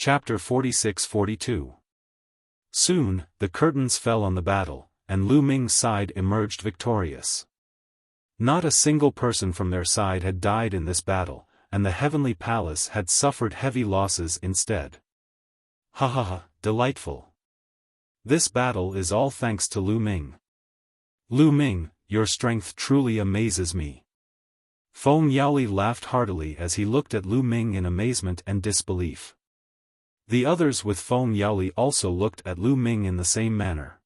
Chapter 46-42. Soon, the curtains fell on the battle, and Lu Ming's side emerged victorious. Not a single person from their side had died in this battle, and the heavenly palace had suffered heavy losses instead. Ha ha ha, delightful. This battle is all thanks to Lu Ming. Lu Ming, your strength truly amazes me. Feng Yaoli laughed heartily as he looked at Lu Ming in amazement and disbelief. The others with Feng Yaoli also looked at Lu Ming in the same manner.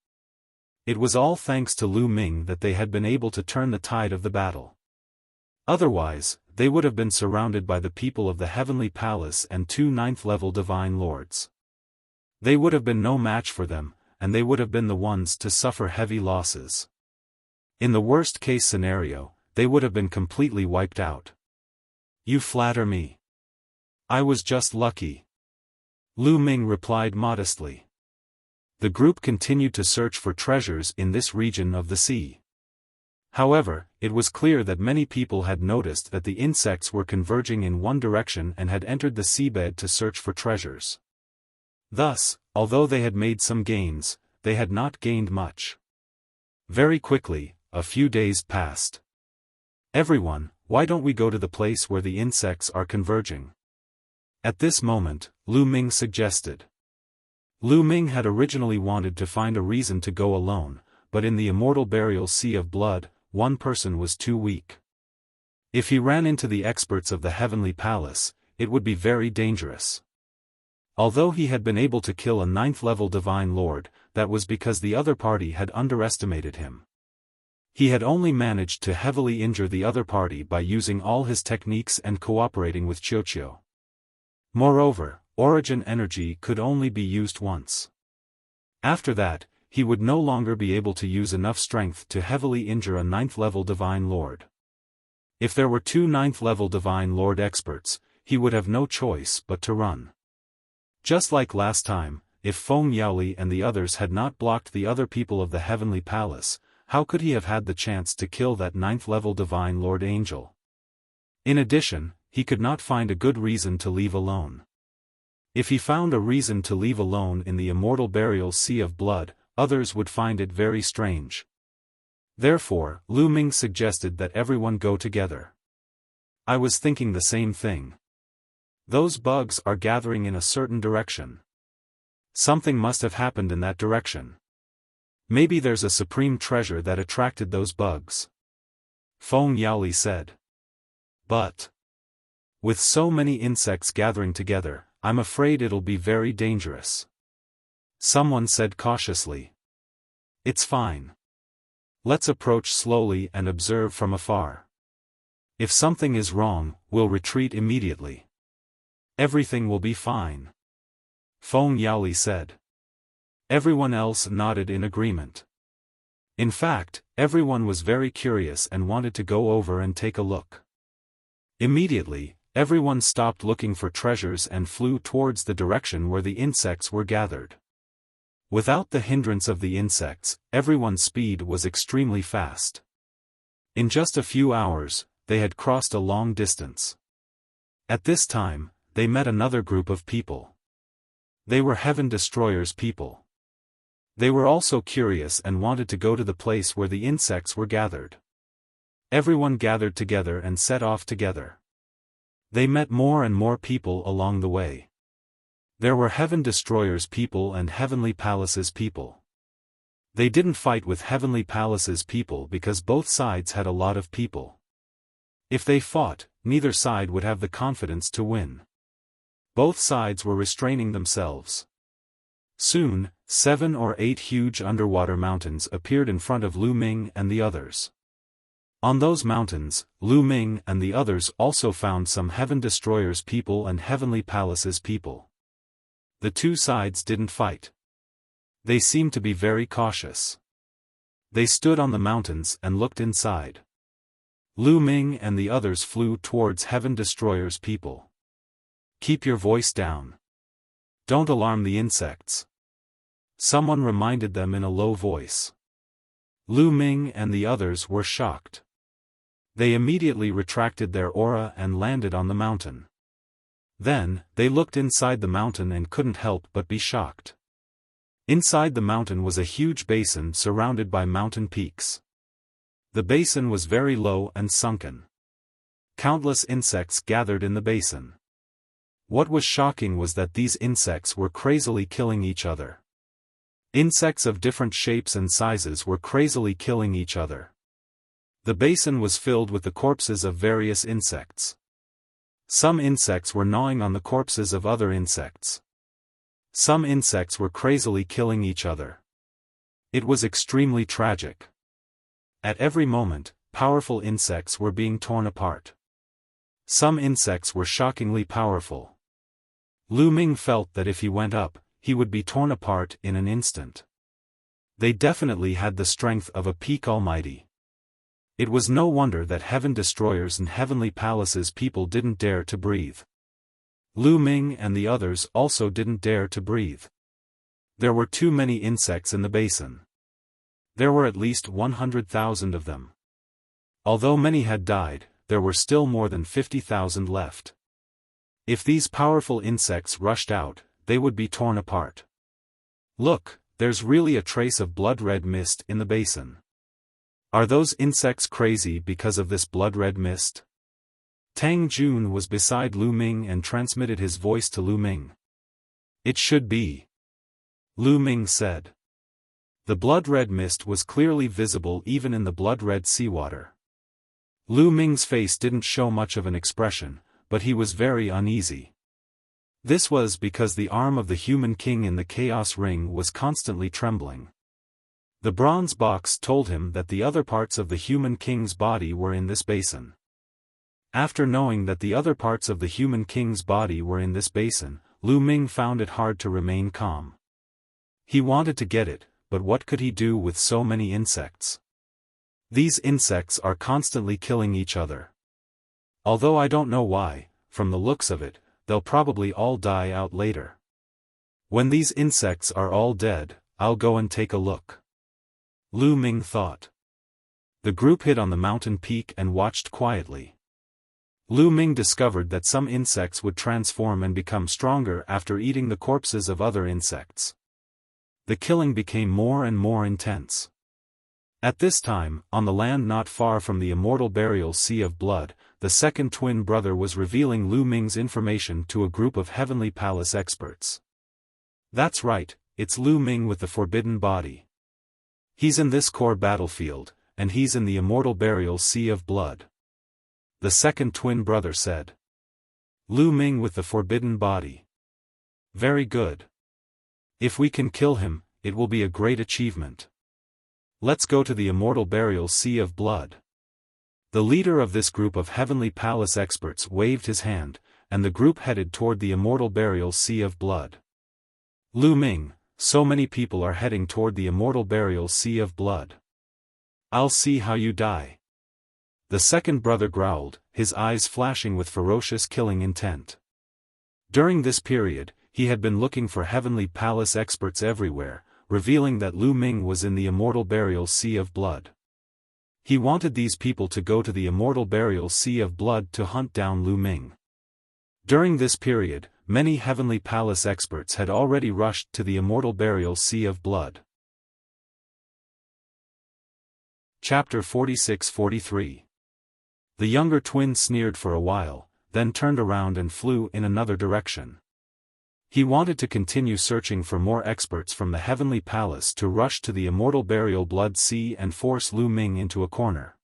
It was all thanks to Lu Ming that they had been able to turn the tide of the battle. Otherwise, they would have been surrounded by the people of the Heavenly Palace and 2 ninth-level Divine Lords. They would have been no match for them, and they would have been the ones to suffer heavy losses. In the worst-case scenario, they would have been completely wiped out. You flatter me. I was just lucky. Lu Ming replied modestly. The group continued to search for treasures in this region of the sea. However, it was clear that many people had noticed that the insects were converging in one direction and had entered the seabed to search for treasures. Thus, although they had made some gains, they had not gained much. Very quickly, a few days passed. Everyone, why don't we go to the place where the insects are converging? At this moment, Lu Ming suggested. Lu Ming had originally wanted to find a reason to go alone, but in the immortal burial sea of blood, one person was too weak. If he ran into the experts of the Heavenly Palace, it would be very dangerous. Although he had been able to kill a 9th-level Divine Lord, that was because the other party had underestimated him. He had only managed to heavily injure the other party by using all his techniques and cooperating with Qiuqiu. Moreover, origin energy could only be used once. After that, he would no longer be able to use enough strength to heavily injure a 9th-level Divine Lord. If there were 2 9th-level Divine Lord experts, he would have no choice but to run. Just like last time, if Feng Yaoli and the others had not blocked the other people of the Heavenly Palace, how could he have had the chance to kill that 9th-level Divine Lord Angel? In addition, he could not find a good reason to leave alone. If he found a reason to leave alone in the immortal burial sea of blood, others would find it very strange. Therefore, Lu Ming suggested that everyone go together. I was thinking the same thing. Those bugs are gathering in a certain direction. Something must have happened in that direction. Maybe there's a supreme treasure that attracted those bugs. Feng Yaoli said. But with so many insects gathering together, I'm afraid it'll be very dangerous. Someone said cautiously. It's fine. Let's approach slowly and observe from afar. If something is wrong, we'll retreat immediately. Everything will be fine. Feng Yaoli said. Everyone else nodded in agreement. In fact, everyone was very curious and wanted to go over and take a look. Immediately, everyone stopped looking for treasures and flew towards the direction where the insects were gathered. Without the hindrance of the insects, everyone's speed was extremely fast. In just a few hours, they had crossed a long distance. At this time, they met another group of people. They were Heaven Destroyer's people. They were also curious and wanted to go to the place where the insects were gathered. Everyone gathered together and set off together. They met more and more people along the way. There were Heaven Destroyer's people and Heavenly Palace's people. They didn't fight with Heavenly Palace's people because both sides had a lot of people. If they fought, neither side would have the confidence to win. Both sides were restraining themselves. Soon, 7 or 8 huge underwater mountains appeared in front of Lu Ming and the others. On those mountains, Lu Ming and the others also found some Heaven Destroyer's people and Heavenly Palace's people. The two sides didn't fight. They seemed to be very cautious. They stood on the mountains and looked inside. Lu Ming and the others flew towards Heaven Destroyer's people. Keep your voice down. Don't alarm the insects. Someone reminded them in a low voice. Lu Ming and the others were shocked. They immediately retracted their aura and landed on the mountain. Then, they looked inside the mountain and couldn't help but be shocked. Inside the mountain was a huge basin surrounded by mountain peaks. The basin was very low and sunken. Countless insects gathered in the basin. What was shocking was that these insects were crazily killing each other. Insects of different shapes and sizes were crazily killing each other. The basin was filled with the corpses of various insects. Some insects were gnawing on the corpses of other insects. Some insects were crazily killing each other. It was extremely tragic. At every moment, powerful insects were being torn apart. Some insects were shockingly powerful. Lu Ming felt that if he went up, he would be torn apart in an instant. They definitely had the strength of a peak almighty. It was no wonder that heaven destroyers and heavenly palaces people didn't dare to breathe. Lu Ming and the others also didn't dare to breathe. There were too many insects in the basin. There were at least 100,000 of them. Although many had died, there were still more than 50,000 left. If these powerful insects rushed out, they would be torn apart. Look, there's really a trace of blood-red mist in the basin. Are those insects crazy because of this blood-red mist? Tang Jun was beside Lu Ming and transmitted his voice to Lu Ming. It should be. Lu Ming said. The blood-red mist was clearly visible even in the blood-red seawater. Lu Ming's face didn't show much of an expression, but he was very uneasy. This was because the arm of the human king in the chaos ring was constantly trembling. The bronze box told him that the other parts of the human king's body were in this basin. After knowing that the other parts of the human king's body were in this basin, Lu Ming found it hard to remain calm. He wanted to get it, but what could he do with so many insects? These insects are constantly killing each other. Although I don't know why, from the looks of it, they'll probably all die out later. When these insects are all dead, I'll go and take a look. Lu Ming thought. The group hid on the mountain peak and watched quietly. Lu Ming discovered that some insects would transform and become stronger after eating the corpses of other insects. The killing became more and more intense. At this time, on the land not far from the Immortal Burial Sea of Blood, the second twin brother was revealing Lu Ming's information to a group of Heavenly Palace experts. That's right, it's Lu Ming with the forbidden body. He's in this core battlefield, and he's in the Immortal Burial Sea of Blood. The second twin brother said. Lu Ming with the forbidden body. Very good. If we can kill him, it will be a great achievement. Let's go to the Immortal Burial Sea of Blood. The leader of this group of Heavenly Palace experts waved his hand, and the group headed toward the Immortal Burial Sea of Blood. Lu Ming, so many people are heading toward the Immortal Burial Sea of Blood. I'll see how you die. The second brother growled, his eyes flashing with ferocious killing intent. During this period, he had been looking for Heavenly Palace experts everywhere, revealing that Lu Ming was in the Immortal Burial Sea of Blood. He wanted these people to go to the Immortal Burial Sea of Blood to hunt down Lu Ming. During this period, many Heavenly Palace experts had already rushed to the Immortal Burial Sea of Blood. Chapter 46-43. The younger twin sneered for a while, then turned around and flew in another direction. He wanted to continue searching for more experts from the Heavenly Palace to rush to the Immortal Burial Blood Sea and force Lu Ming into a corner.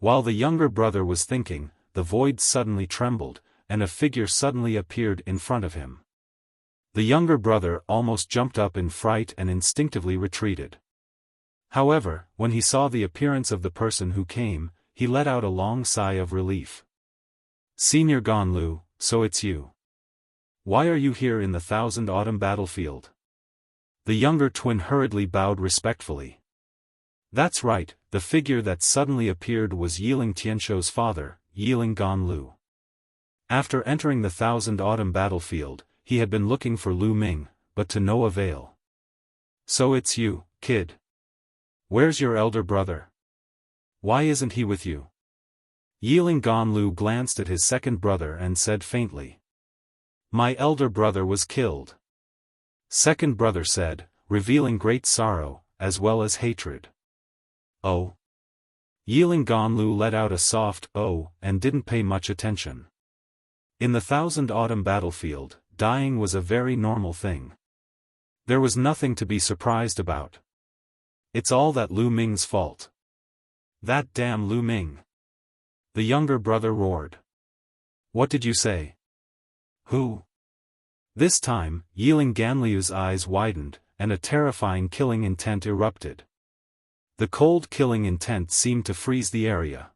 While the younger brother was thinking, the void suddenly trembled, and a figure suddenly appeared in front of him. The younger brother almost jumped up in fright and instinctively retreated. However, when he saw the appearance of the person who came, he let out a long sigh of relief. Senior Ganlu, so it's you. Why are you here in the Thousand Autumn battlefield? The younger twin hurriedly bowed respectfully. That's right, the figure that suddenly appeared was Yiling Tianshou's father, Yiling Ganlu. After entering the Thousand Autumn battlefield, he had been looking for Lu Ming, but to no avail. So it's you, kid. Where's your elder brother? Why isn't he with you? Yiling Ganlu glanced at his second brother and said faintly. My elder brother was killed. Second brother said, revealing great sorrow, as well as hatred. Oh. Yiling Ganlu let out a soft oh and didn't pay much attention. In the Thousand Autumn battlefield, dying was a very normal thing. There was nothing to be surprised about. It's all that Lu Ming's fault. That damn Lu Ming. The younger brother roared. What did you say? Who? This time, Yiling Ganliu's eyes widened, and a terrifying killing intent erupted. The cold killing intent seemed to freeze the area.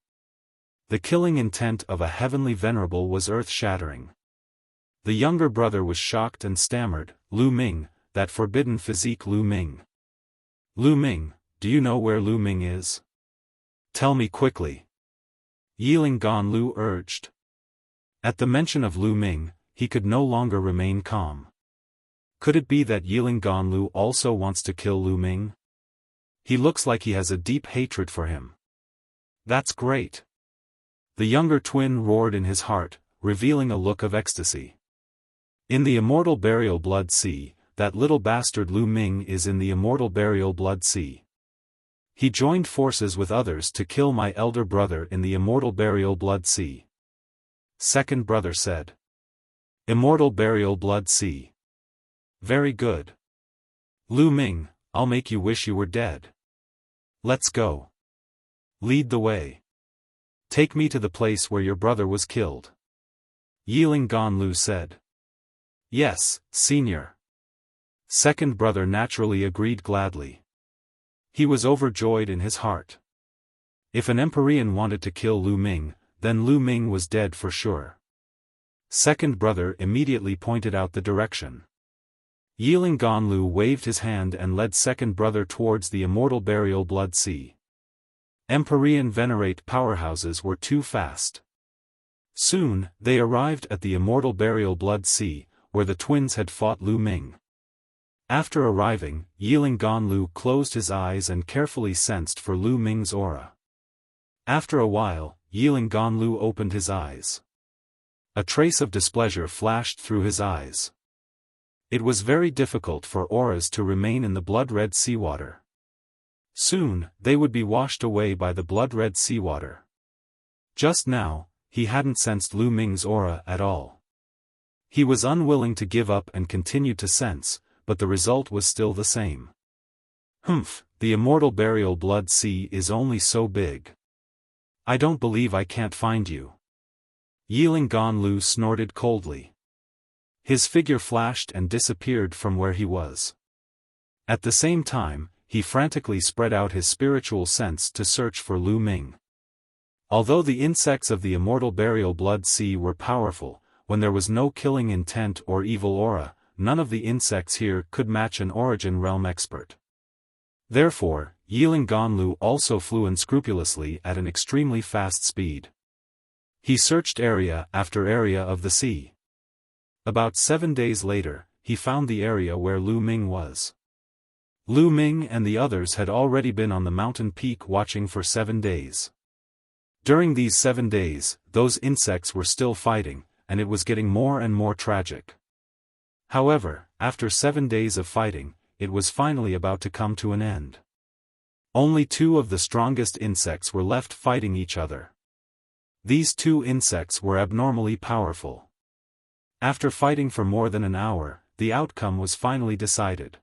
The killing intent of a heavenly venerable was earth-shattering. The younger brother was shocked and stammered, Lu Ming, that forbidden physique Lu Ming. Lu Ming, do you know where Lu Ming is? Tell me quickly. Yiling Ganlu urged. At the mention of Lu Ming, he could no longer remain calm. Could it be that Yiling Ganlu also wants to kill Lu Ming? He looks like he has a deep hatred for him. That's great. The younger twin roared in his heart, revealing a look of ecstasy. In the Immortal Burial Blood Sea, that little bastard Lu Ming is in the Immortal Burial Blood Sea. He joined forces with others to kill my elder brother in the Immortal Burial Blood Sea. Second brother said. Immortal Burial Blood Sea. Very good. Lu Ming, I'll make you wish you were dead. Let's go. Lead the way. Take me to the place where your brother was killed. Yiling Ganlu said. Yes, senior. Second brother naturally agreed gladly. He was overjoyed in his heart. If an Empyrean wanted to kill Lu Ming, then Lu Ming was dead for sure. Second brother immediately pointed out the direction. Yiling Ganlu waved his hand and led second brother towards the Immortal Burial Blood Sea. Empyrean venerate powerhouses were too fast. Soon, they arrived at the Immortal Burial Blood Sea, where the twins had fought Lu Ming. After arriving, Yiling Ganlu closed his eyes and carefully sensed for Lu Ming's aura. After a while, Yiling Ganlu opened his eyes. A trace of displeasure flashed through his eyes. It was very difficult for auras to remain in the blood-red seawater. Soon, they would be washed away by the blood-red seawater. Just now, he hadn't sensed Lu Ming's aura at all. He was unwilling to give up and continued to sense, but the result was still the same. Humph, the Immortal Burial Blood Sea is only so big. I don't believe I can't find you. Yiling Ganlu snorted coldly. His figure flashed and disappeared from where he was. At the same time, he frantically spread out his spiritual sense to search for Lu Ming. Although the insects of the Immortal Burial Blood Sea were powerful, when there was no killing intent or evil aura, none of the insects here could match an Origin Realm expert. Therefore, Yiling Ganlu also flew unscrupulously at an extremely fast speed. He searched area after area of the sea. About 7 days later, he found the area where Lu Ming was. Lu Ming and the others had already been on the mountain peak watching for 7 days. During these 7 days, those insects were still fighting, and it was getting more and more tragic. However, after 7 days of fighting, it was finally about to come to an end. Only 2 of the strongest insects were left fighting each other. These 2 insects were abnormally powerful. After fighting for more than an hour, the outcome was finally decided.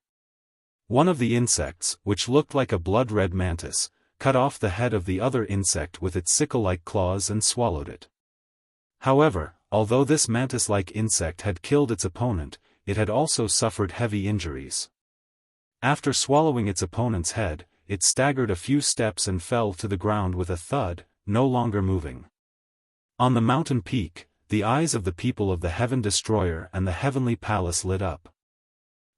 One of the insects, which looked like a blood-red mantis, cut off the head of the other insect with its sickle-like claws and swallowed it. However, although this mantis-like insect had killed its opponent, it had also suffered heavy injuries. After swallowing its opponent's head, it staggered a few steps and fell to the ground with a thud, no longer moving. On the mountain peak, the eyes of the people of the Heaven Destroyer and the Heavenly Palace lit up.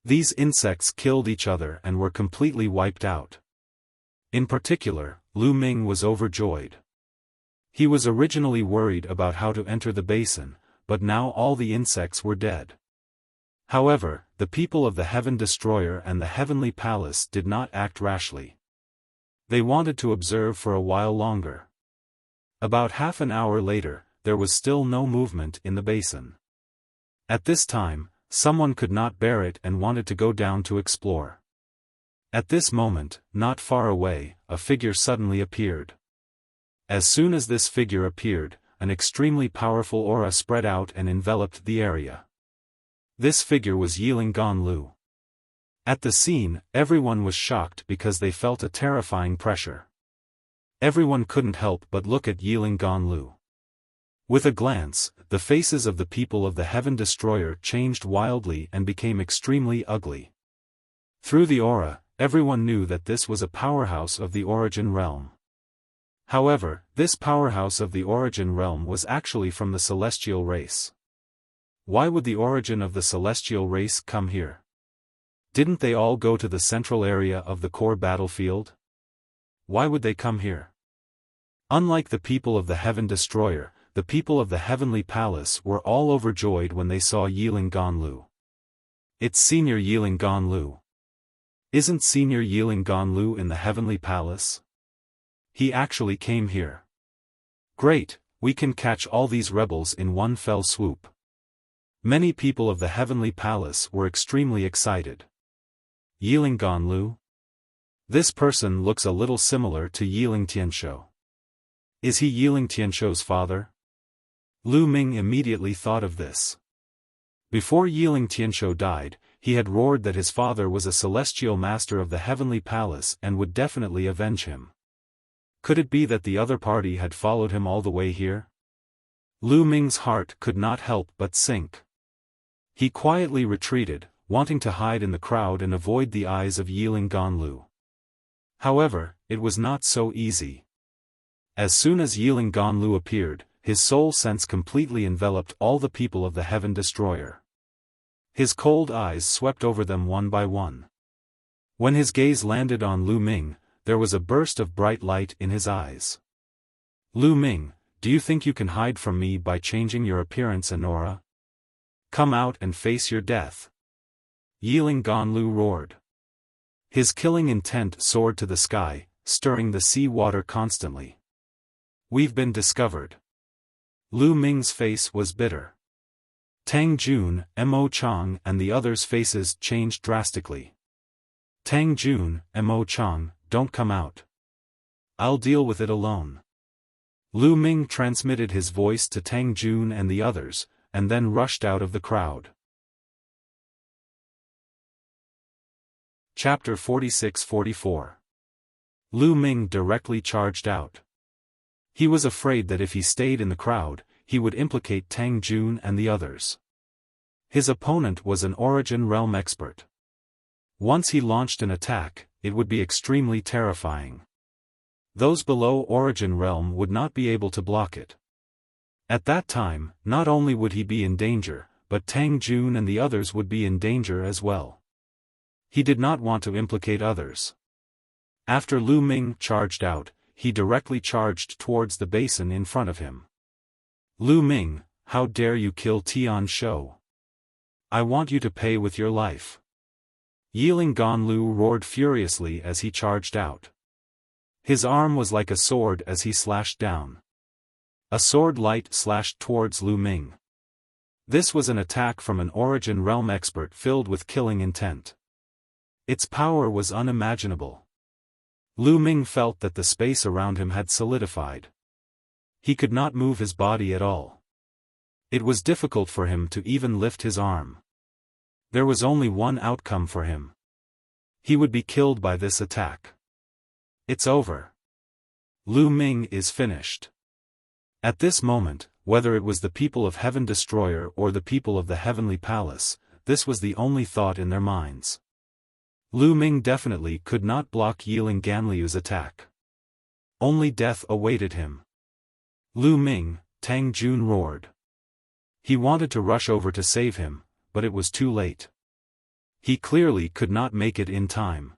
These insects killed each other and were completely wiped out. In particular, Lu Ming was overjoyed. He was originally worried about how to enter the basin, but now all the insects were dead. However, the people of the Heaven Destroyer and the Heavenly Palace did not act rashly. They wanted to observe for a while longer. About half an hour later, there was still no movement in the basin. At this time, someone could not bear it and wanted to go down to explore. At this moment, not far away, a figure suddenly appeared. As soon as this figure appeared, an extremely powerful aura spread out and enveloped the area. This figure was Yiling Ganlu. At the scene, everyone was shocked because they felt a terrifying pressure. Everyone couldn't help but look at Yiling Ganlu. With a glance, the faces of the people of the Heaven Destroyer changed wildly and became extremely ugly. Through the aura, everyone knew that this was a powerhouse of the Origin Realm. However, this powerhouse of the Origin Realm was actually from the Celestial race. Why would the origin of the Celestial race come here? Didn't they all go to the central area of the core battlefield? Why would they come here? Unlike the people of the Heaven Destroyer, the people of the Heavenly Palace were all overjoyed when they saw Yiling Ganlu. It's Senior Yiling Ganlu. Isn't Senior Yiling Ganlu in the Heavenly Palace? He actually came here. Great, we can catch all these rebels in one fell swoop. Many people of the Heavenly Palace were extremely excited. Yiling Ganlu? This person looks a little similar to Yiling Tianshou. Is he Yiling Tianshou's father? Lu Ming immediately thought of this. Before Yiling Tianshou died, he had roared that his father was a celestial master of the Heavenly Palace and would definitely avenge him. Could it be that the other party had followed him all the way here? Lu Ming's heart could not help but sink. He quietly retreated, wanting to hide in the crowd and avoid the eyes of Yiling Ganlu. However, it was not so easy. As soon as Yiling Ganlu appeared, his soul sense completely enveloped all the people of the Heaven Destroyer. His cold eyes swept over them one by one. When his gaze landed on Lu Ming, there was a burst of bright light in his eyes. Lu Ming, do you think you can hide from me by changing your appearance and aura? Come out and face your death. Yiling Ganlu roared. His killing intent soared to the sky, stirring the sea water constantly. We've been discovered. Lu Ming's face was bitter. Tang Jun, Mo Chang and the others' faces changed drastically. Tang Jun, Mo Chang, don't come out. I'll deal with it alone. Lu Ming transmitted his voice to Tang Jun and the others, and then rushed out of the crowd. Chapter 46-44. Lu Ming directly charged out. He was afraid that if he stayed in the crowd, he would implicate Tang Jun and the others. His opponent was an Origin Realm expert. Once he launched an attack, it would be extremely terrifying. Those below Origin Realm would not be able to block it. At that time, not only would he be in danger, but Tang Jun and the others would be in danger as well. He did not want to implicate others. After Lu Ming charged out, he directly charged towards the basin in front of him. Lu Ming, how dare you kill Tian Shou? I want you to pay with your life. Yiling Ganlu roared furiously as he charged out. His arm was like a sword as he slashed down. A sword light slashed towards Lu Ming. This was an attack from an Origin Realm expert filled with killing intent. Its power was unimaginable. Lu Ming felt that the space around him had solidified. He could not move his body at all. It was difficult for him to even lift his arm. There was only one outcome for him. He would be killed by this attack. It's over. Lu Ming is finished. At this moment, whether it was the people of Heaven Destroyer or the people of the Heavenly Palace, this was the only thought in their minds. Lu Ming definitely could not block Yiling Ganliu's attack. Only death awaited him. Lu Ming, Tang Jun roared. He wanted to rush over to save him, but it was too late. He clearly could not make it in time.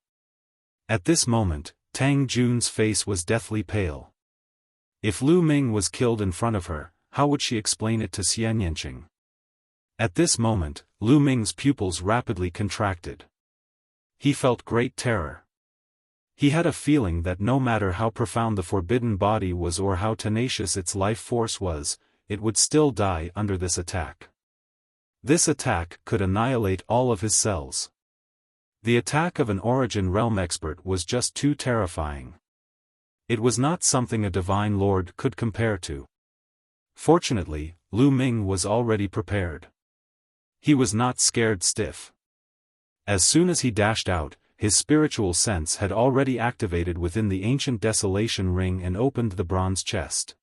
At this moment, Tang Jun's face was deathly pale. If Lu Ming was killed in front of her, how would she explain it to Xian Yanqing? At this moment, Lu Ming's pupils rapidly contracted. He felt great terror. He had a feeling that no matter how profound the forbidden body was or how tenacious its life force was, it would still die under this attack. This attack could annihilate all of his cells. The attack of an Origin Realm expert was just too terrifying. It was not something a Divine Lord could compare to. Fortunately, Lu Ming was already prepared. He was not scared stiff. As soon as he dashed out, his spiritual sense had already activated within the ancient desolation ring and opened the bronze chest.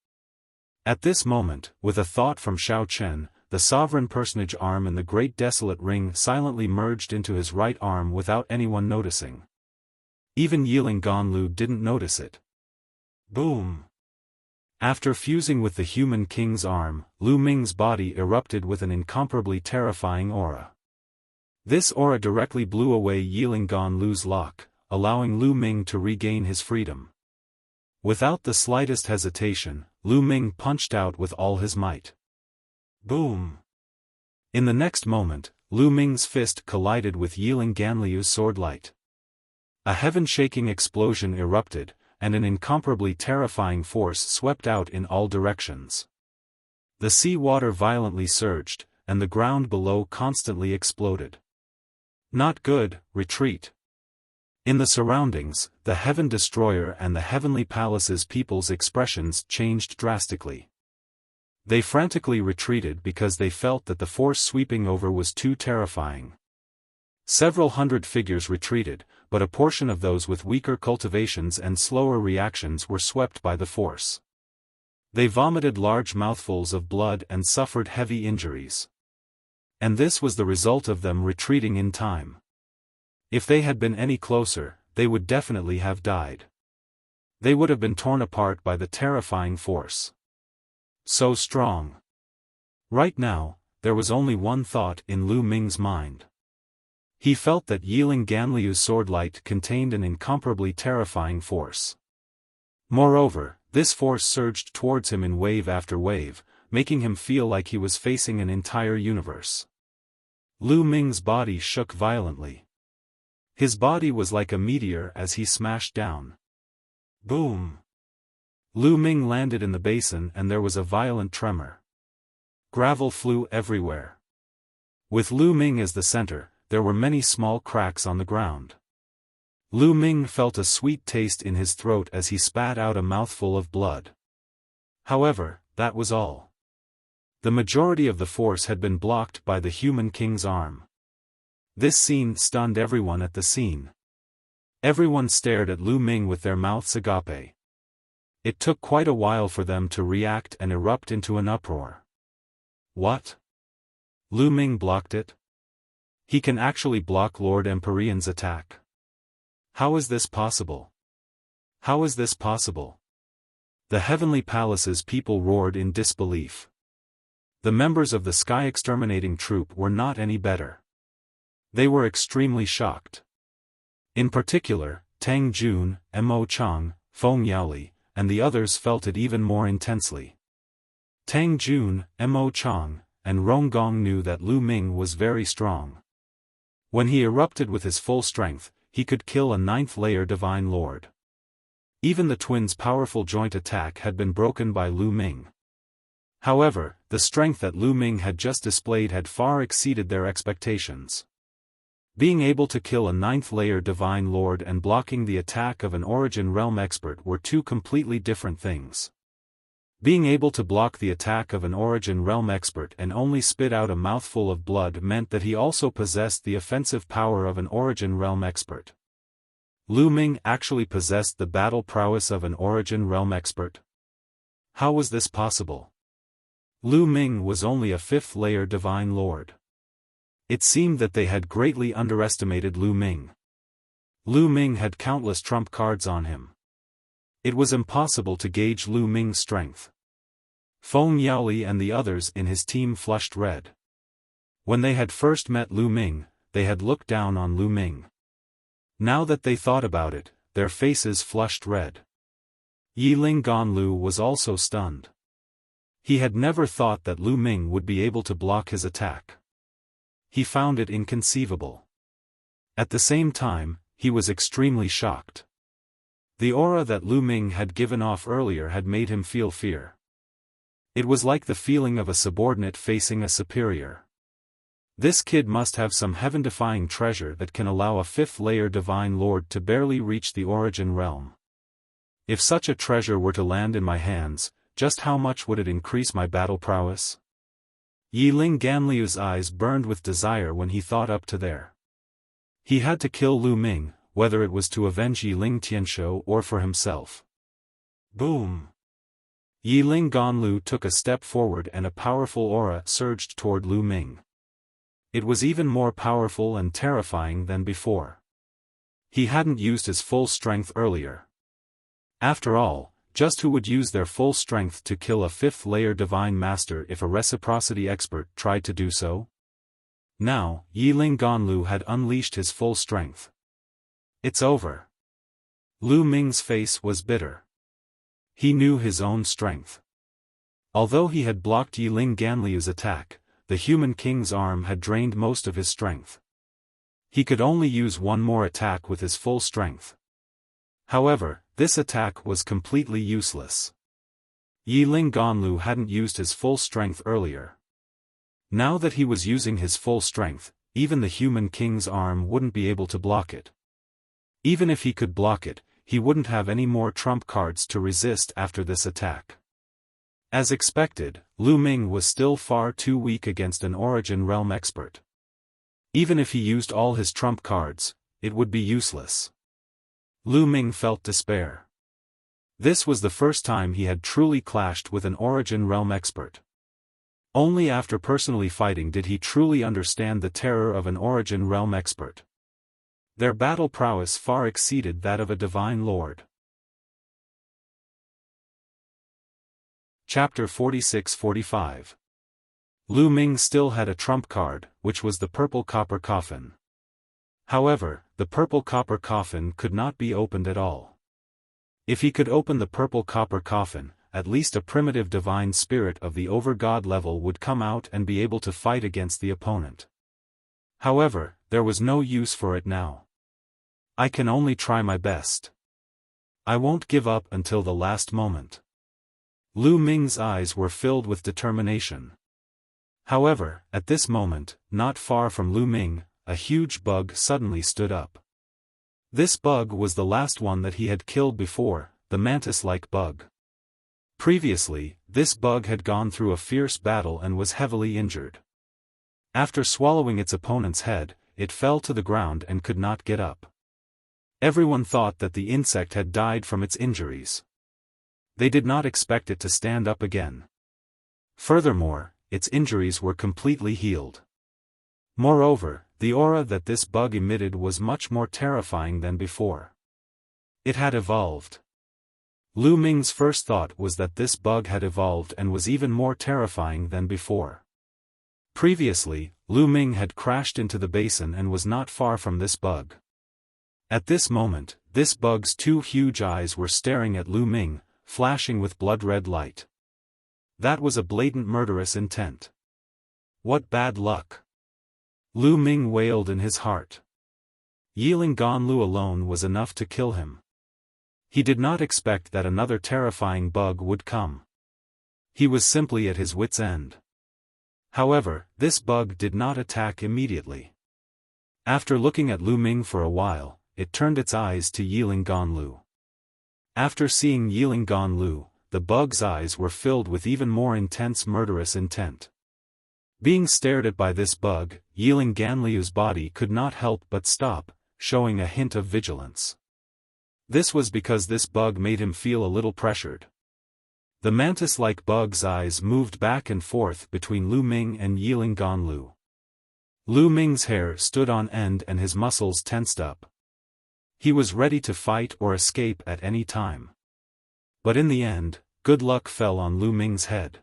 At this moment, with a thought from Xiao Chen, the sovereign personage arm in the great desolate ring silently merged into his right arm without anyone noticing. Even Yiling Ganlu didn't notice it. Boom! After fusing with the human king's arm, Lu Ming's body erupted with an incomparably terrifying aura. This aura directly blew away Yiling Ganlu's lock, allowing Lu Ming to regain his freedom. Without the slightest hesitation, Lu Ming punched out with all his might. Boom! In the next moment, Lu Ming's fist collided with Yiling Ganliu's sword light. A heaven-shaking explosion erupted, and an incomparably terrifying force swept out in all directions. The sea water violently surged, and the ground below constantly exploded. Not good, retreat. In the surroundings, the Heaven Destroyer and the Heavenly Palace's people's expressions changed drastically. They frantically retreated because they felt that the force sweeping over was too terrifying. Several hundred figures retreated, but a portion of those with weaker cultivations and slower reactions were swept by the force. They vomited large mouthfuls of blood and suffered heavy injuries. And this was the result of them retreating in time. If they had been any closer, they would definitely have died. They would have been torn apart by the terrifying force. So strong. Right now, there was only one thought in Lu Ming's mind. He felt that Yiling Ganliu's sword light contained an incomparably terrifying force. Moreover, this force surged towards him in wave after wave, making him feel like he was facing an entire universe. Lu Ming's body shook violently. His body was like a meteor as he smashed down. Boom! Lu Ming landed in the basin and there was a violent tremor. Gravel flew everywhere. With Lu Ming as the center, there were many small cracks on the ground. Lu Ming felt a sweet taste in his throat as he spat out a mouthful of blood. However, that was all. The majority of the force had been blocked by the human king's arm. This scene stunned everyone at the scene. Everyone stared at Lu Ming with their mouths agape. It took quite a while for them to react and erupt into an uproar. What? Lu Ming blocked it? He can actually block Lord Empyrean's attack. How is this possible? How is this possible? The Heavenly Palace's people roared in disbelief. The members of the Sky Exterminating Troop were not any better. They were extremely shocked. In particular, Tang Jun, Mo Chang, Feng Yaoli, and the others felt it even more intensely. Tang Jun, Mo Chang, and Rong Gong knew that Lu Ming was very strong. When he erupted with his full strength, he could kill a 9th-layer Divine Lord. Even the twins' powerful joint attack had been broken by Lu Ming. However, the strength that Lu Ming had just displayed had far exceeded their expectations. Being able to kill a 9th-layer Divine Lord and blocking the attack of an Origin Realm expert were two completely different things. Being able to block the attack of an Origin Realm expert and only spit out a mouthful of blood meant that he also possessed the offensive power of an Origin Realm expert. Lu Ming actually possessed the battle prowess of an Origin Realm expert. How was this possible? Lu Ming was only a 5th-layer Divine Lord. It seemed that they had greatly underestimated Lu Ming. Lu Ming had countless trump cards on him. It was impossible to gauge Lu Ming's strength. Feng Yaoli and the others in his team flushed red. When they had first met Lu Ming, they had looked down on Lu Ming. Now that they thought about it, their faces flushed red. Yiling Ganlu was also stunned. He had never thought that Lu Ming would be able to block his attack. He found it inconceivable. At the same time, he was extremely shocked. The aura that Lu Ming had given off earlier had made him feel fear. It was like the feeling of a subordinate facing a superior. This kid must have some heaven-defying treasure that can allow a fifth-layer divine lord to barely reach the origin realm. If such a treasure were to land in my hands, just how much would it increase my battle prowess? Yiling Ganliu's eyes burned with desire when he thought up to there. He had to kill Lu Ming, whether it was to avenge Yiling Tianshou or for himself. Boom! Yiling Ganlu took a step forward and a powerful aura surged toward Lu Ming. It was even more powerful and terrifying than before. He hadn't used his full strength earlier. After all, just who would use their full strength to kill a fifth-layer divine master if a reciprocity expert tried to do so? Now, Yiling Ganlu had unleashed his full strength. It's over. Lu Ming's face was bitter. He knew his own strength. Although he had blocked Yiling Ganliu's attack, the human king's arm had drained most of his strength. He could only use one more attack with his full strength. However, this attack was completely useless. Yiling Ganlu hadn't used his full strength earlier. Now that he was using his full strength, even the human king's arm wouldn't be able to block it. Even if he could block it, he wouldn't have any more trump cards to resist after this attack. As expected, Lu Ming was still far too weak against an Origin Realm expert. Even if he used all his trump cards, it would be useless. Lu Ming felt despair. This was the first time he had truly clashed with an Origin Realm expert. Only after personally fighting did he truly understand the terror of an Origin Realm expert. Their battle prowess far exceeded that of a divine lord. Chapter 46-45. Lu Ming still had a trump card, which was the purple copper coffin. However, the purple copper coffin could not be opened at all. If he could open the purple copper coffin, at least a primitive divine spirit of the over-god level would come out and be able to fight against the opponent. However, there was no use for it now. I can only try my best. I won't give up until the last moment. Lu Ming's eyes were filled with determination. However, at this moment, not far from Lu Ming, a huge bug suddenly stood up. This bug was the last one that he had killed before, the mantis-like bug. Previously, this bug had gone through a fierce battle and was heavily injured. After swallowing its opponent's head, it fell to the ground and could not get up. Everyone thought that the insect had died from its injuries. They did not expect it to stand up again. Furthermore, its injuries were completely healed. Moreover, the aura that this bug emitted was much more terrifying than before. It had evolved. Lu Ming's first thought was that this bug had evolved and was even more terrifying than before. Previously, Lu Ming had crashed into the basin and was not far from this bug. At this moment, this bug's two huge eyes were staring at Lu Ming, flashing with blood-red light. That was a blatant murderous intent. What bad luck! Lu Ming wailed in his heart. Yiling Ganlu alone was enough to kill him. He did not expect that another terrifying bug would come. He was simply at his wit's end. However, this bug did not attack immediately. After looking at Lu Ming for a while, it turned its eyes to Yiling Ganlu. After seeing Yiling Ganlu, the bug's eyes were filled with even more intense murderous intent. Being stared at by this bug, Yiling Ganliu's body could not help but stop, showing a hint of vigilance. This was because this bug made him feel a little pressured. The mantis-like bug's eyes moved back and forth between Lu Ming and Yiling Ganlu. Lu Ming's hair stood on end and his muscles tensed up. He was ready to fight or escape at any time. But in the end, good luck fell on Lu Ming's head.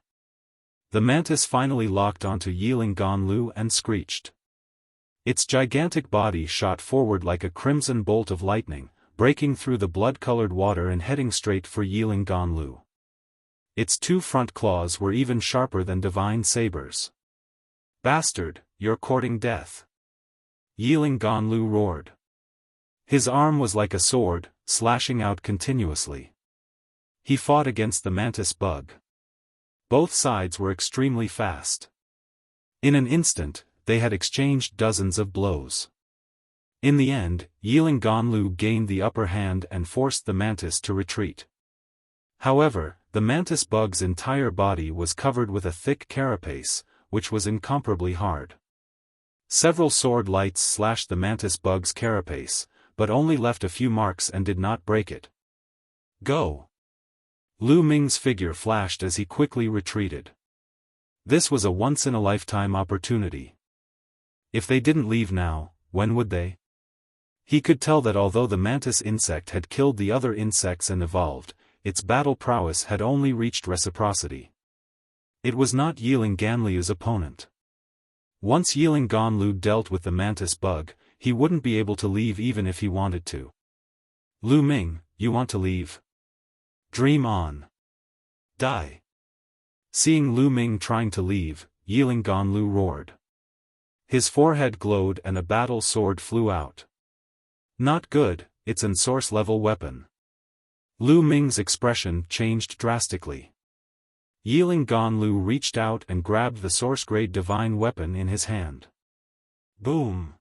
The mantis finally locked onto Yiling Ganlu and screeched. Its gigantic body shot forward like a crimson bolt of lightning, breaking through the blood-colored water and heading straight for Yiling Ganlu. Its two front claws were even sharper than divine sabers. "Bastard, you're courting death!" Yiling Ganlu roared. His arm was like a sword, slashing out continuously. He fought against the mantis bug. Both sides were extremely fast. In an instant, they had exchanged dozens of blows. In the end, Yiling Ganlu gained the upper hand and forced the mantis to retreat. However, the mantis bug's entire body was covered with a thick carapace, which was incomparably hard. Several sword lights slashed the mantis bug's carapace, but only left a few marks and did not break it. Go! Lu Ming's figure flashed as he quickly retreated. This was a once-in-a-lifetime opportunity. If they didn't leave now, when would they? He could tell that although the mantis insect had killed the other insects and evolved, its battle prowess had only reached reciprocity. It was not Yiling Ganliu's opponent. Once Yiling Ganlu dealt with the mantis bug, he wouldn't be able to leave even if he wanted to. Lu Ming, you want to leave? Dream on. Die. Seeing Lu Ming trying to leave, Yiling Ganlu roared. His forehead glowed and a battle sword flew out. Not good, it's an source-level weapon. Lu Ming's expression changed drastically. Yiling Ganlu reached out and grabbed the source-grade divine weapon in his hand. Boom!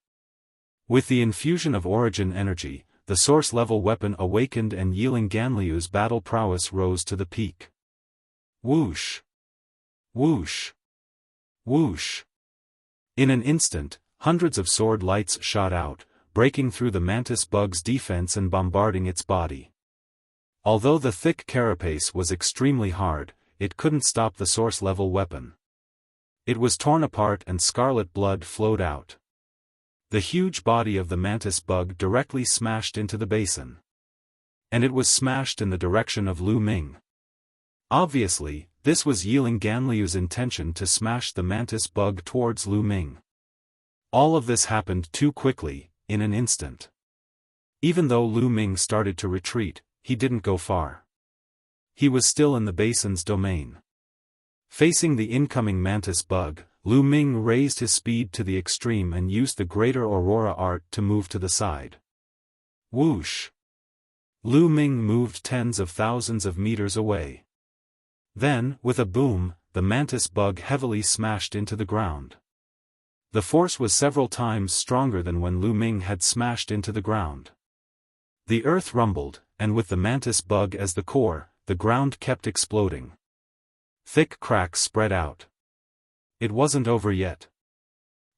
With the infusion of origin energy, the source-level weapon awakened and Yiling Ganliu's battle prowess rose to the peak. Whoosh! Whoosh! Whoosh! In an instant, hundreds of sword lights shot out, breaking through the mantis bug's defense and bombarding its body. Although the thick carapace was extremely hard, it couldn't stop the source-level weapon. It was torn apart and scarlet blood flowed out. The huge body of the mantis bug directly smashed into the basin. And it was smashed in the direction of Lu Ming. Obviously, this was Yiling Ganliu's intention to smash the mantis bug towards Lu Ming. All of this happened too quickly, in an instant. Even though Lu Ming started to retreat, he didn't go far. He was still in the basin's domain. Facing the incoming mantis bug, Lu Ming raised his speed to the extreme and used the greater aurora art to move to the side. Whoosh! Lu Ming moved tens of thousands of meters away. Then, with a boom, the mantis bug heavily smashed into the ground. The force was several times stronger than when Lu Ming had smashed into the ground. The earth rumbled, and with the mantis bug as the core, the ground kept exploding. Thick cracks spread out. It wasn't over yet.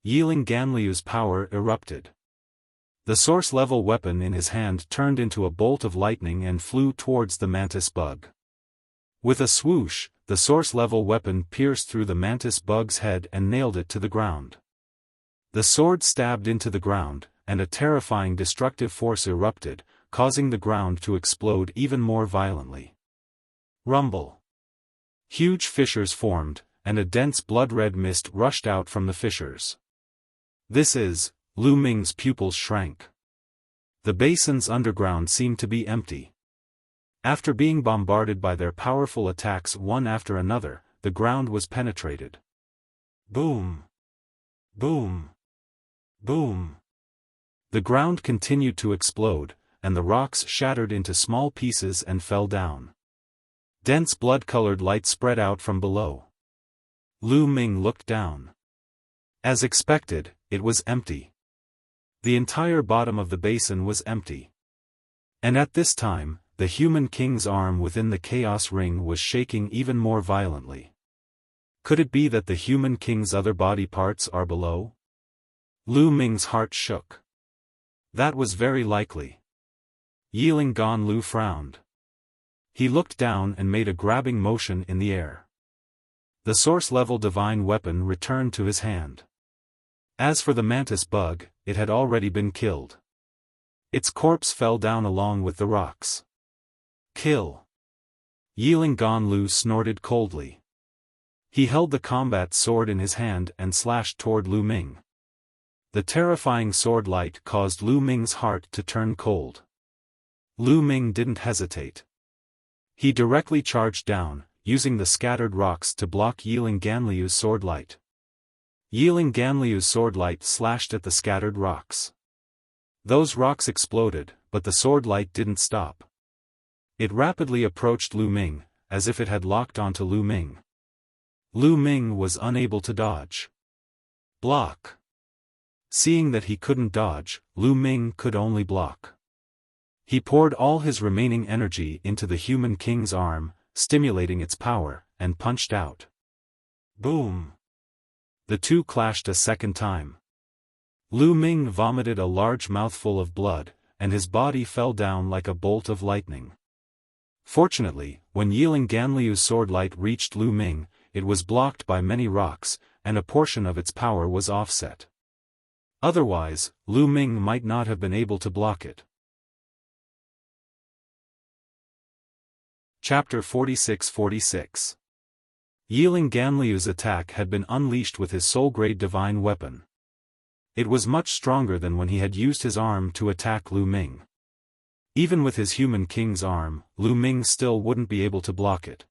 Yiling Ganliu's power erupted. The source-level weapon in his hand turned into a bolt of lightning and flew towards the mantis bug. With a swoosh, the source-level weapon pierced through the mantis bug's head and nailed it to the ground. The sword stabbed into the ground, and a terrifying destructive force erupted, causing the ground to explode even more violently. Rumble. Huge fissures formed, and a dense blood-red mist rushed out from the fissures. This is, Lu Ming's pupils shrank. The basin's underground seemed to be empty. After being bombarded by their powerful attacks one after another, the ground was penetrated. Boom! Boom! Boom! The ground continued to explode, and the rocks shattered into small pieces and fell down. Dense blood-colored light spread out from below. Lu Ming looked down. As expected, it was empty. The entire bottom of the basin was empty. And at this time, the human king's arm within the chaos ring was shaking even more violently. Could it be that the human king's other body parts are below? Lu Ming's heart shook. That was very likely. Yiling Ganlu frowned. He looked down and made a grabbing motion in the air. The source-level divine weapon returned to his hand. As for the mantis bug, it had already been killed. Its corpse fell down along with the rocks. Kill! Yiling Ganlu snorted coldly. He held the combat sword in his hand and slashed toward Lu Ming. The terrifying sword light caused Lu Ming's heart to turn cold. Lu Ming didn't hesitate. He directly charged down, using the scattered rocks to block Yiling Ganliu's sword light. Yiling Ganliu's sword light slashed at the scattered rocks. Those rocks exploded, but the sword light didn't stop. It rapidly approached Lu Ming, as if it had locked onto Lu Ming. Lu Ming was unable to dodge. Block! Seeing that he couldn't dodge, Lu Ming could only block. He poured all his remaining energy into the human king's arm, stimulating its power, and punched out. Boom! The two clashed a second time. Lu Ming vomited a large mouthful of blood, and his body fell down like a bolt of lightning. Fortunately, when Yiling Ganliu's sword light reached Lu Ming, it was blocked by many rocks, and a portion of its power was offset. Otherwise, Lu Ming might not have been able to block it. Chapter 46-46. Yiling Ganliu's attack had been unleashed with his soul-grade divine weapon. It was much stronger than when he had used his arm to attack Lu Ming. Even with his human king's arm, Lu Ming still wouldn't be able to block it.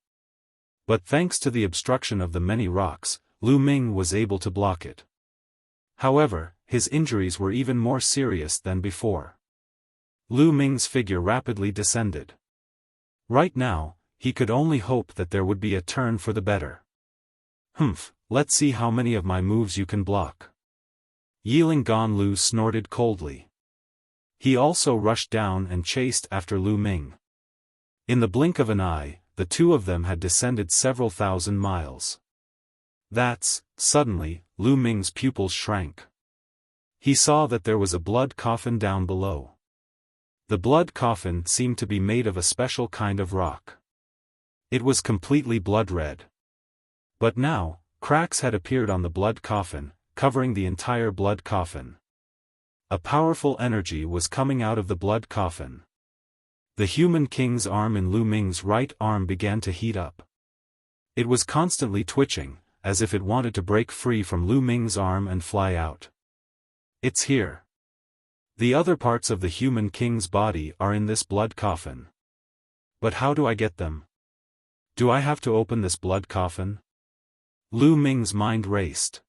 But thanks to the obstruction of the many rocks, Lu Ming was able to block it. However, his injuries were even more serious than before. Lu Ming's figure rapidly descended. Right now, he could only hope that there would be a turn for the better. Let's see how many of my moves you can block. Yiling Ganlu snorted coldly. He also rushed down and chased after Lu Ming. In the blink of an eye, the two of them had descended several thousand miles. Suddenly, Lu Ming's pupils shrank. He saw that there was a blood coffin down below. The blood coffin seemed to be made of a special kind of rock. It was completely blood-red. But now, cracks had appeared on the blood coffin, covering the entire blood coffin. A powerful energy was coming out of the blood coffin. The human king's arm in Lu Ming's right arm began to heat up. It was constantly twitching, as if it wanted to break free from Lu Ming's arm and fly out. It's here. The other parts of the human king's body are in this blood coffin. But how do I get them? Do I have to open this blood coffin? Lu Ming's mind raced.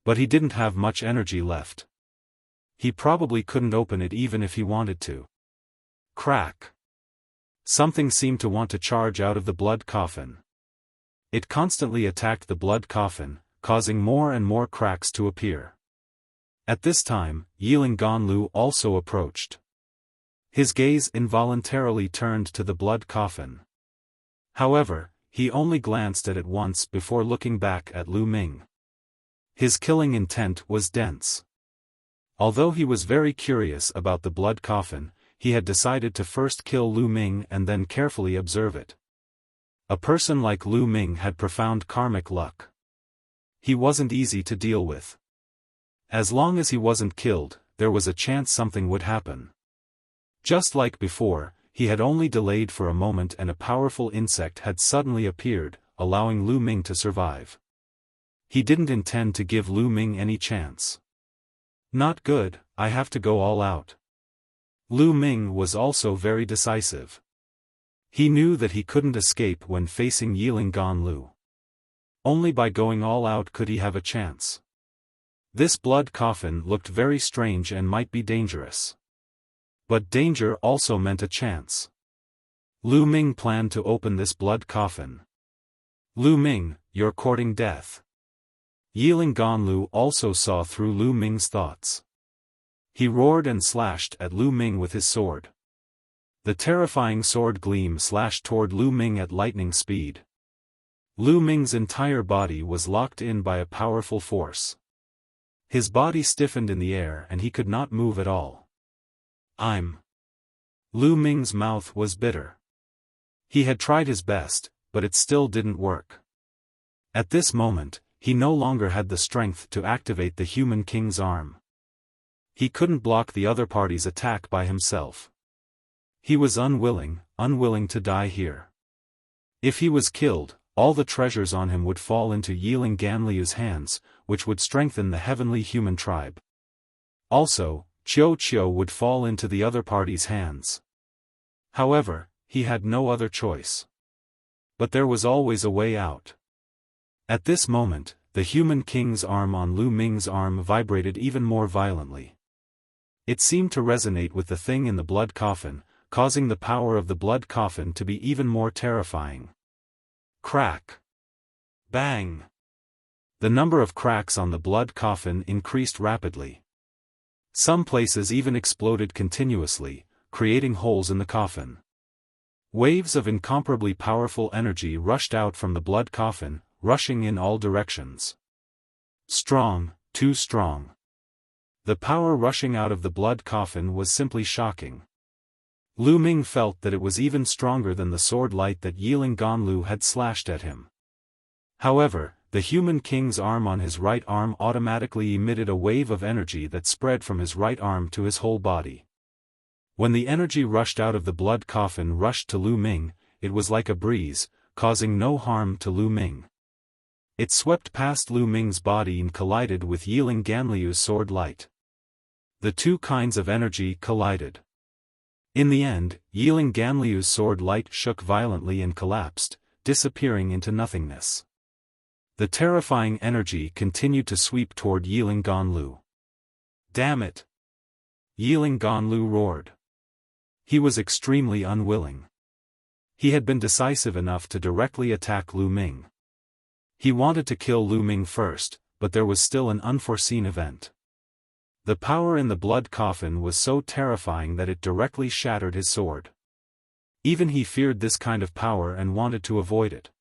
But he didn't have much energy left. He probably couldn't open it even if he wanted to. Crack! Something seemed to want to charge out of the blood coffin. It constantly attacked the blood coffin, causing more and more cracks to appear. At this time, Yiling Ganlu also approached. His gaze involuntarily turned to the blood coffin. However, he only glanced at it once before looking back at Lu Ming. His killing intent was dense. Although he was very curious about the blood coffin, he had decided to first kill Lu Ming and then carefully observe it. A person like Lu Ming had profound karmic luck. He wasn't easy to deal with. As long as he wasn't killed, there was a chance something would happen. Just like before, he had only delayed for a moment and a powerful insect had suddenly appeared, allowing Lu Ming to survive. He didn't intend to give Lu Ming any chance. Not good, I have to go all out. Lu Ming was also very decisive. He knew that he couldn't escape when facing Yiling Ganlu. Only by going all out could he have a chance. This blood coffin looked very strange and might be dangerous. But danger also meant a chance. Lu Ming planned to open this blood coffin. Lu Ming, you're courting death. Yiling Ganlu also saw through Lu Ming's thoughts. He roared and slashed at Lu Ming with his sword. The terrifying sword gleam slashed toward Lu Ming at lightning speed. Lu Ming's entire body was locked in by a powerful force. His body stiffened in the air and he could not move at all. Lu Ming's mouth was bitter. He had tried his best, but it still didn't work. At this moment, he no longer had the strength to activate the human king's arm. He couldn't block the other party's attack by himself. He was unwilling to die here. If he was killed, all the treasures on him would fall into Yiling Ganliu's hands, which would strengthen the heavenly human tribe. Also, Chiu would fall into the other party's hands. However, he had no other choice. But there was always a way out. At this moment, the human king's arm on Lu Ming's arm vibrated even more violently. It seemed to resonate with the thing in the blood coffin, causing the power of the blood coffin to be even more terrifying. Crack! Bang! The number of cracks on the blood coffin increased rapidly. Some places even exploded continuously, creating holes in the coffin. Waves of incomparably powerful energy rushed out from the blood coffin, rushing in all directions. Strong, too strong. The power rushing out of the blood coffin was simply shocking. Lu Ming felt that it was even stronger than the sword light that Yiling Ganlu had slashed at him. However, the human king's arm on his right arm automatically emitted a wave of energy that spread from his right arm to his whole body. When the energy rushed out of the blood coffin rushed to Lu Ming, it was like a breeze, causing no harm to Lu Ming. It swept past Lu Ming's body and collided with Yiling Ganliu's sword light. The two kinds of energy collided. In the end, Yiling Ganliu's sword light shook violently and collapsed, disappearing into nothingness. The terrifying energy continued to sweep toward Yiling Ganlu. Damn it! Yiling Ganlu roared. He was extremely unwilling. He had been decisive enough to directly attack Lu Ming. He wanted to kill Lu Ming first, but there was still an unforeseen event. The power in the blood coffin was so terrifying that it directly shattered his sword. Even he feared this kind of power and wanted to avoid it.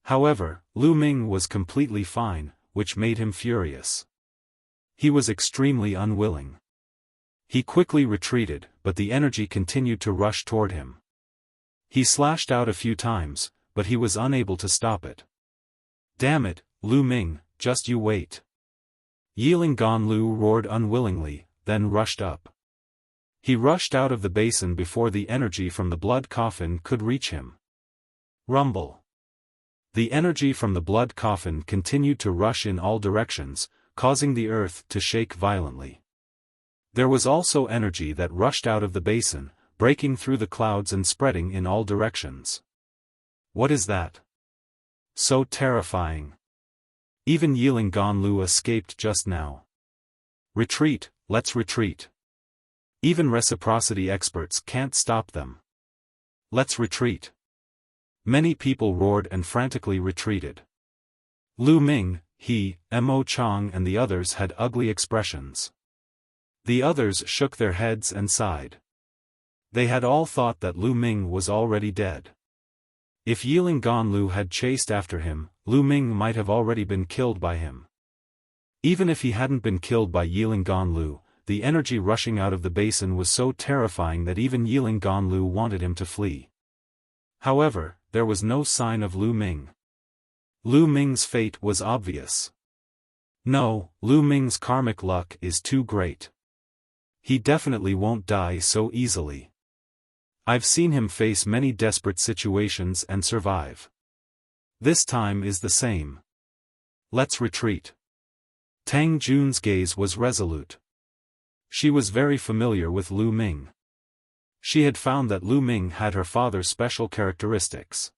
However, Lu Ming was completely fine, which made him furious. He was extremely unwilling. He quickly retreated, but the energy continued to rush toward him. He slashed out a few times, but he was unable to stop it. Damn it, Lu Ming, just you wait. Yiling Ganlu roared unwillingly, then rushed up. He rushed out of the basin before the energy from the blood coffin could reach him. Rumble. The energy from the blood coffin continued to rush in all directions, causing the earth to shake violently. There was also energy that rushed out of the basin, breaking through the clouds and spreading in all directions. What is that? So terrifying. Even Yiling Ganlu escaped just now. Retreat, let's retreat. Even reciprocity experts can't stop them. Let's retreat. Many people roared and frantically retreated. Lu Ming, he, Mo Chang and the others had ugly expressions. The others shook their heads and sighed. They had all thought that Lu Ming was already dead. If Yiling Ganlu had chased after him, Lu Ming might have already been killed by him. Even if he hadn't been killed by Yiling Ganlu, the energy rushing out of the basin was so terrifying that even Yiling Ganlu wanted him to flee. However, there was no sign of Lu Ming. Lu Ming's fate was obvious. No, Lu Ming's karmic luck is too great. He definitely won't die so easily. I've seen him face many desperate situations and survive. This time is the same. Let's retreat. Tang Jun's gaze was resolute. She was very familiar with Lu Ming. She had found that Lu Ming had her father's special characteristics.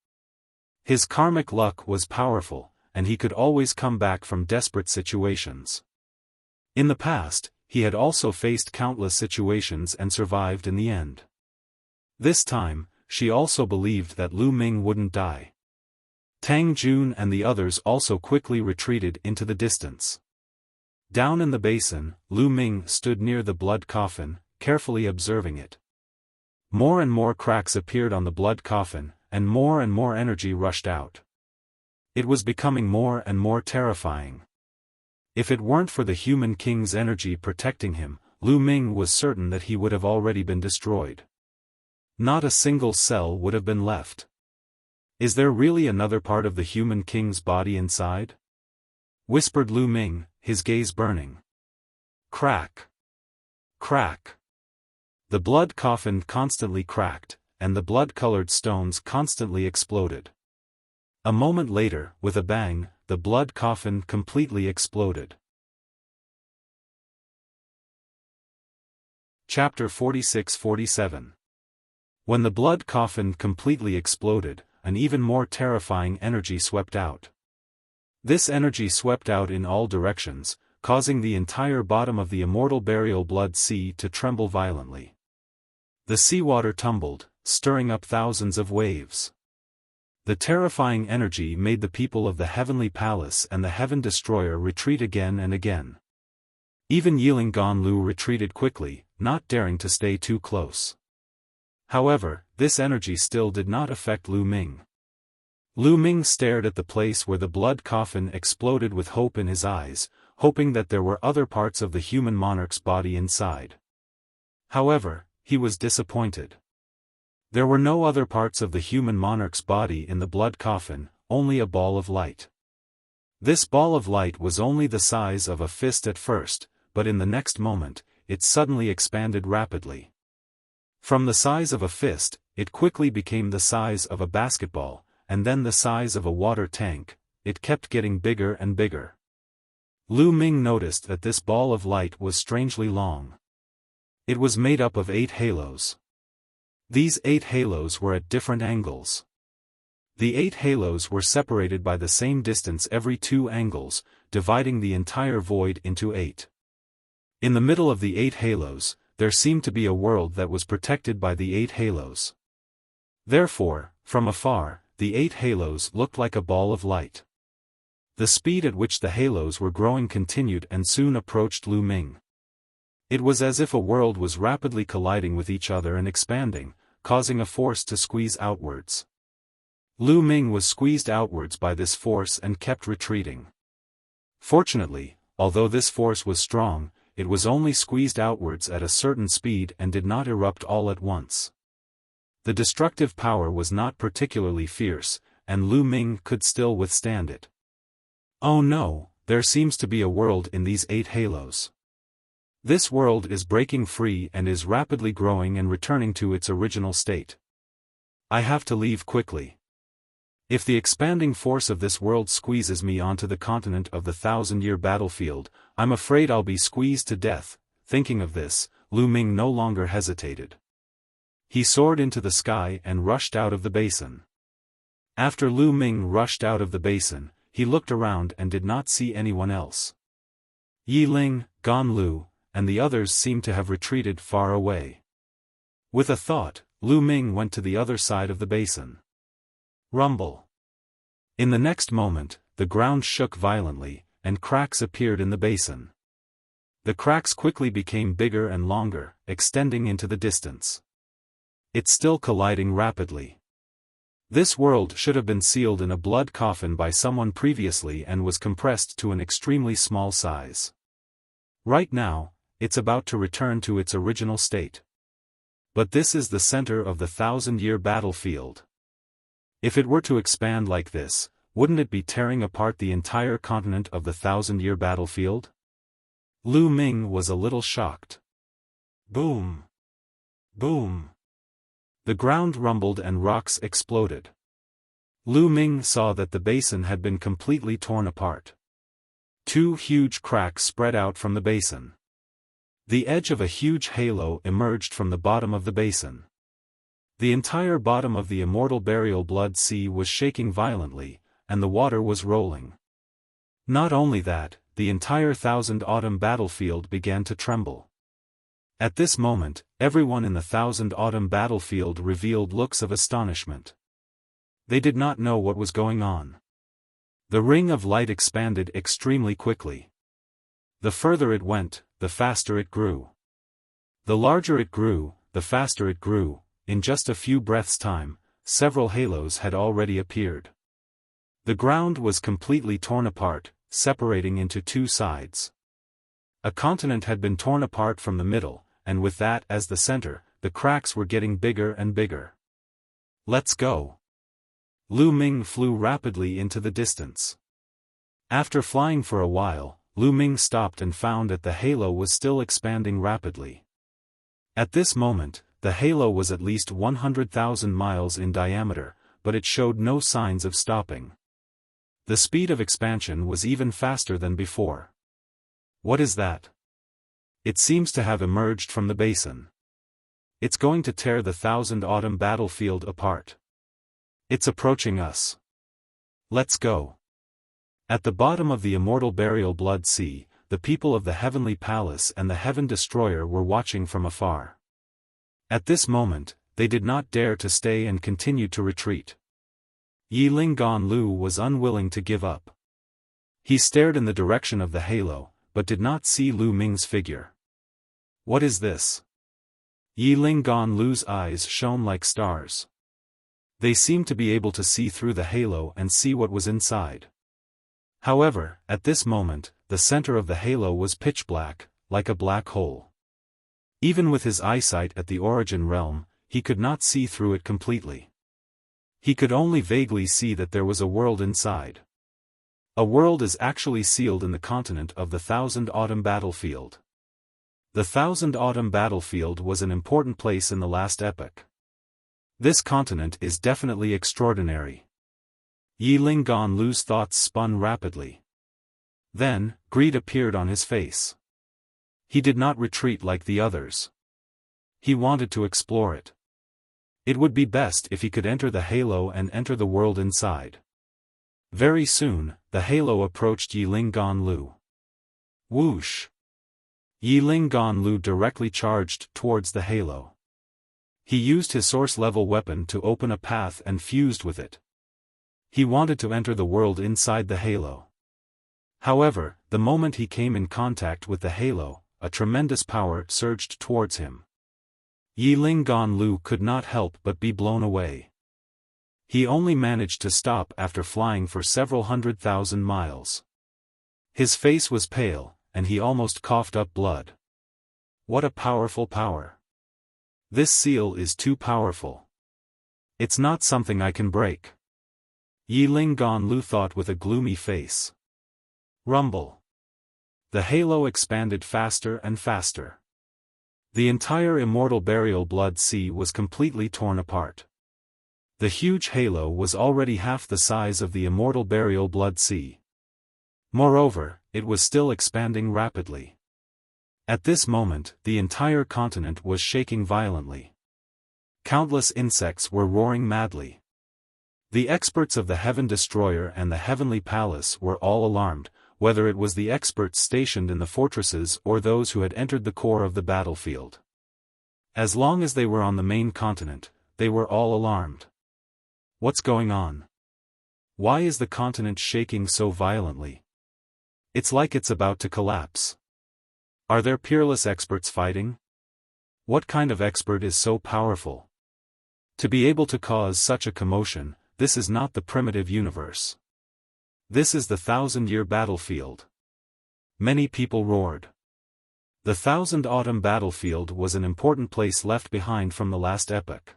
His karmic luck was powerful, and he could always come back from desperate situations. In the past, he had also faced countless situations and survived in the end. This time, she also believed that Lu Ming wouldn't die. Tang Jun and the others also quickly retreated into the distance. Down in the basin, Lu Ming stood near the blood coffin, carefully observing it. More and more cracks appeared on the blood coffin, and more energy rushed out. It was becoming more and more terrifying. If it weren't for the human king's energy protecting him, Lu Ming was certain that he would have already been destroyed. Not a single cell would have been left. Is there really another part of the human king's body inside? Whispered Lu Ming, his gaze burning. Crack. Crack. The blood coffin constantly cracked, and the blood-colored stones constantly exploded. A moment later, with a bang, the blood coffin completely exploded. Chapter 46-47. When the blood coffin completely exploded, an even more terrifying energy swept out. This energy swept out in all directions, causing the entire bottom of the immortal burial blood sea to tremble violently. The seawater tumbled, stirring up thousands of waves. The terrifying energy made the people of the Heavenly Palace and the Heaven Destroyer retreat again and again. Even Yiling Ganlu retreated quickly, not daring to stay too close. However, this energy still did not affect Lu Ming. Lu Ming stared at the place where the blood coffin exploded with hope in his eyes, hoping that there were other parts of the human monarch's body inside. However, he was disappointed. There were no other parts of the human monarch's body in the blood coffin, only a ball of light. This ball of light was only the size of a fist at first, but in the next moment, it suddenly expanded rapidly. From the size of a fist, it quickly became the size of a basketball, and then the size of a water tank. It kept getting bigger and bigger. Lu Ming noticed that this ball of light was strangely long. It was made up of 8 halos. These 8 halos were at different angles. The 8 halos were separated by the same distance every 2 angles, dividing the entire void into 8. In the middle of the 8 halos, there seemed to be a world that was protected by the 8 halos. Therefore, from afar, the 8 halos looked like a ball of light. The speed at which the halos were growing continued and soon approached Lu Ming. It was as if a world was rapidly colliding with each other and expanding, causing a force to squeeze outwards. Lu Ming was squeezed outwards by this force and kept retreating. Fortunately, although this force was strong, it was only squeezed outwards at a certain speed and did not erupt all at once. The destructive power was not particularly fierce, and Lu Ming could still withstand it. Oh no, there seems to be a world in these 8 halos. This world is breaking free and is rapidly growing and returning to its original state. I have to leave quickly. If the expanding force of this world squeezes me onto the continent of the 1,000-year battlefield, I'm afraid I'll be squeezed to death. Thinking of this, Lu Ming no longer hesitated. He soared into the sky and rushed out of the basin. After Lu Ming rushed out of the basin, he looked around and did not see anyone else. Yiling, Ganlu, and the others seemed to have retreated far away. With a thought, Lu Ming went to the other side of the basin. Rumble. In the next moment, the ground shook violently, and cracks appeared in the basin. The cracks quickly became bigger and longer, extending into the distance. It's still colliding rapidly. This world should have been sealed in a blood coffin by someone previously and was compressed to an extremely small size. Right now, it's about to return to its original state. But this is the center of the 1,000-year battlefield. If it were to expand like this, wouldn't it be tearing apart the entire continent of the 1,000-year battlefield? Lu Ming was a little shocked. Boom! Boom! The ground rumbled and rocks exploded. Lu Ming saw that the basin had been completely torn apart. 2 huge cracks spread out from the basin. The edge of a huge halo emerged from the bottom of the basin. The entire bottom of the Immortal Burial Blood Sea was shaking violently, and the water was rolling. Not only that, the entire Thousand Autumn battlefield began to tremble. At this moment, everyone in the Thousand Autumn battlefield revealed looks of astonishment. They did not know what was going on. The ring of light expanded extremely quickly. The further it went, the faster it grew. The larger it grew, the faster it grew. In just a few breaths' time, several halos had already appeared. The ground was completely torn apart, separating into 2 sides. A continent had been torn apart from the middle, and with that as the center, the cracks were getting bigger and bigger. Let's go! Lu Ming flew rapidly into the distance. After flying for a while, Lu Ming stopped and found that the halo was still expanding rapidly. At this moment, the halo was at least 100,000 miles in diameter, but it showed no signs of stopping. The speed of expansion was even faster than before. What is that? It seems to have emerged from the basin. It's going to tear the Thousand Autumn battlefield apart. It's approaching us. Let's go. At the bottom of the Immortal Burial Blood Sea, the people of the Heavenly Palace and the Heaven Destroyer were watching from afar. At this moment, they did not dare to stay and continued to retreat. Yiling Lu was unwilling to give up. He stared in the direction of the halo, but did not see Lu Ming's figure. What is this? Yiling Lu's eyes shone like stars. They seemed to be able to see through the halo and see what was inside. However, at this moment, the center of the halo was pitch black, like a black hole. Even with his eyesight at the origin realm, he could not see through it completely. He could only vaguely see that there was a world inside. A world is actually sealed in the continent of the Thousand Autumn battlefield. The Thousand Autumn battlefield was an important place in the last epoch. This continent is definitely extraordinary. Yiling Lu's thoughts spun rapidly. Then, greed appeared on his face. He did not retreat like the others. He wanted to explore it. It would be best if he could enter the halo and enter the world inside. Very soon, the halo approached Yiling Lu. Whoosh! Yiling Lu directly charged towards the halo. He used his source-level weapon to open a path and fused with it. He wanted to enter the world inside the halo. However, the moment he came in contact with the halo, a tremendous power surged towards him. Yiling Lu could not help but be blown away. He only managed to stop after flying for several 100,000 miles. His face was pale, and he almost coughed up blood. What a powerful power! This seal is too powerful. It's not something I can break. Yiling Lu thought with a gloomy face. Rumble. The halo expanded faster and faster. The entire Immortal Burial Blood Sea was completely torn apart. The huge halo was already half the size of the Immortal Burial Blood Sea. Moreover, it was still expanding rapidly. At this moment, the entire continent was shaking violently. Countless insects were roaring madly. The experts of the Heaven Destroyer and the Heavenly Palace were all alarmed, whether it was the experts stationed in the fortresses or those who had entered the core of the battlefield. As long as they were on the main continent, they were all alarmed. What's going on? Why is the continent shaking so violently? It's like it's about to collapse. Are there peerless experts fighting? What kind of expert is so powerful? To be able to cause such a commotion, this is not the primitive universe. This is the 1,000-year battlefield. Many people roared. The Thousand Autumn battlefield was an important place left behind from the last epoch.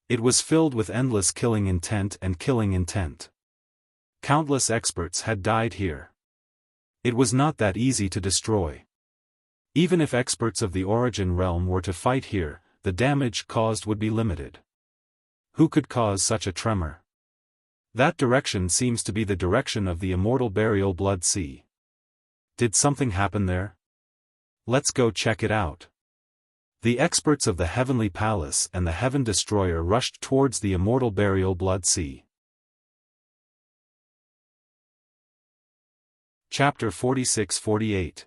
It was filled with endless killing intent and killing intent. Countless experts had died here. It was not that easy to destroy. Even if experts of the origin realm were to fight here, the damage caused would be limited. Who could cause such a tremor? That direction seems to be the direction of the Immortal Burial Blood Sea. Did something happen there? Let's go check it out. The experts of the Heavenly Palace and the Heaven Destroyer rushed towards the Immortal Burial Blood Sea. Chapter 46-48.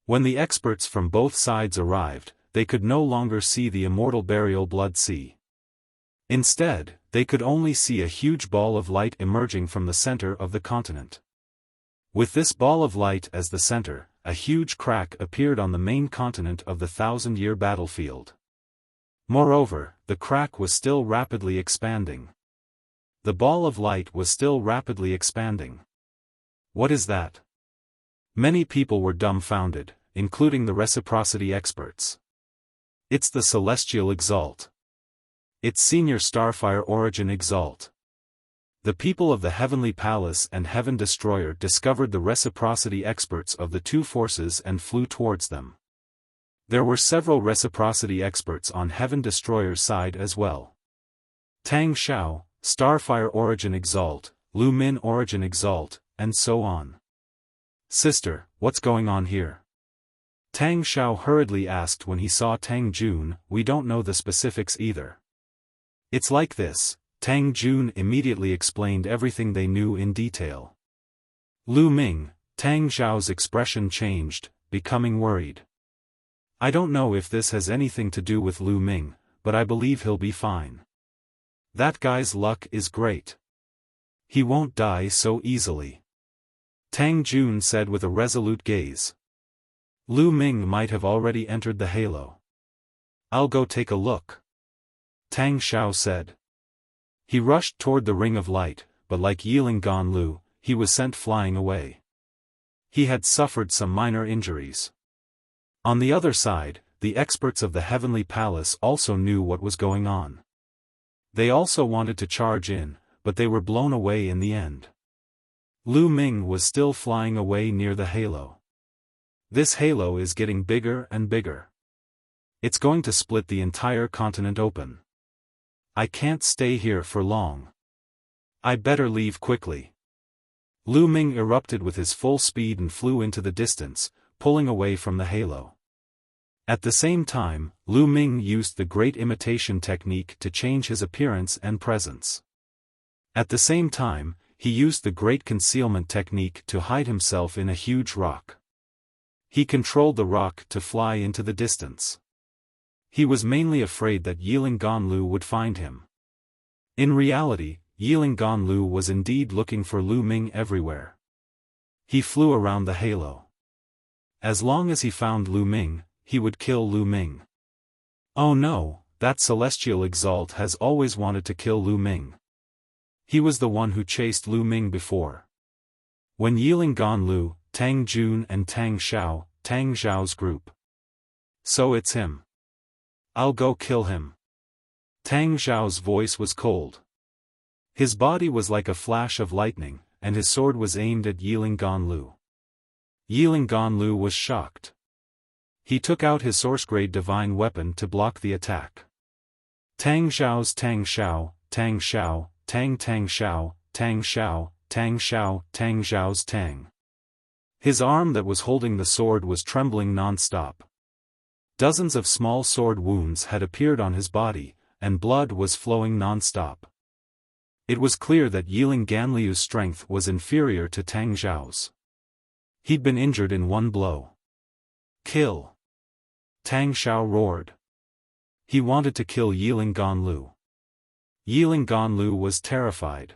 When the experts from both sides arrived, they could no longer see the Immortal Burial Blood Sea. Instead, they could only see a huge ball of light emerging from the center of the continent. With this ball of light as the center, a huge crack appeared on the main continent of the 1,000-year battlefield. Moreover, the crack was still rapidly expanding. The ball of light was still rapidly expanding. What is that? Many people were dumbfounded, including the reciprocity experts. It's the Celestial Exalt. It's Senior Starfire Origin Exalt. The people of the Heavenly Palace and Heaven Destroyer discovered the reciprocity experts of the two forces and flew towards them. There were several reciprocity experts on Heaven Destroyer's side as well. Tang Xiao, Starfire Origin Exalt, Lu Min Origin Exalt, and so on. Sister, what's going on here? Tang Xiao hurriedly asked when he saw Tang Jun. We don't know the specifics either. It's like this. Tang Jun immediately explained everything they knew in detail. Lu Ming, Tang Xiao's expression changed, becoming worried. I don't know if this has anything to do with Lu Ming, but I believe he'll be fine. That guy's luck is great. He won't die so easily, Tang Jun said with a resolute gaze. Lu Ming might have already entered the halo. I'll go take a look, Tang Xiao said. He rushed toward the ring of light, but like Yiling Ganlu, he was sent flying away. He had suffered some minor injuries. On the other side, the experts of the Heavenly Palace also knew what was going on. They also wanted to charge in, but they were blown away in the end. Lu Ming was still flying away near the halo. This halo is getting bigger and bigger. It's going to split the entire continent open. I can't stay here for long. I better leave quickly. Lu Ming erupted with his full speed and flew into the distance, pulling away from the halo. At the same time, Lu Ming used the great imitation technique to change his appearance and presence. At the same time, he used the great concealment technique to hide himself in a huge rock. He controlled the rock to fly into the distance. He was mainly afraid that Yiling Ganlu would find him. In reality, Yiling Ganlu was indeed looking for Lu Ming everywhere. He flew around the halo. As long as he found Lu Ming, he would kill Lu Ming. Oh no, that celestial exalt has always wanted to kill Lu Ming. He was the one who chased Lu Ming before. When Yiling Ganlu, Tang Jun and Tang Xiao, Tang Xiao's group. So it's him. I'll go kill him. Tang Xiao's voice was cold. His body was like a flash of lightning, and his sword was aimed at Yiling Ganlu. Yiling Ganlu was shocked. He took out his source-grade divine weapon to block the attack. Tang Xiao's Tang Xiao, Tang Xiao, Tang Tang Xiao, Tang Xiao, Tang Xiao, Tang Xiao's Tang. His arm that was holding the sword was trembling non-stop. Dozens of small sword wounds had appeared on his body, and blood was flowing non-stop. It was clear that Yiling Ganliu's strength was inferior to Tang Xiao's. He'd been injured in one blow. Kill! Tang Xiao roared. He wanted to kill Yiling Ganlu. Yiling Ganlu was terrified.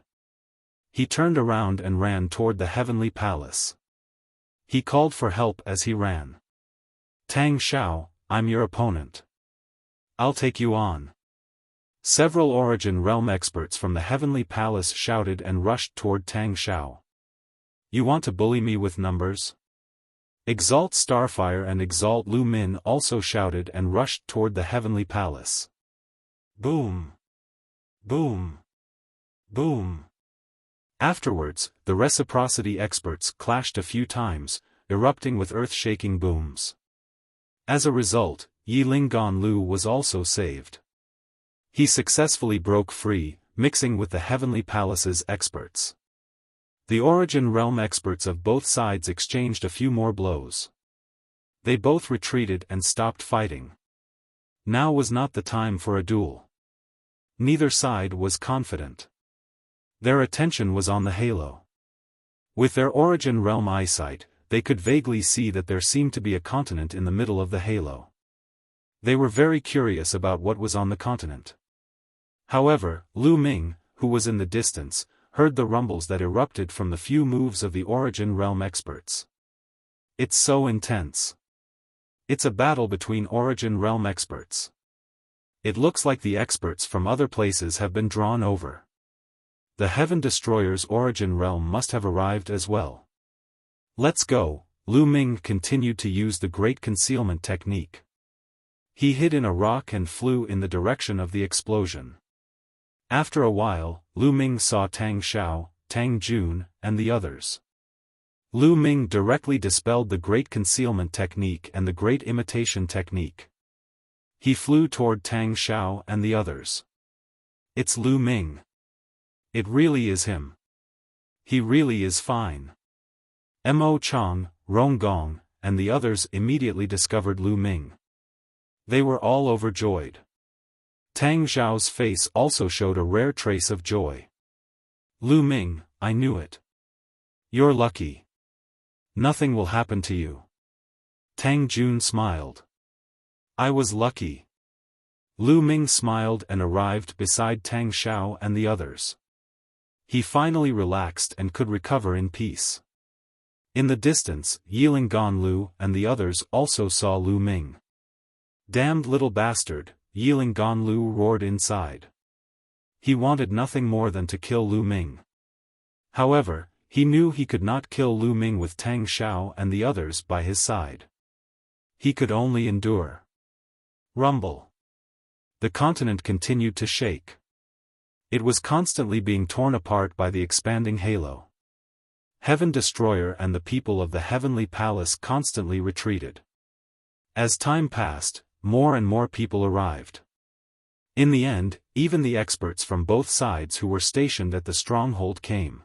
He turned around and ran toward the Heavenly Palace. He called for help as he ran. Tang Xiao, I'm your opponent. I'll take you on. Several Origin Realm experts from the Heavenly Palace shouted and rushed toward Tang Xiao. You want to bully me with numbers? Exalt Starfire and Exalt Lu Min also shouted and rushed toward the Heavenly Palace. Boom! Boom! Boom! Afterwards, the Reciprocity experts clashed a few times, erupting with earth-shaking booms. As a result, Yiling Ganlu was also saved. He successfully broke free, mixing with the Heavenly Palace's experts. The Origin Realm experts of both sides exchanged a few more blows. They both retreated and stopped fighting. Now was not the time for a duel. Neither side was confident. Their attention was on the halo. With their Origin Realm eyesight, they could vaguely see that there seemed to be a continent in the middle of the halo. They were very curious about what was on the continent. However, Lu Ming, who was in the distance, heard the rumbles that erupted from the few moves of the Origin Realm experts. It's so intense. It's a battle between Origin Realm experts. It looks like the experts from other places have been drawn over. The Heaven Destroyer's Origin Realm must have arrived as well. Let's go, Lu Ming continued to use the great concealment technique. He hid in a rock and flew in the direction of the explosion. After a while, Lu Ming saw Tang Xiao, Tang Jun, and the others. Lu Ming directly dispelled the great concealment technique and the great imitation technique. He flew toward Tang Xiao and the others. It's Lu Ming. It really is him. He really is fine. Mo Chang, Rong Gong, and the others immediately discovered Lu Ming. They were all overjoyed. Tang Xiao's face also showed a rare trace of joy. Lu Ming, I knew it. You're lucky. Nothing will happen to you. Tang Jun smiled. I was lucky. Lu Ming smiled and arrived beside Tang Xiao and the others. He finally relaxed and could recover in peace. In the distance, Yiling Ganlu and the others also saw Lu Ming. "Damned little bastard," Yiling Ganlu roared inside. He wanted nothing more than to kill Lu Ming. However, he knew he could not kill Lu Ming with Tang Xiao and the others by his side. He could only endure. Rumble. The continent continued to shake. It was constantly being torn apart by the expanding halo. Heaven Destroyer and the people of the Heavenly Palace constantly retreated. As time passed, more and more people arrived. In the end, even the experts from both sides who were stationed at the stronghold came.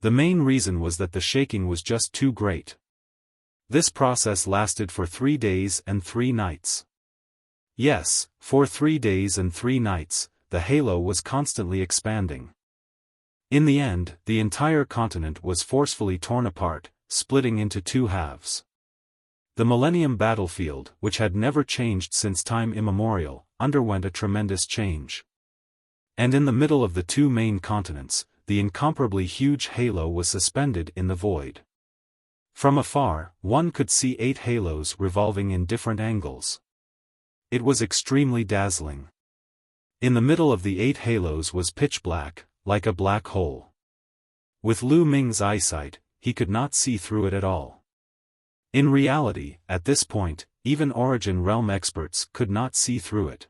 The main reason was that the shaking was just too great. This process lasted for 3 days and 3 nights. Yes, for 3 days and 3 nights, the halo was constantly expanding. In the end, the entire continent was forcefully torn apart, splitting into 2 halves. The Millennium Battlefield, which had never changed since time immemorial, underwent a tremendous change. And in the middle of the 2 main continents, the incomparably huge halo was suspended in the void. From afar, one could see 8 halos revolving in different angles. It was extremely dazzling. In the middle of the 8 halos was pitch black, like a black hole. With Lu Ming's eyesight, he could not see through it at all. In reality, at this point, even Origin Realm experts could not see through it.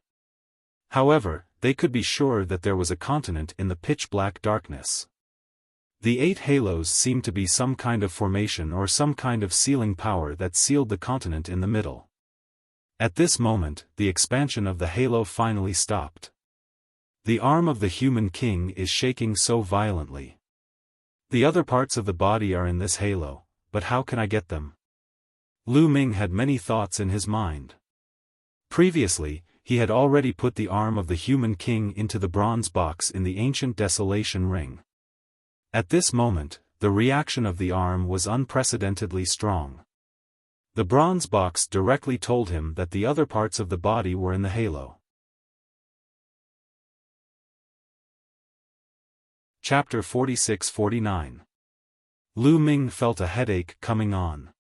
However, they could be sure that there was a continent in the pitch-black darkness. The 8 halos seemed to be some kind of formation or some kind of sealing power that sealed the continent in the middle. At this moment, the expansion of the halo finally stopped. The arm of the human king is shaking so violently. The other parts of the body are in this halo, but how can I get them? Lu Ming had many thoughts in his mind. Previously, he had already put the arm of the human king into the bronze box in the ancient desolation ring. At this moment, the reaction of the arm was unprecedentedly strong. The bronze box directly told him that the other parts of the body were in the halo. Chapter 46-49. Lu Ming felt a headache coming on.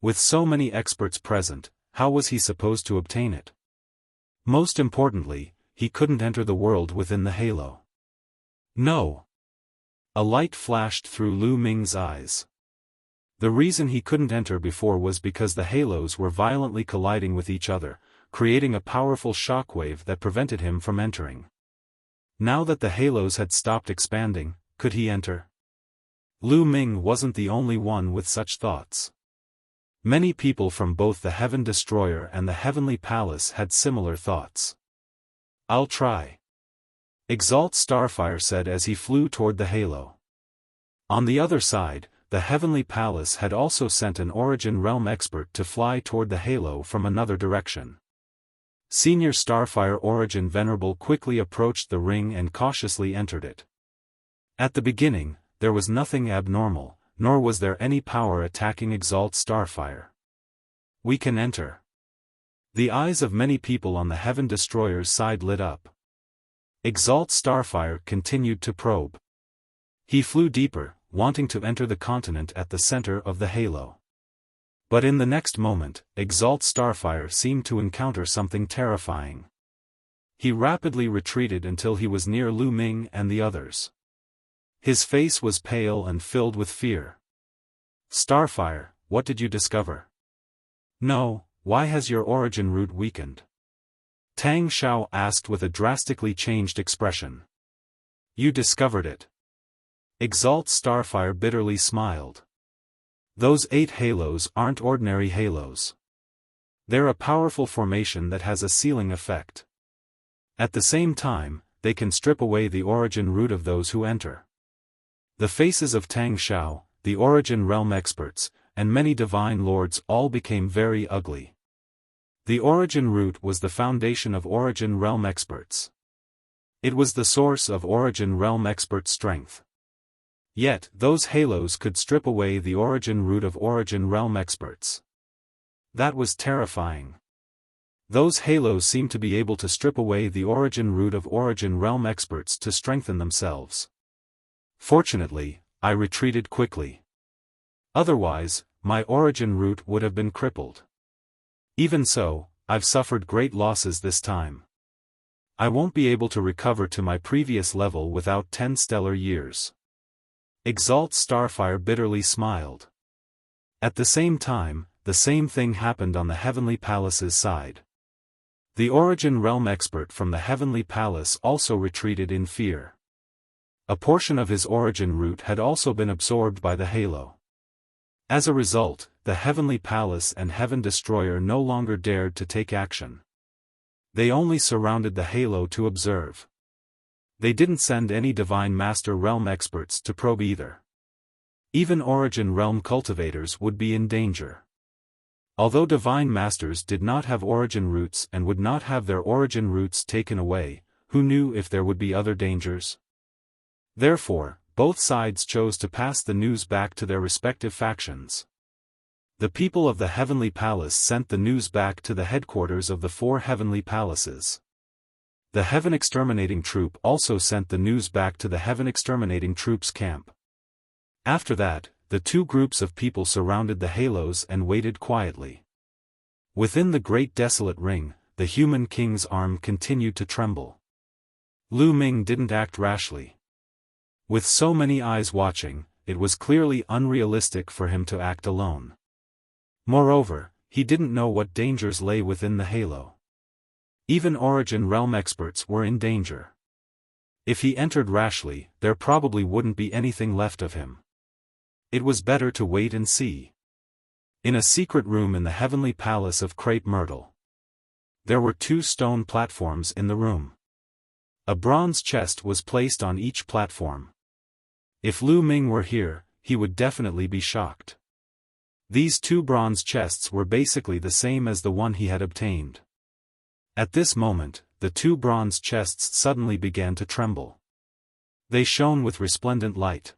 With so many experts present, how was he supposed to obtain it? Most importantly, he couldn't enter the world within the halo. No. A light flashed through Lu Ming's eyes. The reason he couldn't enter before was because the halos were violently colliding with each other, creating a powerful shockwave that prevented him from entering. Now that the halos had stopped expanding, could he enter? Lu Ming wasn't the only one with such thoughts. Many people from both the Heaven Destroyer and the Heavenly Palace had similar thoughts. "I'll try," Exalt Starfire said as he flew toward the halo. On the other side, the Heavenly Palace had also sent an Origin Realm expert to fly toward the halo from another direction. Senior Starfire Origin Venerable quickly approached the ring and cautiously entered it. At the beginning, there was nothing abnormal, nor was there any power attacking Exalt Starfire. "We can enter." The eyes of many people on the Heaven Destroyer's side lit up. Exalt Starfire continued to probe. He flew deeper, wanting to enter the continent at the center of the halo. But in the next moment, Exalt Starfire seemed to encounter something terrifying. He rapidly retreated until he was near Lu Ming and the others. His face was pale and filled with fear. "Starfire, what did you discover?" "No, why has your origin root weakened?" Tang Xiao asked with a drastically changed expression. "You discovered it." Exalt Starfire bitterly smiled. "Those 8 halos aren't ordinary halos. They're a powerful formation that has a sealing effect. At the same time, they can strip away the origin root of those who enter." The faces of Tang Xiao, the Origin Realm experts, and many divine lords all became very ugly. The origin root was the foundation of Origin Realm experts. It was the source of Origin Realm expert strength. Yet, those halos could strip away the origin root of Origin Realm experts. That was terrifying. Those halos seemed to be able to strip away the origin root of Origin Realm experts to strengthen themselves. Fortunately, I retreated quickly. Otherwise, my origin route would have been crippled. Even so, I've suffered great losses this time. I won't be able to recover to my previous level without 10 stellar years. Exalt Starfire bitterly smiled. At the same time, the same thing happened on the Heavenly Palace's side. The Origin Realm expert from the Heavenly Palace also retreated in fear. A portion of his origin route had also been absorbed by the halo. As a result, the Heavenly Palace and Heaven Destroyer no longer dared to take action. They only surrounded the halo to observe. They didn't send any Divine Master Realm experts to probe either. Even Origin Realm cultivators would be in danger. Although Divine Masters did not have origin roots and would not have their origin roots taken away, who knew if there would be other dangers? Therefore, both sides chose to pass the news back to their respective factions. The people of the Heavenly Palace sent the news back to the headquarters of the 4 Heavenly Palaces. The Heaven Exterminating Troop also sent the news back to the Heaven Exterminating Troop's camp. After that, the 2 groups of people surrounded the halos and waited quietly. Within the Great Desolate Ring, the Human King's arm continued to tremble. Lu Ming didn't act rashly. With so many eyes watching, it was clearly unrealistic for him to act alone. Moreover, he didn't know what dangers lay within the halo. Even Origin Realm experts were in danger. If he entered rashly, there probably wouldn't be anything left of him. It was better to wait and see. In a secret room in the Heavenly Palace of Crepe Myrtle, there were 2 stone platforms in the room. A bronze chest was placed on each platform. If Lu Ming were here, he would definitely be shocked. These 2 bronze chests were basically the same as the one he had obtained. At this moment, the 2 bronze chests suddenly began to tremble. They shone with resplendent light.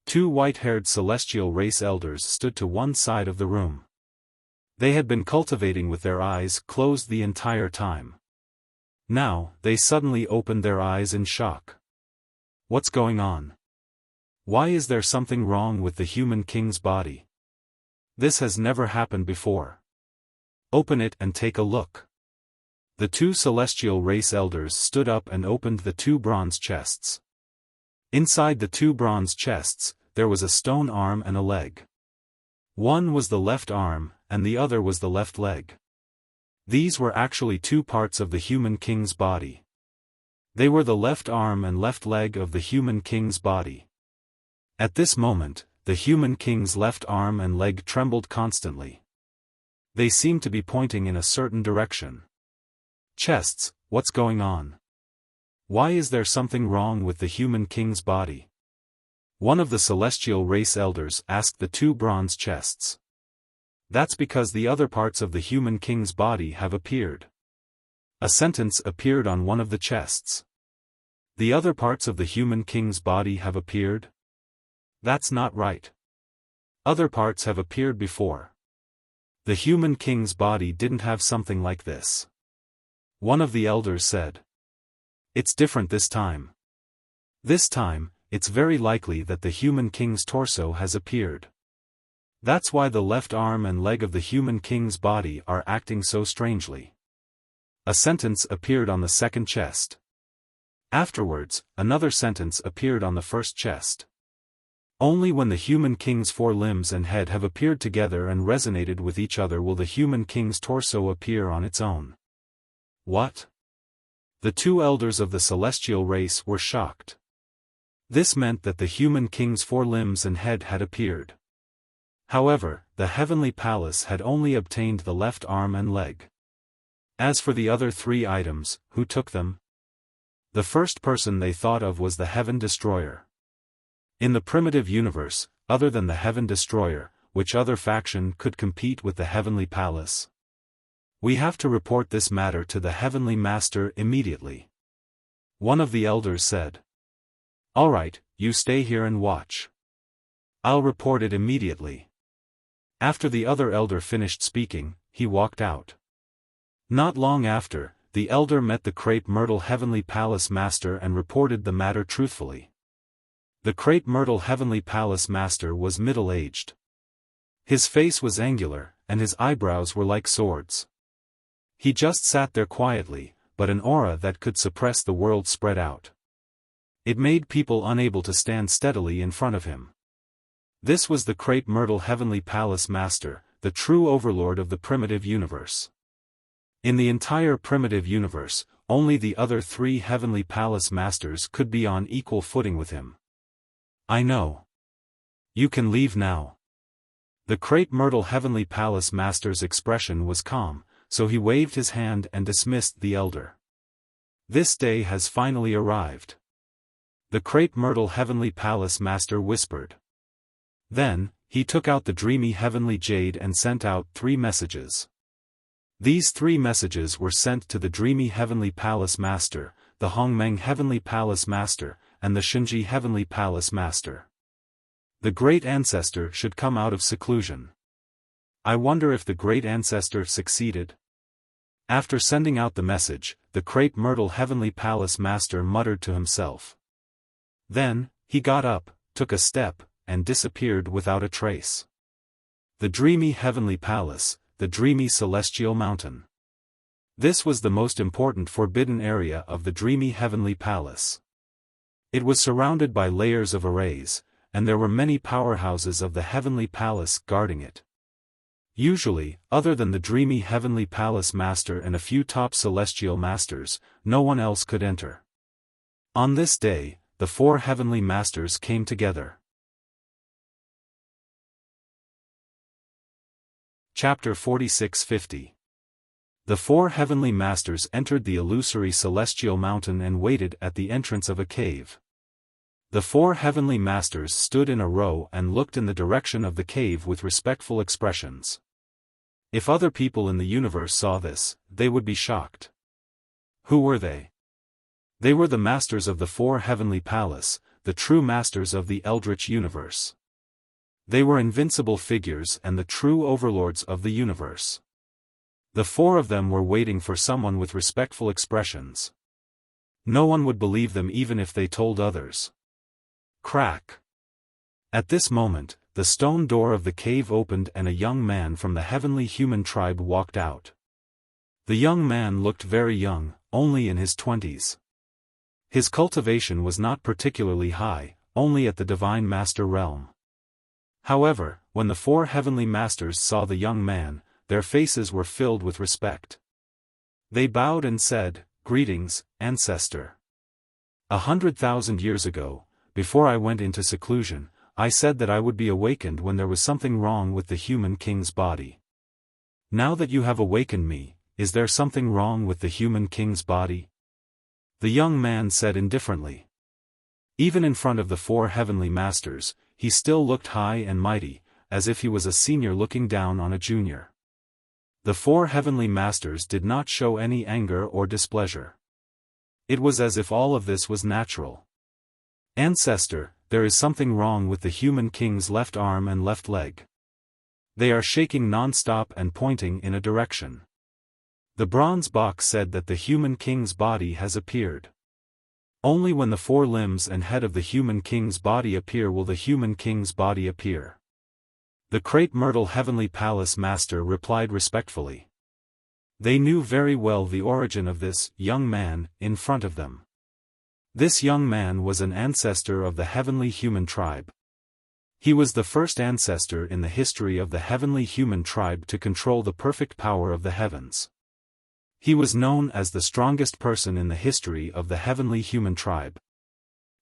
2 white-haired celestial race elders stood to one side of the room. They had been cultivating with their eyes closed the entire time. Now, they suddenly opened their eyes in shock. What's going on? Why is there something wrong with the Human King's body? This has never happened before. Open it and take a look. The 2 celestial race elders stood up and opened the 2 bronze chests. Inside the 2 bronze chests, there was a stone arm and a leg. One was the left arm, and the other was the left leg. These were actually 2 parts of the Human King's body. They were the left arm and left leg of the Human King's body. At this moment, the Human King's left arm and leg trembled constantly. They seemed to be pointing in a certain direction. Chests, what's going on? Why is there something wrong with the Human King's body? One of the celestial race elders asked the 2 bronze chests. That's because the other parts of the Human King's body have appeared. A sentence appeared on one of the chests. The other parts of the Human King's body have appeared? That's not right. Other parts have appeared before. The Human King's body didn't have something like this. One of the elders said. It's different this time. This time, it's very likely that the Human King's torso has appeared. That's why the left arm and leg of the Human King's body are acting so strangely. A sentence appeared on the second chest. Afterwards, another sentence appeared on the first chest. Only when the Human King's 4 limbs and head have appeared together and resonated with each other will the Human King's torso appear on its own. What? The 2 elders of the celestial race were shocked. This meant that the Human King's 4 limbs and head had appeared. However, the Heavenly Palace had only obtained the left arm and leg. As for the other 3 items, who took them? The first person they thought of was the Heaven Destroyer. In the primitive universe, other than the Heaven Destroyer, which other faction could compete with the Heavenly Palace? We have to report this matter to the Heavenly Master immediately. One of the elders said. Alright, you stay here and watch. I'll report it immediately. After the other elder finished speaking, he walked out. Not long after, the elder met the Crepe Myrtle Heavenly Palace Master and reported the matter truthfully. The Great Myrtle Heavenly Palace Master was middle-aged. His face was angular, and his eyebrows were like swords. He just sat there quietly, but an aura that could suppress the world spread out. It made people unable to stand steadily in front of him. This was the Great Myrtle Heavenly Palace Master, the true overlord of the primitive universe. In the entire primitive universe, only the other three Heavenly Palace Masters could be on equal footing with him. I know. You can leave now. The Great Myrtle Heavenly Palace Master's expression was calm, so he waved his hand and dismissed the elder. This day has finally arrived. The Great Myrtle Heavenly Palace Master whispered. Then, he took out the dreamy heavenly jade and sent out 3 messages. These 3 messages were sent to the dreamy Heavenly Palace Master, the Hongmeng Heavenly Palace Master, and the Shenji Heavenly Palace Master. The Great Ancestor should come out of seclusion. I wonder if the Great Ancestor succeeded? After sending out the message, the Great Myrtle Heavenly Palace Master muttered to himself. Then, he got up, took a step, and disappeared without a trace. The dreamy Heavenly Palace, the dreamy Celestial Mountain. This was the most important forbidden area of the dreamy Heavenly Palace. It was surrounded by layers of arrays, and there were many powerhouses of the Heavenly Palace guarding it. Usually, other than the dreamy Heavenly Palace Master and a few top Celestial Masters, no one else could enter. On this day, the 4 Heavenly Masters came together. Chapter 46-50. The 4 Heavenly Masters entered the illusory Celestial Mountain and waited at the entrance of a cave. The 4 Heavenly Masters stood in a row and looked in the direction of the cave with respectful expressions. If other people in the universe saw this, they would be shocked. Who were they? They were the Masters of the 4 Heavenly Palace, the true Masters of the Eldritch Universe. They were invincible figures and the true overlords of the universe. The 4 of them were waiting for someone with respectful expressions. No one would believe them even if they told others. Crack! At this moment, the stone door of the cave opened and a young man from the heavenly human tribe walked out. The young man looked very young, only in his 20s. His cultivation was not particularly high, only at the Divine Master realm. However, when the 4 Heavenly Masters saw the young man, their faces were filled with respect. They bowed and said, "Greetings, Ancestor. 100,000 years ago, before I went into seclusion, I said that I would be awakened when there was something wrong with the human king's body. Now that you have awakened me, is there something wrong with the human king's body?" The young man said indifferently. Even in front of the 4 Heavenly Masters, he still looked high and mighty, as if he was a senior looking down on a junior. The 4 Heavenly Masters did not show any anger or displeasure. It was as if all of this was natural. "Ancestor, there is something wrong with the human king's left arm and left leg. They are shaking non-stop and pointing in a direction." The bronze box said that the human king's body has appeared. Only when the 4 limbs and head of the human king's body appear will the human king's body appear. The Great Myrtle Heavenly Palace Master replied respectfully. They knew very well the origin of this young man in front of them. This young man was an ancestor of the heavenly human tribe. He was the first ancestor in the history of the heavenly human tribe to control the perfect power of the heavens. He was known as the strongest person in the history of the heavenly human tribe.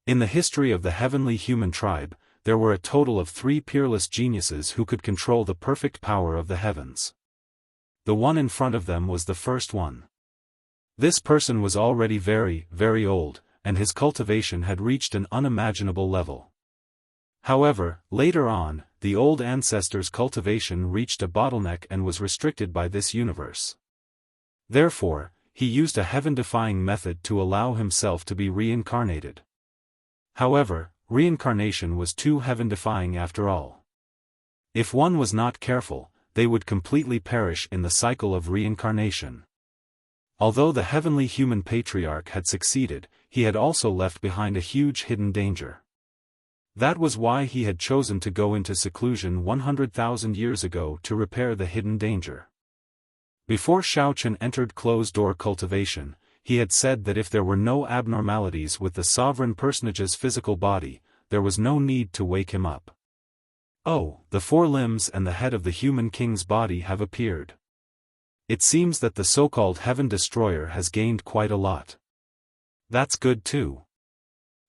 In the history of the heavenly human tribe, there were a total of 3 peerless geniuses who could control the perfect power of the heavens. The one in front of them was the first one. This person was already very, very old, and his cultivation had reached an unimaginable level. However, later on, the old ancestor's cultivation reached a bottleneck and was restricted by this universe. Therefore, he used a heaven-defying method to allow himself to be reincarnated. However, reincarnation was too heaven-defying after all. If one was not careful, they would completely perish in the cycle of reincarnation. Although the heavenly human patriarch had succeeded, he had also left behind a huge hidden danger. That was why he had chosen to go into seclusion 100,000 years ago to repair the hidden danger. Before Xiaofan entered closed-door cultivation, he had said that if there were no abnormalities with the sovereign personage's physical body, there was no need to wake him up. Oh, the four limbs and the head of the human king's body have appeared. It seems that the so-called Heaven Destroyer has gained quite a lot. That's good too.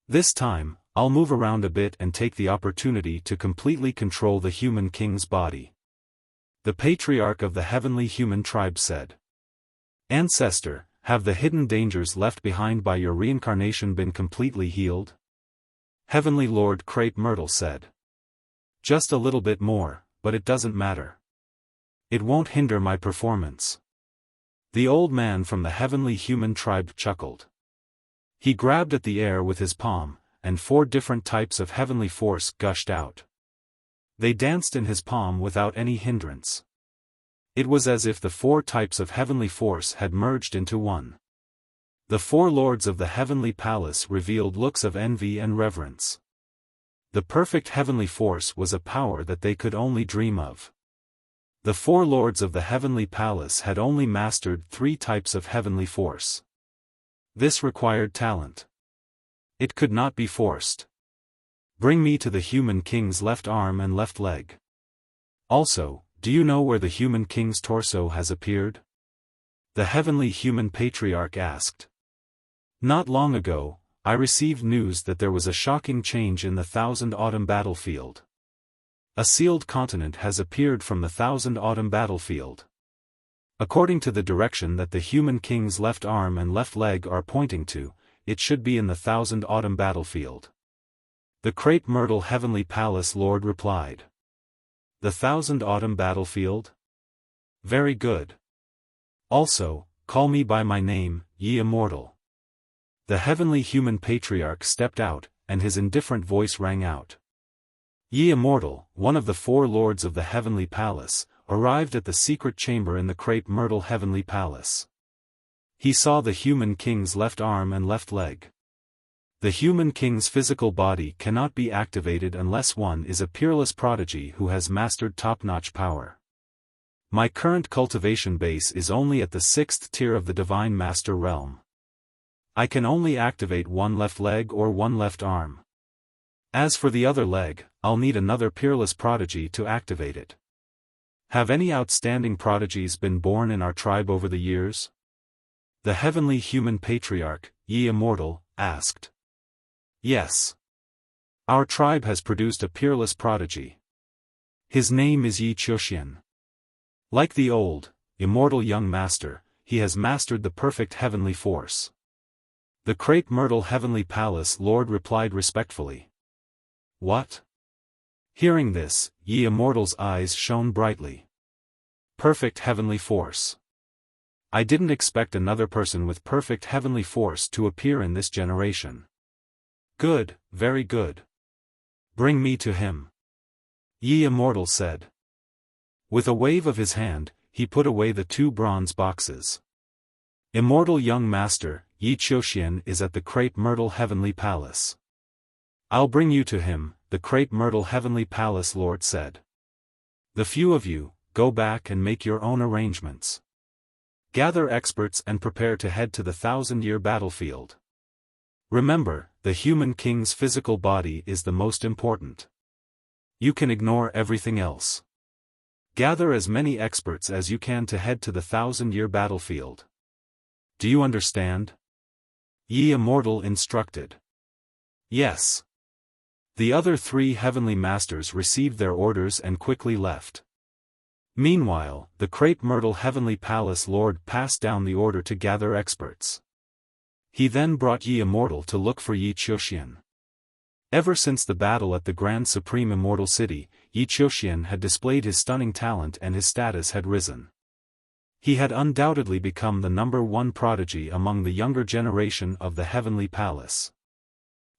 This time, I'll move around a bit and take the opportunity to completely control the human king's body. The patriarch of the heavenly human tribe said. Ancestor, have the hidden dangers left behind by your reincarnation been completely healed? Heavenly Lord Crepe Myrtle said. Just a little bit more, but it doesn't matter. It won't hinder my performance. The old man from the heavenly human tribe chuckled. He grabbed at the air with his palm, and 4 different types of heavenly force gushed out. They danced in his palm without any hindrance. It was as if the 4 types of heavenly force had merged into one. The 4 lords of the heavenly palace revealed looks of envy and reverence. The perfect heavenly force was a power that they could only dream of. The 4 lords of the heavenly palace had only mastered 3 types of heavenly force. This required talent. It could not be forced. Bring me to the human king's left arm and left leg. Also, do you know where the human king's torso has appeared? The heavenly human patriarch asked. Not long ago, I received news that there was a shocking change in the Thousand Autumn battlefield. A sealed continent has appeared from the Thousand Autumn battlefield. According to the direction that the human king's left arm and left leg are pointing to, it should be in the Thousand Autumn battlefield. The Crepe Myrtle Heavenly Palace Lord replied. The Thousand Autumn battlefield? Very good. Also, call me by my name, ye Immortal. The heavenly human patriarch stepped out, and his indifferent voice rang out. Ye Immortal, one of the 4 lords of the heavenly palace, arrived at the secret chamber in the Crepe Myrtle Heavenly Palace. He saw the human king's left arm and left leg. The human king's physical body cannot be activated unless one is a peerless prodigy who has mastered top-notch power. My current cultivation base is only at the 6th tier of the Divine Master realm. I can only activate 1 left leg or 1 left arm. As for the other leg, I'll need another peerless prodigy to activate it. Have any outstanding prodigies been born in our tribe over the years? The heavenly human patriarch, ye Immortal, asked. Yes. Our tribe has produced a peerless prodigy. His name is Yi Xiaofan. Like the old, immortal young master, he has mastered the perfect heavenly force. The Crepe Myrtle Heavenly Palace Lord replied respectfully. What? Hearing this, ye Immortal's eyes shone brightly. Perfect heavenly force. I didn't expect another person with perfect heavenly force to appear in this generation. Good, very good. Bring me to him. Ye Immortal said. With a wave of his hand, he put away the 2 bronze boxes. Immortal young master, Yi Xiaofan is at the Crepe Myrtle Heavenly Palace. I'll bring you to him, the Crepe Myrtle Heavenly Palace Lord said. The few of you, go back and make your own arrangements. Gather experts and prepare to head to the 1,000-year battlefield. Remember, the human king's physical body is the most important. You can ignore everything else. Gather as many experts as you can to head to the 1,000-year battlefield. Do you understand? Ye Immortal instructed. Yes. The other 3 heavenly masters received their orders and quickly left. Meanwhile, the Crepe Myrtle Heavenly Palace Lord passed down the order to gather experts. He then brought Ye Immortal to look for Yi Xiaofan. Ever since the battle at the Grand Supreme Immortal City, Yi Xiaofan had displayed his stunning talent and his status had risen. He had undoubtedly become the #1 prodigy among the younger generation of the Heavenly Palace.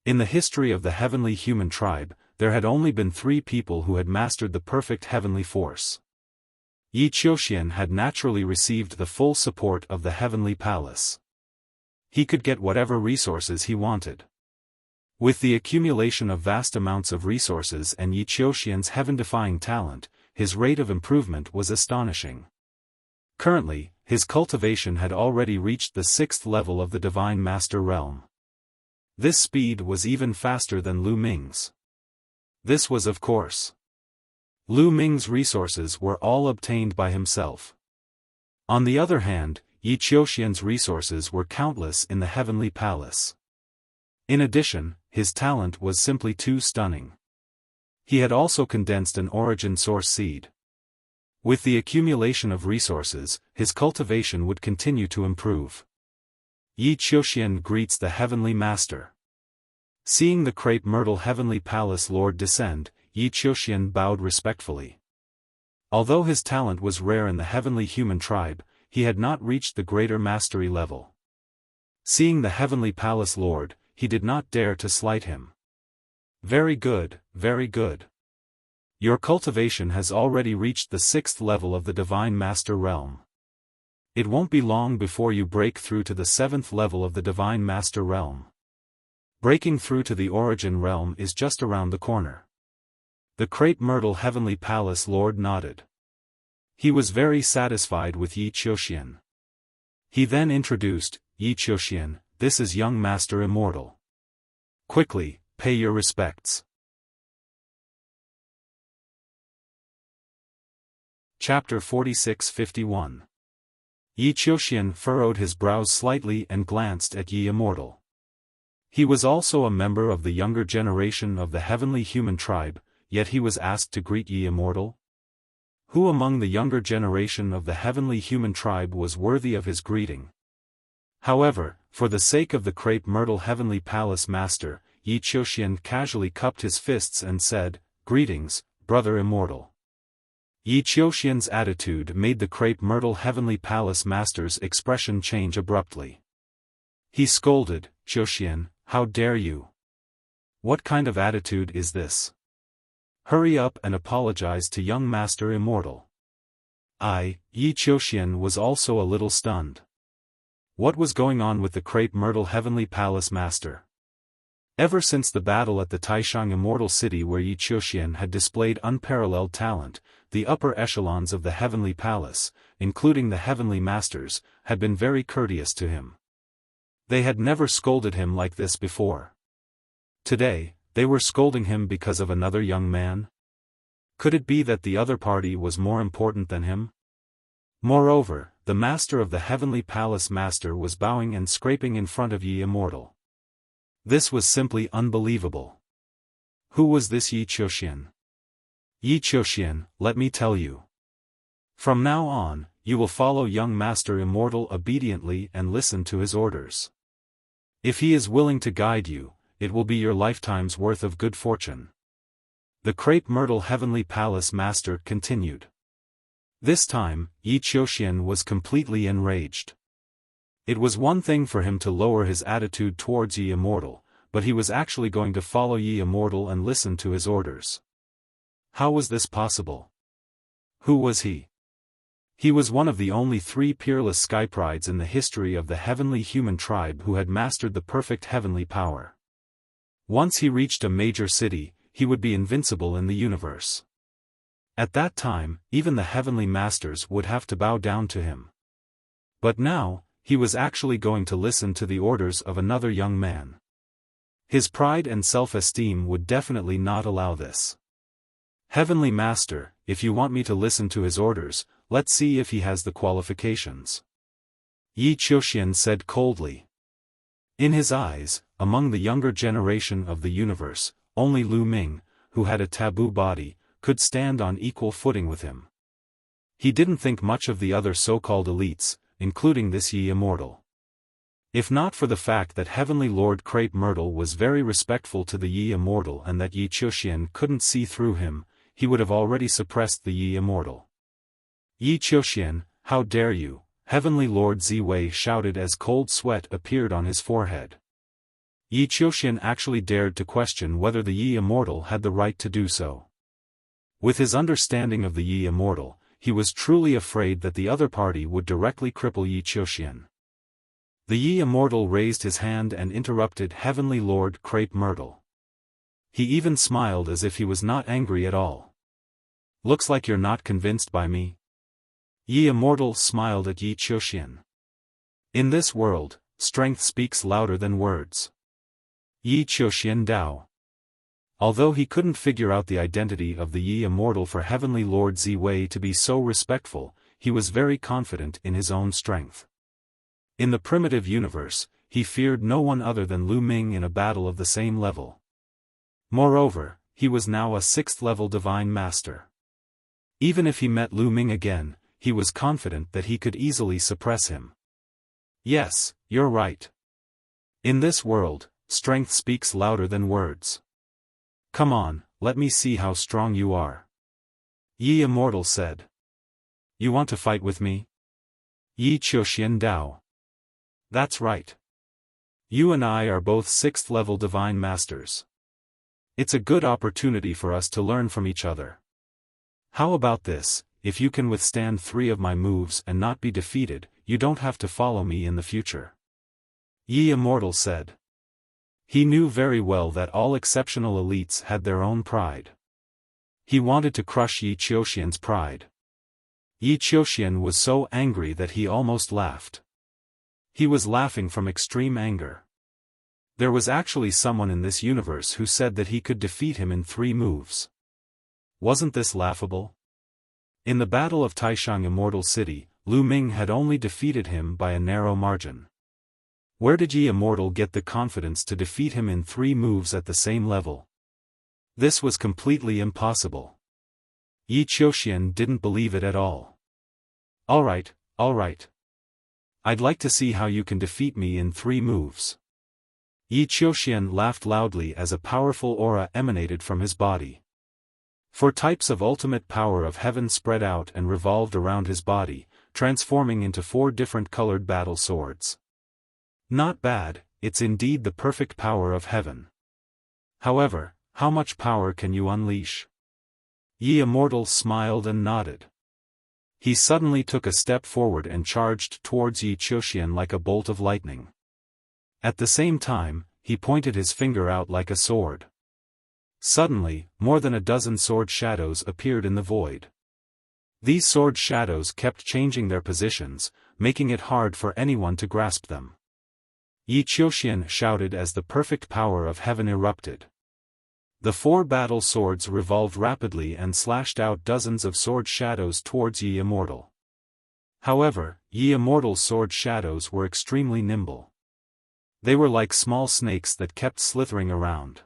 In the history of the Heavenly Human Tribe, there had only been 3 people who had mastered the perfect heavenly force. Yi Xiaofan had naturally received the full support of the Heavenly Palace. He could get whatever resources he wanted. With the accumulation of vast amounts of resources and Yi Qiuxian's heaven-defying talent, his rate of improvement was astonishing. Currently, his cultivation had already reached the 6th level of the Divine Master realm. This speed was even faster than Lu Ming's. This was of course. Lu Ming's resources were all obtained by himself. On the other hand, Yi Qiuxian's resources were countless in the heavenly palace. In addition, his talent was simply too stunning. He had also condensed an origin source seed. With the accumulation of resources, his cultivation would continue to improve. Yi Qiuxian greets the Heavenly Master. Seeing the crepe myrtle Heavenly Palace Lord descend, Yi Qiuxian bowed respectfully. Although his talent was rare in the heavenly human tribe, he had not reached the greater mastery level. Seeing the Heavenly Palace Lord, he did not dare to slight him. Very good, very good. Your cultivation has already reached the 6th level of the Divine Master realm. It won't be long before you break through to the 7th level of the Divine Master realm. Breaking through to the Origin realm is just around the corner. The crepe myrtle Heavenly Palace Lord nodded. He was very satisfied with Yi Qiuxian. He then introduced, Yi Qiuxian, this is young Master Immortal. Quickly, pay your respects. Chapter 46-51. Yi Qiuxian furrowed his brows slightly and glanced at Yi Immortal. He was also a member of the younger generation of the heavenly human tribe, yet he was asked to greet Yi Immortal? Who among the younger generation of the heavenly human tribe was worthy of his greeting? However, for the sake of the crepe myrtle Heavenly Palace Master, Yi Qiuxian casually cupped his fists and said, Greetings, Brother Immortal. Yi Qiuxian's attitude made the crepe myrtle Heavenly Palace Master's expression change abruptly. He scolded, Qiuxian, how dare you? What kind of attitude is this? Hurry up and apologize to young Master Immortal. Yi Qiuxian was also a little stunned. What was going on with the crepe myrtle Heavenly Palace Master? Ever since the battle at the Taishang Immortal City where Yi Qiuxian had displayed unparalleled talent, the upper echelons of the Heavenly Palace, including the Heavenly Masters, had been very courteous to him. They had never scolded him like this before. Today, they were scolding him because of another young man? Could it be that the other party was more important than him? Moreover, the Master of the Heavenly Palace Master was bowing and scraping in front of Yi Immortal. This was simply unbelievable. Who was this Yi Qiuxian? Yi Qiuxian, let me tell you. From now on, you will follow young Master Immortal obediently and listen to his orders. If he is willing to guide you, it will be your lifetime's worth of good fortune. The crepe myrtle Heavenly Palace Master continued. This time, Yi Qiuxian was completely enraged. It was one thing for him to lower his attitude towards Yi Immortal, but he was actually going to follow Yi Immortal and listen to his orders. How was this possible? Who was he? He was one of the only 3 peerless skyprides in the history of the heavenly human tribe who had mastered the perfect heavenly power. Once he reached a major city, he would be invincible in the universe. At that time, even the heavenly masters would have to bow down to him. But now, he was actually going to listen to the orders of another young man. His pride and self-esteem would definitely not allow this. Heavenly Master, if you want me to listen to his orders, let's see if he has the qualifications. Yi Qiuxian said coldly. In his eyes, among the younger generation of the universe, only Lu Ming, who had a taboo body, could stand on equal footing with him. He didn't think much of the other so-called elites, including this Yi Immortal. If not for the fact that Heavenly Lord Crepe Myrtle was very respectful to the Yi Immortal and that Yi Qiuxian couldn't see through him, he would have already suppressed the Yi Immortal. Yi Qiuxian, how dare you, Heavenly Lord Ziwei shouted as cold sweat appeared on his forehead. Yi Qiuxian actually dared to question whether the Yi Immortal had the right to do so. With his understanding of the Yi Immortal, he was truly afraid that the other party would directly cripple Yi Qiuxian. The Yi Immortal raised his hand and interrupted Heavenly Lord Crepe Myrtle. He even smiled as if he was not angry at all. Looks like you're not convinced by me. Yi Immortal smiled at Yi Qiuxian. In this world, strength speaks louder than words. Yi Qiuxian Dao. Although he couldn't figure out the identity of the Yi Immortal for Heavenly Lord Zi Wei to be so respectful, he was very confident in his own strength. In the primitive universe, he feared no one other than Lu Ming in a battle of the same level. Moreover, he was now a 6th-level divine master. Even if he met Lu Ming again, he was confident that he could easily suppress him. Yes, you're right. In this world, strength speaks louder than words. Come on, let me see how strong you are. Yi Immortal said. You want to fight with me? Yi Qiuxian Dao. That's right. You and I are both 6th-level divine masters. It's a good opportunity for us to learn from each other. How about this, if you can withstand 3 of my moves and not be defeated, you don't have to follow me in the future. Yi Immortal said. He knew very well that all exceptional elites had their own pride. He wanted to crush Yi Qiuxian's pride. Yi Qiuxian was so angry that he almost laughed. He was laughing from extreme anger. There was actually someone in this universe who said that he could defeat him in 3 moves. Wasn't this laughable? In the Battle of Taishang Immortal City, Lu Ming had only defeated him by a narrow margin. Where did Yi Immortal get the confidence to defeat him in 3 moves at the same level? This was completely impossible. Yi Qiuxian didn't believe it at all. Alright. I'd like to see how you can defeat me in 3 moves. Yi Qiuxian laughed loudly as a powerful aura emanated from his body. 4 types of ultimate power of heaven spread out and revolved around his body, transforming into 4 different colored battle swords. Not bad, it's indeed the perfect power of heaven. However, how much power can you unleash? Yi Immortal smiled and nodded. He suddenly took a step forward and charged towards Yi Qiuxian like a bolt of lightning. At the same time, he pointed his finger out like a sword. Suddenly, more than a dozen sword shadows appeared in the void. These sword shadows kept changing their positions, making it hard for anyone to grasp them. Yi Qiuxian shouted as the perfect power of heaven erupted. The 4 battle swords revolved rapidly and slashed out dozens of sword shadows towards Yi Immortal. However, Yi Immortal's sword shadows were extremely nimble. They were like small snakes that kept slithering around.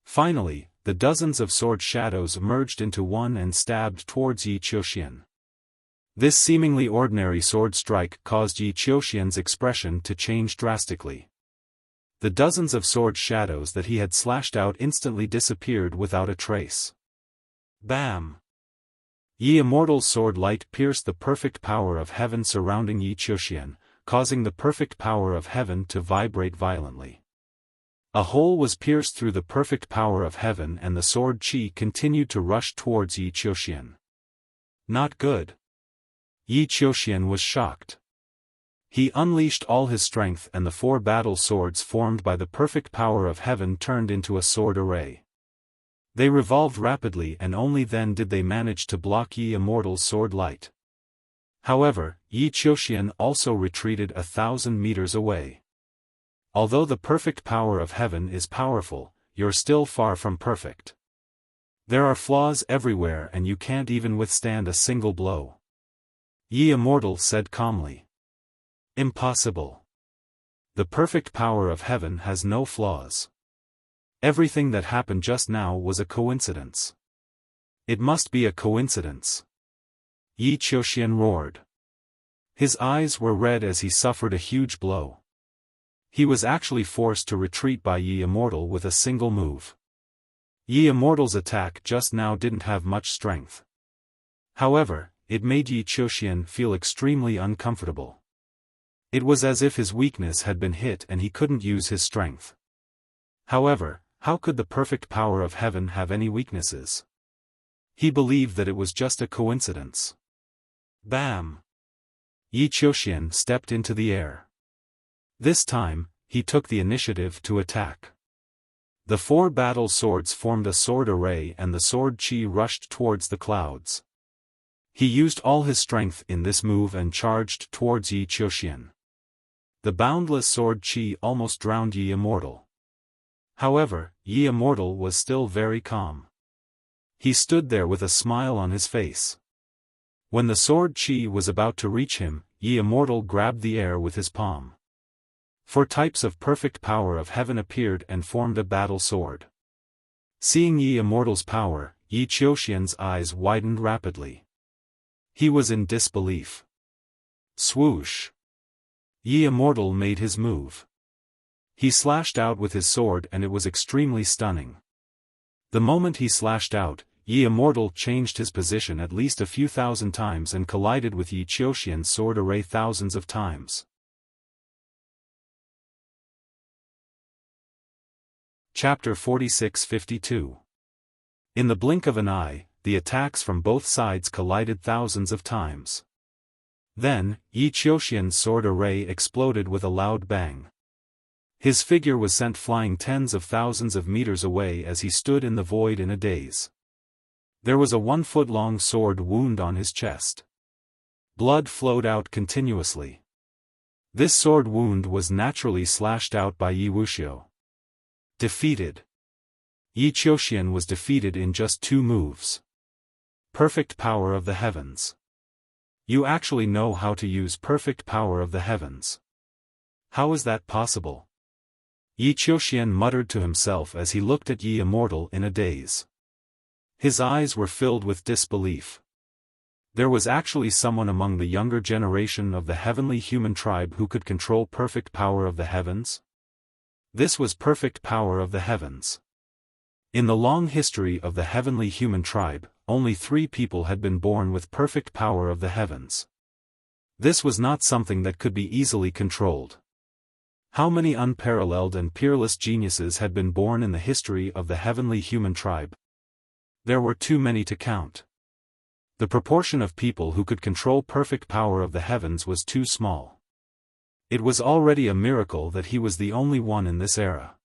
Finally, the dozens of sword shadows merged into one and stabbed towards Yi Qiuxian. This seemingly ordinary sword strike caused Yi Qiuxian's expression to change drastically. The dozens of sword shadows that he had slashed out instantly disappeared without a trace. Bam! Yi Immortal's sword light pierced the perfect power of heaven surrounding Yi Qiuxian, causing the perfect power of heaven to vibrate violently. A hole was pierced through the perfect power of heaven and the sword qi continued to rush towards Yi Qiuxian. Not good. Yi Qiuxian was shocked. He unleashed all his strength and the 4 battle swords formed by the perfect power of heaven turned into a sword array. They revolved rapidly and only then did they manage to block Yi Immortal's sword light. However, Yi Qiuxian also retreated 1,000 meters away. Although the perfect power of heaven is powerful, you're still far from perfect. There are flaws everywhere and you can't even withstand a single blow. Yi Immortal said calmly. Impossible. The perfect power of heaven has no flaws. Everything that happened just now was a coincidence. It must be a coincidence. Yi Qiuxian roared. His eyes were red as he suffered a huge blow. He was actually forced to retreat by Yi Immortal with a single move. Yi Immortal's attack just now didn't have much strength. However, it made Yi Qiuxian feel extremely uncomfortable. It was as if his weakness had been hit and he couldn't use his strength. However, how could the perfect power of heaven have any weaknesses? He believed that it was just a coincidence. Bam! Yi Qiuxian stepped into the air. This time, he took the initiative to attack. The 4 battle swords formed a sword array and the sword chi rushed towards the clouds. He used all his strength in this move and charged towards Yi Qiuxian. The boundless sword chi almost drowned Yi Immortal. However, Yi Immortal was still very calm. He stood there with a smile on his face. When the sword chi was about to reach him, Yi Immortal grabbed the air with his palm. 4 types of perfect power of heaven appeared and formed a battle sword. Seeing Yi Immortal's power, Yi Qiuxian's eyes widened rapidly. He was in disbelief. Swoosh! Yi Immortal made his move. He slashed out with his sword and it was extremely stunning. The moment he slashed out, Yi Immortal changed his position at least a few thousand times and collided with Yi Qiuxian's sword array thousands of times. Chapter 46-52. In the blink of an eye, the attacks from both sides collided thousands of times. Then, Yi Qiuxian's sword array exploded with a loud bang. His figure was sent flying tens of thousands of meters away as he stood in the void in a daze. There was a 1-foot-long sword wound on his chest. Blood flowed out continuously. This sword wound was naturally slashed out by Yi Wuxia. Defeated. Yi Qiuxian was defeated in just 2 moves. Perfect power of the heavens. You actually know how to use perfect power of the heavens. How is that possible? Yi Qiuxian muttered to himself as he looked at Yi Immortal in a daze. His eyes were filled with disbelief. There was actually someone among the younger generation of the heavenly human tribe who could control perfect power of the heavens? This was perfect power of the heavens. In the long history of the heavenly human tribe, only 3 people had been born with perfect power of the heavens. This was not something that could be easily controlled. How many unparalleled and peerless geniuses had been born in the history of the heavenly human tribe? There were too many to count. The proportion of people who could control perfect power of the heavens was too small. It was already a miracle that he was the only one in this era.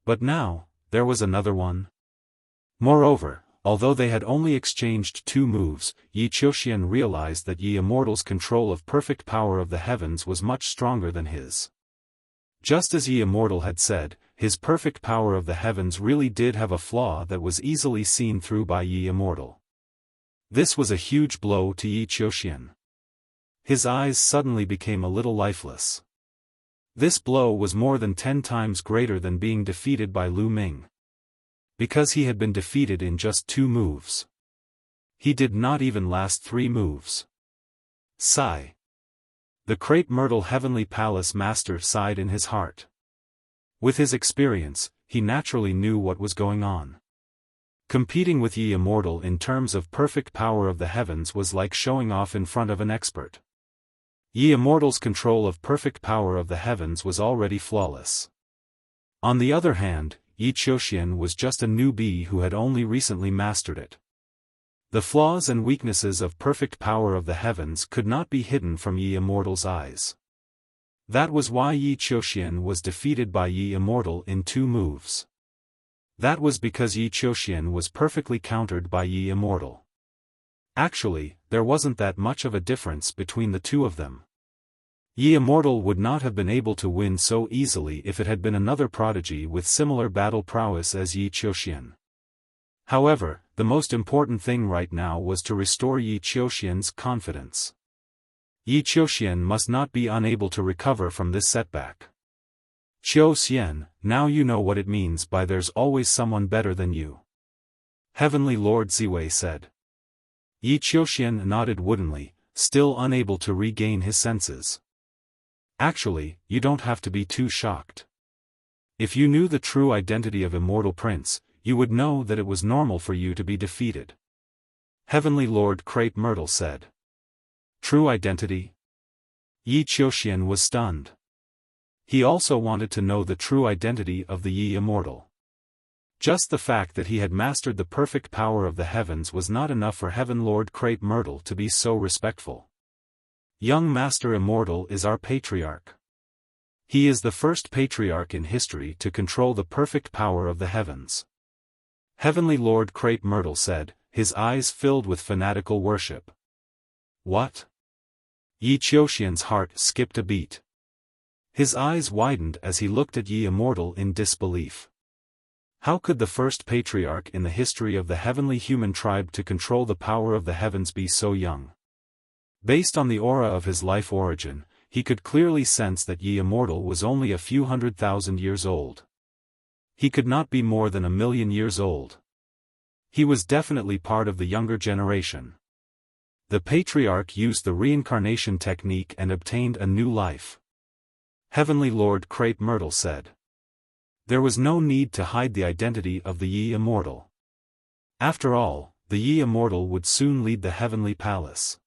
But now, there was another one. Moreover, although they had only exchanged 2 moves, Yi Qiuxian realized that Yi Immortal's control of perfect power of the heavens was much stronger than his. Just as Yi Immortal had said, his perfect power of the heavens really did have a flaw that was easily seen through by Yi Immortal. This was a huge blow to Yi Qiuxian. His eyes suddenly became a little lifeless. This blow was more than 10 times greater than being defeated by Lu Ming. Because he had been defeated in just 2 moves. He did not even last 3 moves. Sigh. The crepe myrtle heavenly palace master sighed in his heart. With his experience, he naturally knew what was going on. Competing with Yi Immortal in terms of perfect power of the heavens was like showing off in front of an expert. Yi Immortal's control of perfect power of the heavens was already flawless. On the other hand, Yi Qiuxian was just a newbie who had only recently mastered it. The flaws and weaknesses of perfect power of the heavens could not be hidden from Yi Immortal's eyes. That was why Yi Qiuxian was defeated by Yi Immortal in 2 moves. That was because Yi Qiuxian was perfectly countered by Yi Immortal. Actually, there wasn't that much of a difference between the 2 of them. Yi Immortal would not have been able to win so easily if it had been another prodigy with similar battle prowess as Yi Qiuxian. However, the most important thing right now was to restore Yi Qiuxian's confidence. Yi Qiuxian must not be unable to recover from this setback. Qiuxian, now you know what it means by there's always someone better than you. Heavenly Lord Ziwei said. Yi Qiuxian nodded woodenly, still unable to regain his senses. Actually, you don't have to be too shocked. If you knew the true identity of Immortal Prince, you would know that it was normal for you to be defeated. Heavenly Lord Crepe Myrtle said. True identity? Yi Qiuxian was stunned. He also wanted to know the true identity of the Yi Immortal. Just the fact that he had mastered the perfect power of the heavens was not enough for Heaven Lord Crepe Myrtle to be so respectful. Young Master Immortal is our patriarch. He is the first patriarch in history to control the perfect power of the heavens. Heavenly Lord Crepe Myrtle said, his eyes filled with fanatical worship. What? Yi Qiuxian's heart skipped a beat. His eyes widened as he looked at Yi Immortal in disbelief. How could the first patriarch in the history of the heavenly human tribe to control the power of the heavens be so young? Based on the aura of his life origin, he could clearly sense that Yi Immortal was only a few 100,000 years old. He could not be more than 1,000,000 years old. He was definitely part of the younger generation. The patriarch used the reincarnation technique and obtained a new life. Heavenly Lord Crepe Myrtle said. There was no need to hide the identity of the Yi Immortal. After all, the Yi Immortal would soon lead the heavenly palace.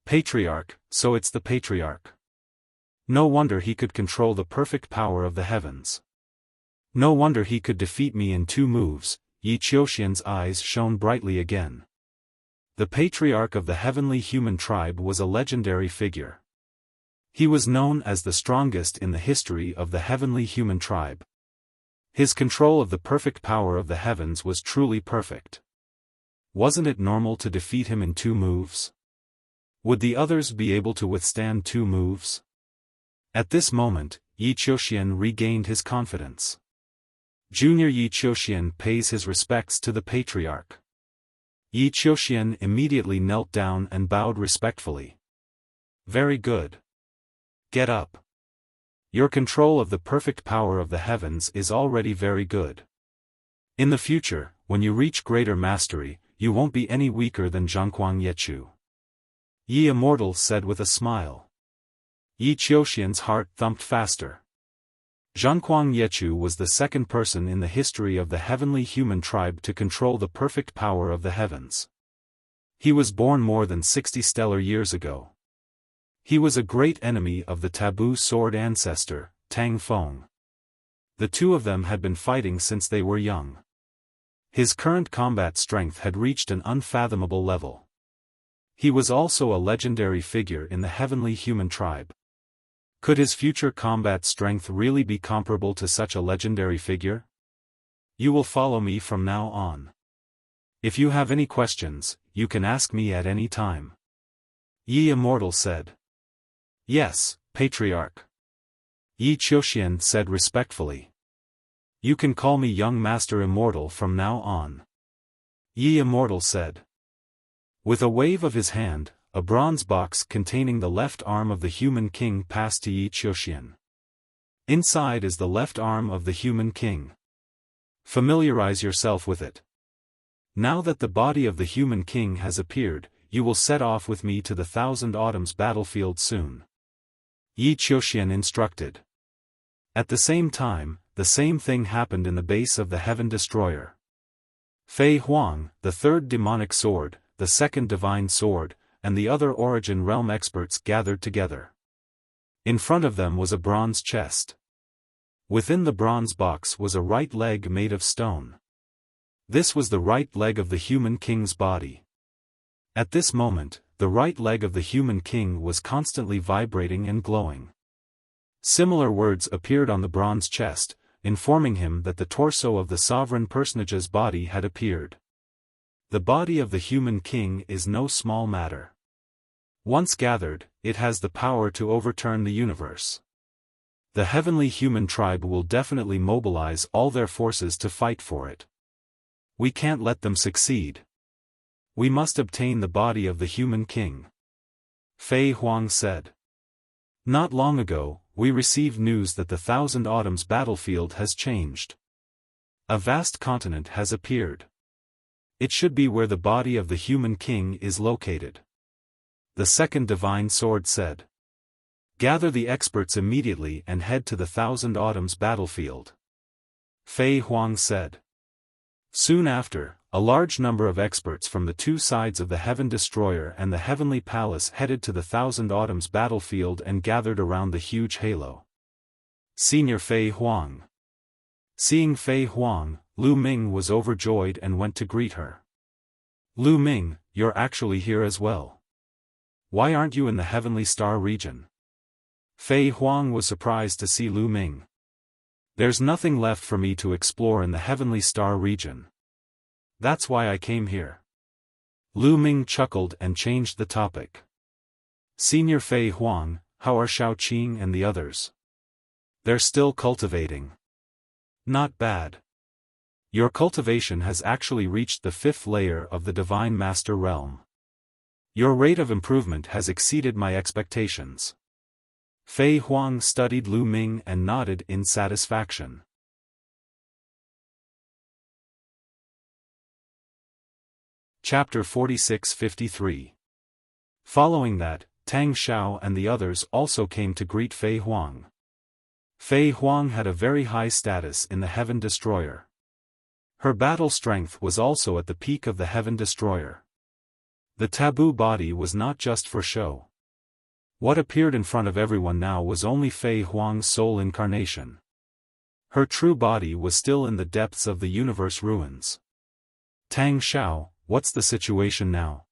Patriarch, so it's the patriarch. No wonder he could control the perfect power of the heavens. No wonder he could defeat me in 2 moves. Yi Qiuxian's eyes shone brightly again. The patriarch of the heavenly human tribe was a legendary figure. He was known as the strongest in the history of the heavenly human tribe. His control of the perfect power of the heavens was truly perfect. Wasn't it normal to defeat him in 2 moves? Would the others be able to withstand 2 moves? At this moment, Yi Qiuxian regained his confidence. Junior Yi Qiuxian pays his respects to the patriarch. Yi Qiuxian immediately knelt down and bowed respectfully. Very good. Get up. Your control of the perfect power of the heavens is already very good. In the future, when you reach greater mastery, you won't be any weaker than Zhangquang Yechu. Yi Immortal said with a smile. Yi Qiuxian's heart thumped faster. Zhangquang Yechu was the second person in the history of the heavenly human tribe to control the perfect power of the heavens. He was born more than 60 stellar years ago. He was a great enemy of the taboo sword ancestor, Tang Feng. The 2 of them had been fighting since they were young. His current combat strength had reached an unfathomable level. He was also a legendary figure in the heavenly human tribe. Could his future combat strength really be comparable to such a legendary figure? You will follow me from now on. If you have any questions, you can ask me at any time. Yi Immortal said. Yes, Patriarch. Yi Qiuxian said respectfully. You can call me Young Master Immortal from now on. Yi Immortal said. With a wave of his hand, a bronze box containing the left arm of the human king passed to Yi Qiuxian. Inside is the left arm of the human king. Familiarize yourself with it. Now that the body of the human king has appeared, you will set off with me to the Thousand Autumns battlefield soon. Yi Qiuxian instructed. At the same time, the same thing happened in the base of the Heaven Destroyer. Fei Huang, the 3rd demonic sword, the 2nd divine sword, and the other origin realm experts gathered together. In front of them was a bronze chest. Within the bronze box was a right leg made of stone. This was the right leg of the human king's body. At this moment, the right leg of the human king was constantly vibrating and glowing. Similar words appeared on the bronze chest, informing him that the torso of the sovereign personage's body had appeared. The body of the human king is no small matter. Once gathered, it has the power to overturn the universe. The heavenly human tribe will definitely mobilize all their forces to fight for it. We can't let them succeed. We must obtain the body of the human king. Fei Huang said. Not long ago, we received news that the Thousand Autumns battlefield has changed. A vast continent has appeared. It should be where the body of the human king is located. The 2nd divine sword said. Gather the experts immediately and head to the Thousand Autumns battlefield. Fei Huang said. Soon after, a large number of experts from the 2 sides of the Heaven Destroyer and the Heavenly Palace headed to the Thousand Autumns battlefield and gathered around the huge halo. Senior Fei Huang. Seeing Fei Huang, Lu Ming was overjoyed and went to greet her. Lu Ming, you're actually here as well. Why aren't you in the Heavenly Star region? Fei Huang was surprised to see Lu Ming. There's nothing left for me to explore in the Heavenly Star region. That's why I came here. Lu Ming chuckled and changed the topic. Senior Fei Huang, how are Xiaoqing and the others? They're still cultivating. Not bad. Your cultivation has actually reached the 5th layer of the Divine Master realm. Your rate of improvement has exceeded my expectations. Fei Huang studied Lu Ming and nodded in satisfaction. Chapter 46-53. Following that, Tang Xiao and the others also came to greet Fei Huang. Fei Huang had a very high status in the Heaven Destroyer. Her battle strength was also at the peak of the Heaven Destroyer. The taboo body was not just for show. What appeared in front of everyone now was only Fei Huang's soul incarnation. Her true body was still in the depths of the universe ruins. Tang Xiao, what's the situation now?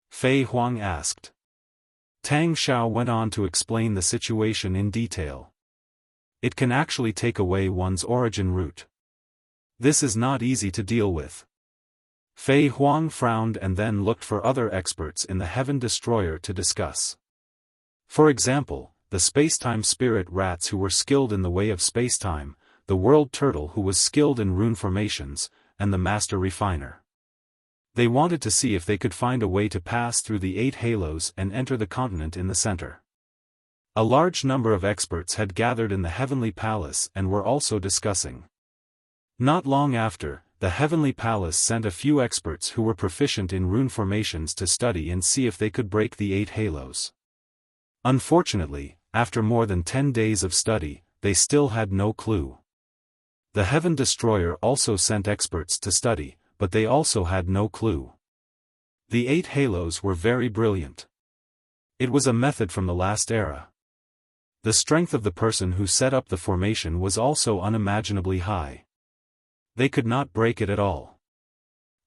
Fei Huang asked. Tang Xiao went on to explain the situation in detail. It can actually take away one's origin root. This is not easy to deal with. Fei Huang frowned and then looked for other experts in the Heaven Destroyer to discuss. For example, the spacetime spirit rats who were skilled in the way of spacetime, the world turtle who was skilled in rune formations, and the master refiner. They wanted to see if they could find a way to pass through the 8 halos and enter the continent in the center. A large number of experts had gathered in the Heavenly Palace and were also discussing. Not long after, the Heavenly Palace sent a few experts who were proficient in rune formations to study and see if they could break the 8 halos. Unfortunately, after more than 10 days of study, they still had no clue. The Heaven Destroyer also sent experts to study, but they also had no clue. The 8 halos were very brilliant. It was a method from the last era. The strength of the person who set up the formation was also unimaginably high. They could not break it at all.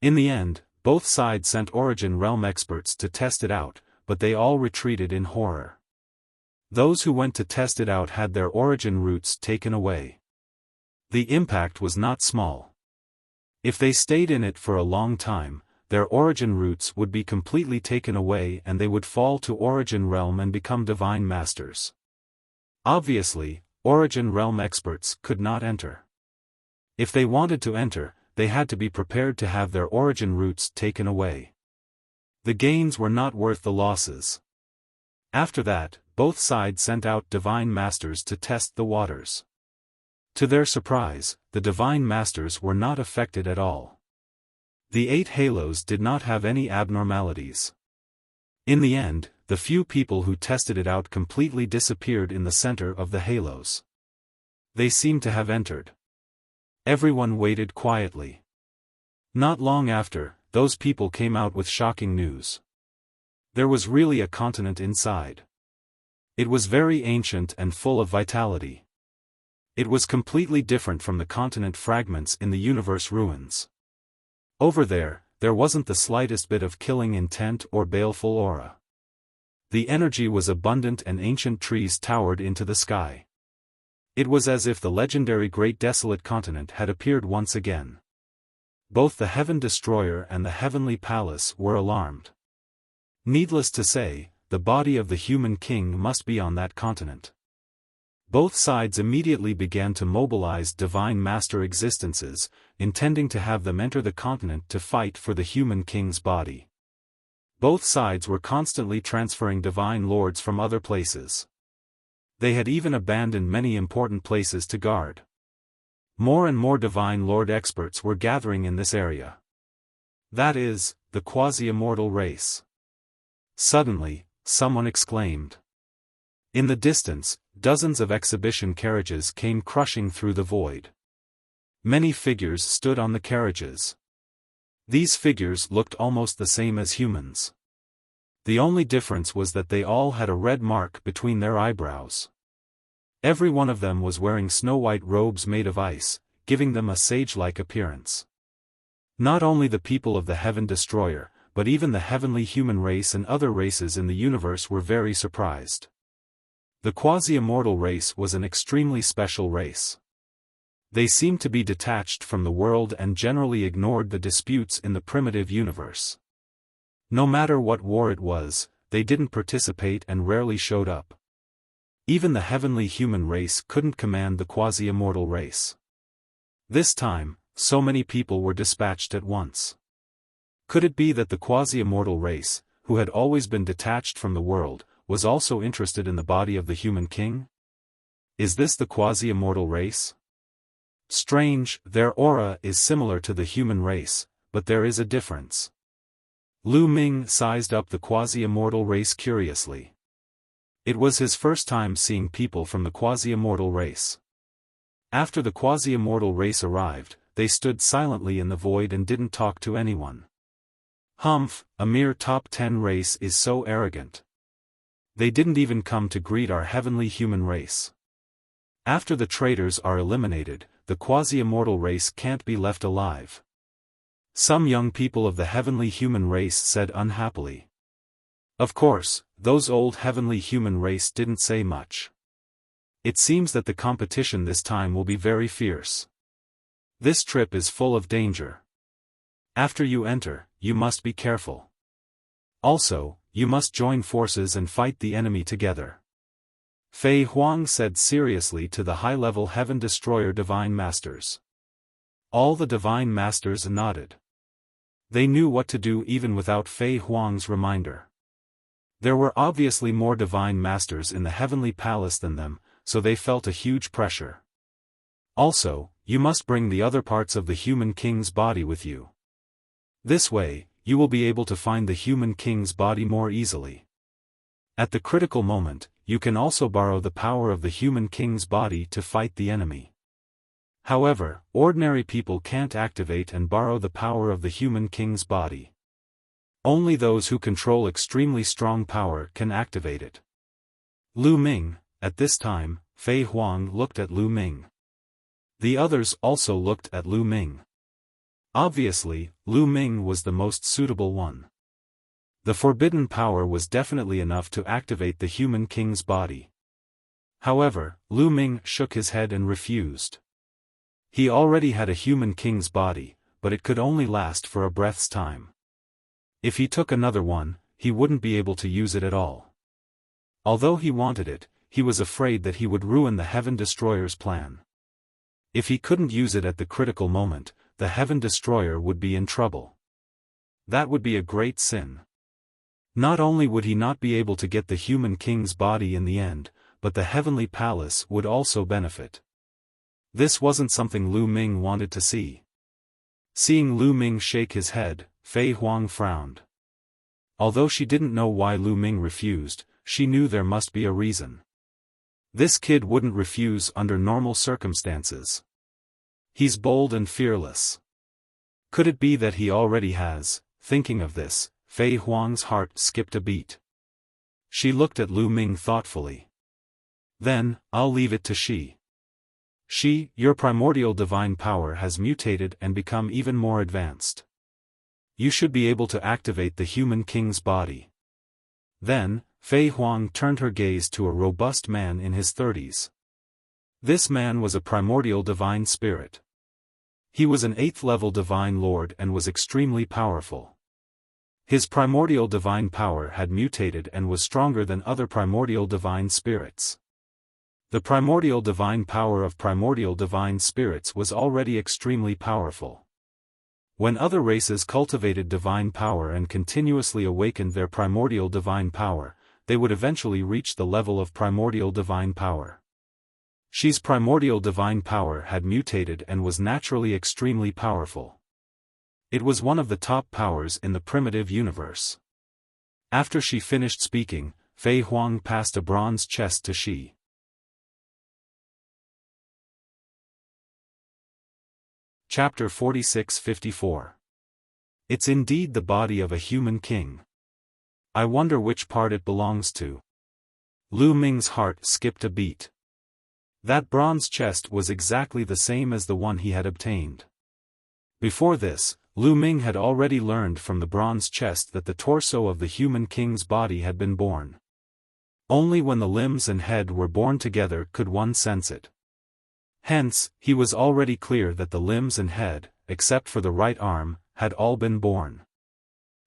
In the end, both sides sent Origin Realm experts to test it out, but they all retreated in horror. Those who went to test it out had their origin roots taken away. The impact was not small. If they stayed in it for a long time, their origin roots would be completely taken away and they would fall to Origin Realm and become Divine Masters. Obviously, Origin Realm experts could not enter. If they wanted to enter, they had to be prepared to have their origin roots taken away. The gains were not worth the losses. After that, both sides sent out Divine Masters to test the waters. To their surprise, the Divine Masters were not affected at all. The 8 halos did not have any abnormalities. In the end, the few people who tested it out completely disappeared in the center of the halos. They seemed to have entered. Everyone waited quietly. Not long after, those people came out with shocking news. There was really a continent inside. It was very ancient and full of vitality. It was completely different from the continent fragments in the universe ruins. Over there wasn't the slightest bit of killing intent or baleful aura. The energy was abundant and ancient trees towered into the sky. It was as if the legendary Great Desolate Continent had appeared once again. Both the Heaven Destroyer and the Heavenly Palace were alarmed. Needless to say, the body of the human king must be on that continent. Both sides immediately began to mobilize Divine Master existences, intending to have them enter the continent to fight for the human king's body. Both sides were constantly transferring Divine Lords from other places. They had even abandoned many important places to guard. More and more Divine Lord experts were gathering in this area. That is, the quasi-immortal race. Suddenly, someone exclaimed. In the distance, dozens of exhibition carriages came crushing through the void. Many figures stood on the carriages. These figures looked almost the same as humans. The only difference was that they all had a red mark between their eyebrows. Every one of them was wearing snow-white robes made of ice, giving them a sage-like appearance. Not only the people of the Heaven Destroyer, but even the heavenly human race and other races in the universe were very surprised. The quasi-immortal race was an extremely special race. They seemed to be detached from the world and generally ignored the disputes in the primitive universe. No matter what war it was, they didn't participate and rarely showed up. Even the heavenly human race couldn't command the quasi-immortal race. This time, so many people were dispatched at once. Could it be that the quasi-immortal race, who had always been detached from the world, was also interested in the body of the human king? Is this the quasi-immortal race? Strange, their aura is similar to the human race, but there is a difference. Lu Ming sized up the quasi-immortal race curiously. It was his first time seeing people from the quasi-immortal race. After the quasi-immortal race arrived, they stood silently in the void and didn't talk to anyone. Humph, a mere top 10 race is so arrogant. They didn't even come to greet our heavenly human race. After the traitors are eliminated, the quasi-immortal race can't be left alive. Some young people of the heavenly human race said unhappily. Of course, those old heavenly human race didn't say much. It seems that the competition this time will be very fierce. This trip is full of danger. After you enter, you must be careful. Also, you must join forces and fight the enemy together. Fei Huang said seriously to the high-level Heaven Destroyer Divine Masters. All the Divine Masters nodded. They knew what to do even without Fei Huang's reminder. There were obviously more Divine Masters in the Heavenly Palace than them, so they felt a huge pressure. Also, you must bring the other parts of the human king's body with you. This way, you will be able to find the human king's body more easily. At the critical moment, you can also borrow the power of the human king's body to fight the enemy. However, ordinary people can't activate and borrow the power of the human king's body. Only those who control extremely strong power can activate it. Lu Ming, at this time, Fei Huang looked at Lu Ming. The others also looked at Lu Ming. Obviously, Lu Ming was the most suitable one. The forbidden power was definitely enough to activate the human king's body. However, Lu Ming shook his head and refused. He already had a human king's body, but it could only last for a breath's time. If he took another one, he wouldn't be able to use it at all. Although he wanted it, he was afraid that he would ruin the Heaven Destroyer's plan. If he couldn't use it at the critical moment, the Heaven Destroyer would be in trouble. That would be a great sin. Not only would he not be able to get the human king's body in the end, but the Heavenly Palace would also benefit. This wasn't something Lu Ming wanted to see. Seeing Lu Ming shake his head, Fei Huang frowned. Although she didn't know why Lu Ming refused, she knew there must be a reason. This kid wouldn't refuse under normal circumstances. He's bold and fearless. Could it be that he already has? Thinking of this, Fei Huang's heart skipped a beat. She looked at Lu Ming thoughtfully. Then, I'll leave it to she. Your primordial divine power has mutated and become even more advanced. You should be able to activate the human king's body. Then, Fei Huang turned her gaze to a robust man in his 30s. This man was a primordial divine spirit. He was an 8th-level divine lord and was extremely powerful. His primordial divine power had mutated and was stronger than other primordial divine spirits. The primordial divine power of primordial divine spirits was already extremely powerful. When other races cultivated divine power and continuously awakened their primordial divine power, they would eventually reach the level of primordial divine power. She's primordial divine power had mutated and was naturally extremely powerful. It was one of the top powers in the primitive universe. After she finished speaking, Fei Huang passed a bronze chest to she. Chapter 46-54. It's indeed the body of a human king. I wonder which part it belongs to. Lu Ming's heart skipped a beat. That bronze chest was exactly the same as the one he had obtained. Before this, Lu Ming had already learned from the bronze chest that the torso of the human king's body had been born. Only when the limbs and head were born together could one sense it. Hence, he was already clear that the limbs and head, except for the right arm, had all been born.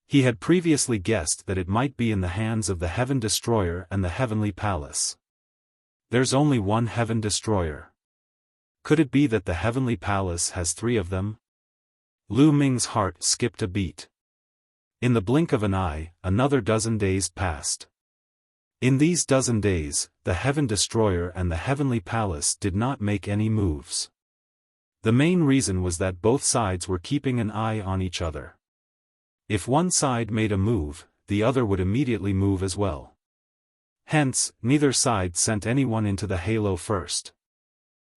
He had previously guessed that it might be in the hands of the Heaven Destroyer and the Heavenly Palace. There's only one Heaven Destroyer. Could it be that the Heavenly Palace has 3 of them? Lu Ming's heart skipped a beat. In the blink of an eye, another dozen days passed. In these dozen days, the Heaven Destroyer and the Heavenly Palace did not make any moves. The main reason was that both sides were keeping an eye on each other. If one side made a move, the other would immediately move as well. Hence, neither side sent anyone into the halo first.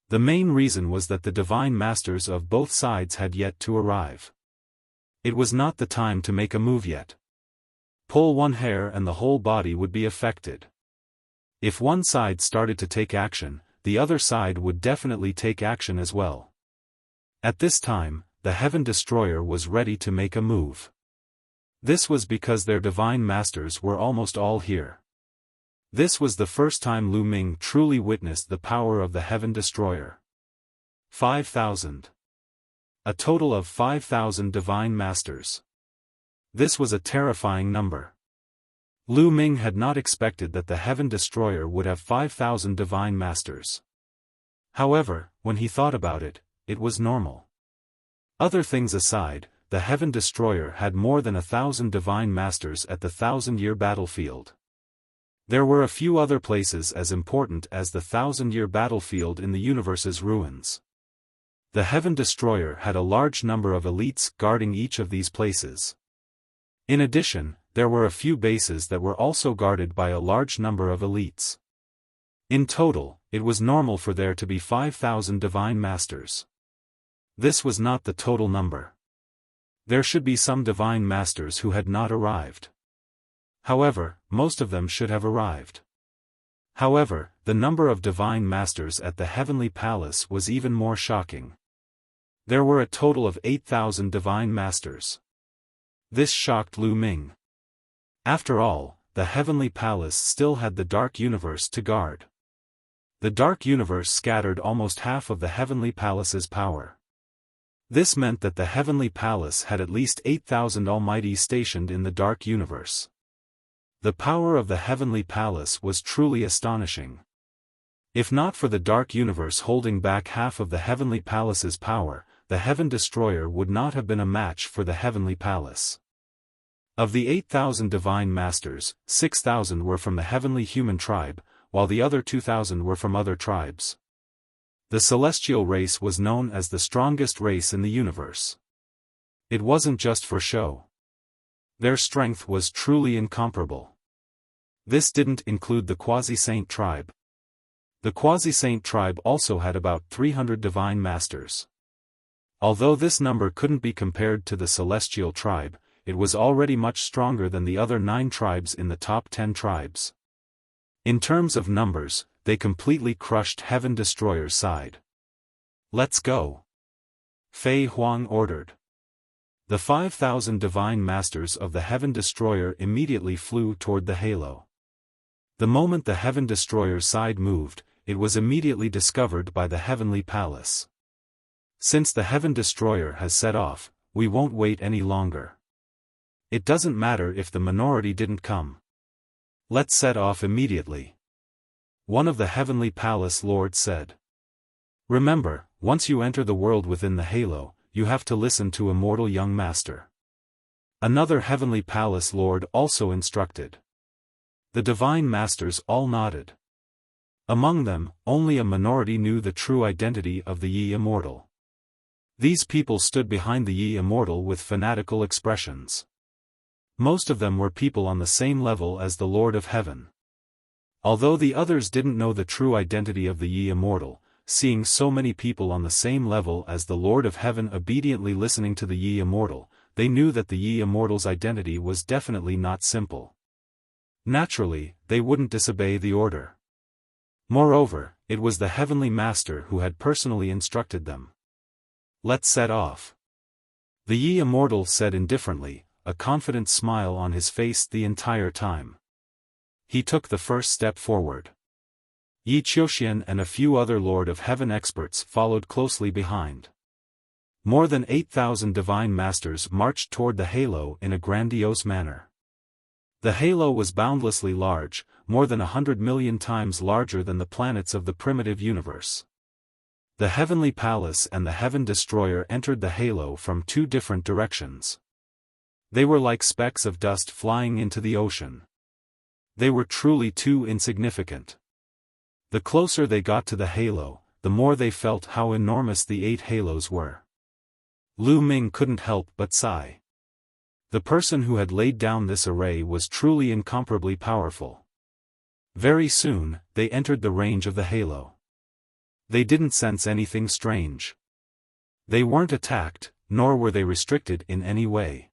The main reason was that the divine masters of both sides had yet to arrive. It was not the time to make a move yet. Pull one hair and the whole body would be affected. If one side started to take action, the other side would definitely take action as well. At this time, the Heaven Destroyer was ready to make a move. This was because their divine masters were almost all here. This was the first time Lu Ming truly witnessed the power of the Heaven Destroyer. 5,000. A total of 5,000 divine masters. This was a terrifying number. Lu Ming had not expected that the Heaven Destroyer would have 5,000 divine masters. However, when he thought about it, it was normal. Other things aside, the Heaven Destroyer had more than 1,000 divine masters at the 1,000-year battlefield. There were a few other places as important as the 1,000-year battlefield in the universe's ruins. The Heaven Destroyer had a large number of elites guarding each of these places. In addition, there were a few bases that were also guarded by a large number of elites. In total, it was normal for there to be 5,000 divine masters. This was not the total number. There should be some divine masters who had not arrived. However, most of them should have arrived. However, the number of divine masters at the Heavenly Palace was even more shocking. There were a total of 8,000 divine masters. This shocked Lu Ming. After all, the Heavenly Palace still had the Dark Universe to guard. The Dark Universe scattered almost half of the Heavenly Palace's power. This meant that the Heavenly Palace had at least 8,000 almighties stationed in the Dark Universe. The power of the Heavenly Palace was truly astonishing. If not for the Dark Universe holding back half of the Heavenly Palace's power, the Heaven Destroyer would not have been a match for the Heavenly Palace. Of the 8,000 divine masters, 6,000 were from the heavenly human tribe, while the other 2,000 were from other tribes. The celestial race was known as the strongest race in the universe. It wasn't just for show. Their strength was truly incomparable. This didn't include the Quasi-Saint tribe. The Quasi-Saint tribe also had about 300 divine masters. Although this number couldn't be compared to the celestial tribe, it was already much stronger than the other 9 tribes in the top 10 tribes. In terms of numbers, they completely crushed Heaven Destroyer's side. Let's go. Fei Huang ordered. The 5,000 divine masters of the Heaven Destroyer immediately flew toward the halo. The moment the Heaven Destroyer's side moved, it was immediately discovered by the Heavenly Palace. Since the Heaven Destroyer has set off, we won't wait any longer. It doesn't matter if the minority didn't come. Let's set off immediately. One of the Heavenly Palace lords said. Remember, once you enter the world within the halo, you have to listen to Immortal Young Master. Another Heavenly Palace lord also instructed. The divine masters all nodded. Among them, only a minority knew the true identity of the Yi Immortal. These people stood behind the Yi Immortal with fanatical expressions. Most of them were people on the same level as the Lord of Heaven. Although the others didn't know the true identity of the Yi Immortal, seeing so many people on the same level as the Lord of Heaven obediently listening to the Yi Immortal, they knew that the Yi Immortal's identity was definitely not simple. Naturally, they wouldn't disobey the order. Moreover, it was the Heavenly Master who had personally instructed them. Let's set off. The Yi Immortal said indifferently, a confident smile on his face the entire time. he took the first step forward. Yi Qiuxian and a few other Lord of Heaven experts followed closely behind. More than 8,000 divine masters marched toward the halo in a grandiose manner. The halo was boundlessly large, more than 100 million times larger than the planets of the primitive universe. The heavenly palace and the heaven destroyer entered the halo from two different directions. They were like specks of dust flying into the ocean. They were truly too insignificant. The closer they got to the halo, the more they felt how enormous the 8 halos were. Lu Ming couldn't help but sigh. The person who had laid down this array was truly incomparably powerful. Very soon, they entered the range of the halo. They didn't sense anything strange. They weren't attacked, nor were they restricted in any way.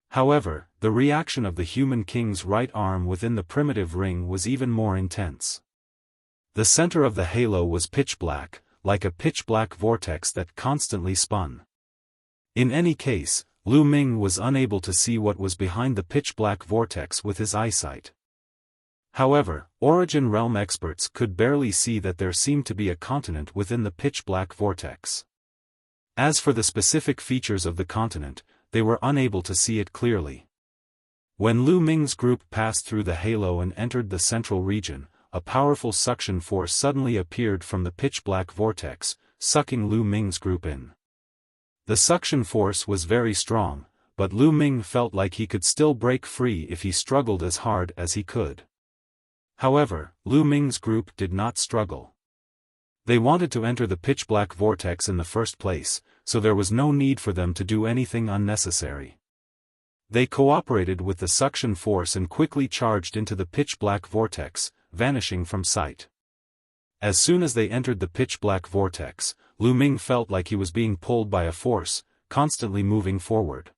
However, the reaction of the human king's right arm within the primitive ring was even more intense. The center of the halo was pitch black, like a pitch-black vortex that constantly spun. In any case, Lu Ming was unable to see what was behind the pitch-black vortex with his eyesight. However, Origin Realm experts could barely see that there seemed to be a continent within the pitch-black vortex. As for the specific features of the continent, they were unable to see it clearly. When Lu Ming's group passed through the halo and entered the central region, a powerful suction force suddenly appeared from the pitch-black vortex, sucking Lu Ming's group in. The suction force was very strong, but Lu Ming felt like he could still break free if he struggled as hard as he could. However, Lu Ming's group did not struggle. They wanted to enter the pitch-black vortex in the first place, so there was no need for them to do anything unnecessary. They cooperated with the suction force and quickly charged into the pitch-black vortex, vanishing from sight. As soon as they entered the pitch-black vortex, Lu Ming felt like he was being pulled by a force, constantly moving forward.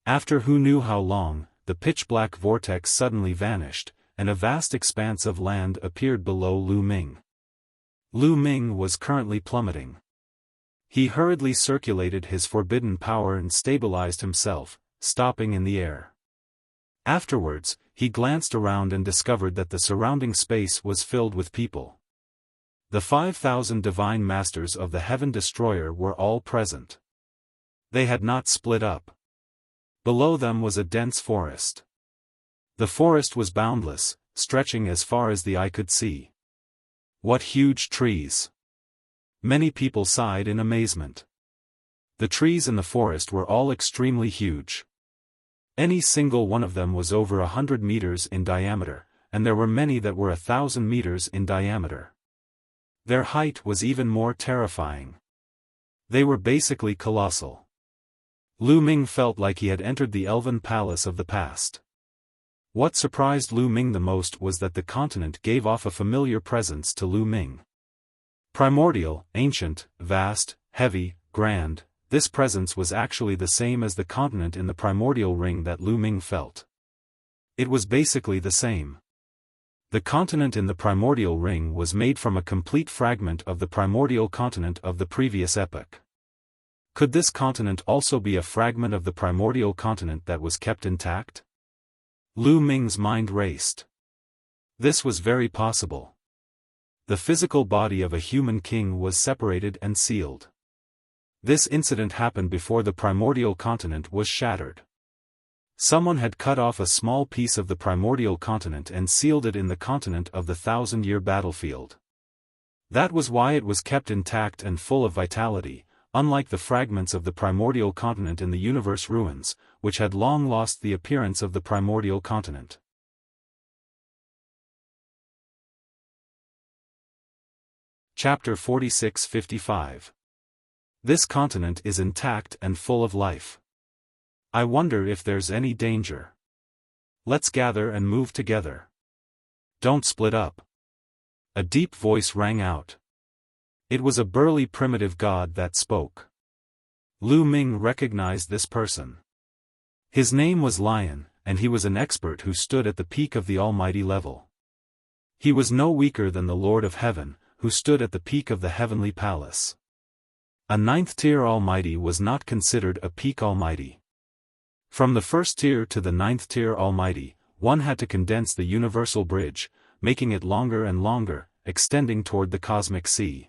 After who knew how long, the pitch-black vortex suddenly vanished, and a vast expanse of land appeared below Lu Ming. Lu Ming was currently plummeting. He hurriedly circulated his forbidden power and stabilized himself, stopping in the air. Afterwards, he glanced around and discovered that the surrounding space was filled with people. The 5,000 divine masters of the Heaven Destroyer were all present. They had not split up. Below them was a dense forest. The forest was boundless, stretching as far as the eye could see. What huge trees! Many people sighed in amazement. The trees in the forest were all extremely huge. Any single one of them was over 100 meters in diameter, and there were many that were 1,000 meters in diameter. Their height was even more terrifying. They were basically colossal. Lu Ming felt like he had entered the elven palace of the past. What surprised Lu Ming the most was that the continent gave off a familiar presence to Lu Ming. Primordial, ancient, vast, heavy, grand, this presence was actually the same as the continent in the primordial ring that Lu Ming felt. It was basically the same. The continent in the primordial ring was made from a complete fragment of the primordial continent of the previous epoch. Could this continent also be a fragment of the primordial continent that was kept intact? Lu Ming's mind raced. This was very possible. The physical body of a human king was separated and sealed. This incident happened before the primordial continent was shattered. Someone had cut off a small piece of the primordial continent and sealed it in the continent of the 1,000-year battlefield. That was why it was kept intact and full of vitality, unlike the fragments of the primordial continent in the universe ruins, which had long lost the appearance of the primordial continent. Chapter 46-55. This continent is intact and full of life. I wonder if there's any danger. Let's gather and move together. Don't split up. A deep voice rang out. It was a burly primitive god that spoke. Lu Ming recognized this person. His name was Lion, and he was an expert who stood at the peak of the almighty level. He was no weaker than the Lord of Heaven, who stood at the peak of the heavenly palace. A 9th-tier almighty was not considered a peak almighty. From the 1st tier to the 9th-tier almighty, one had to condense the universal bridge, making it longer and longer, extending toward the cosmic sea.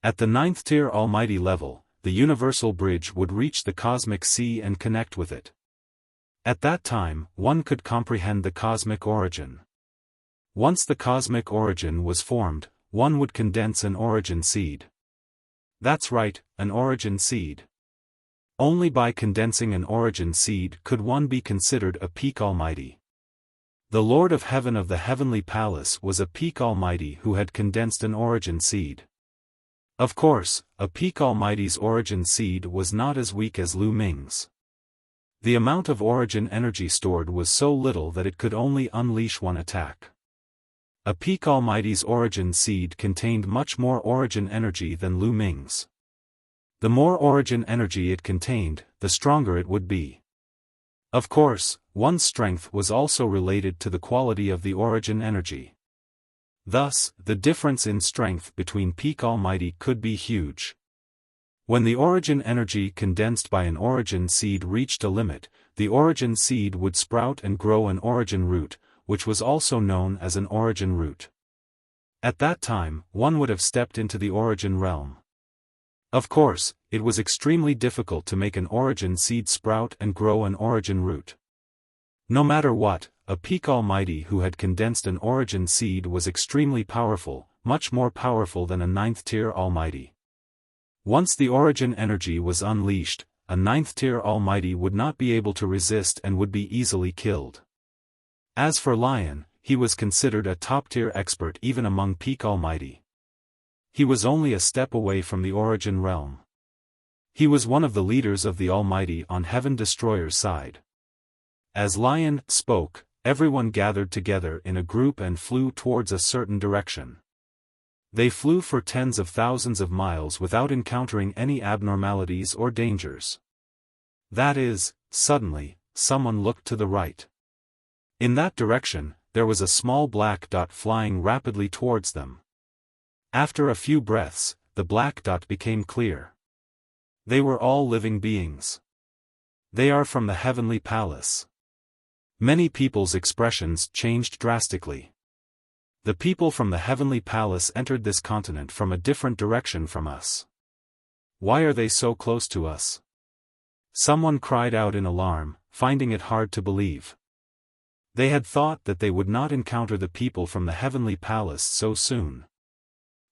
At the 9th tier almighty level, the universal bridge would reach the cosmic sea and connect with it. At that time, one could comprehend the cosmic origin. Once the cosmic origin was formed, one would condense an origin seed. That's right, an origin seed. Only by condensing an origin seed could one be considered a peak almighty. The Lord of Heaven of the Heavenly Palace was a peak almighty who had condensed an origin seed. Of course, a peak almighty's origin seed was not as weak as Lu Ming's. The amount of origin energy stored was so little that it could only unleash one attack. A peak almighty's origin seed contained much more origin energy than Lu Ming's. The more origin energy it contained, the stronger it would be. Of course, one's strength was also related to the quality of the origin energy. Thus, the difference in strength between peak almighty could be huge. When the origin energy condensed by an origin seed reached a limit, the origin seed would sprout and grow an origin root, which was also known as an origin root. At that time, one would have stepped into the origin realm. Of course, it was extremely difficult to make an origin seed sprout and grow an origin root. No matter what, a peak almighty who had condensed an origin seed was extremely powerful, much more powerful than a 9th tier almighty. Once the origin energy was unleashed, a 9th tier almighty would not be able to resist and would be easily killed. As for Lion, he was considered a top-tier expert even among peak almighty. He was only a step away from the origin realm. He was one of the leaders of the Almighty on Heaven Destroyer's side. As Lion spoke, everyone gathered together in a group and flew towards a certain direction. They flew for tens of thousands of miles without encountering any abnormalities or dangers. That is, suddenly, someone looked to the right. In that direction, there was a small black dot flying rapidly towards them. After a few breaths, the black dot became clear. They were all living beings. They are from the Heavenly Palace. Many people's expressions changed drastically. The people from the Heavenly Palace entered this continent from a different direction from us. Why are they so close to us? Someone cried out in alarm, finding it hard to believe. They had thought that they would not encounter the people from the Heavenly Palace so soon.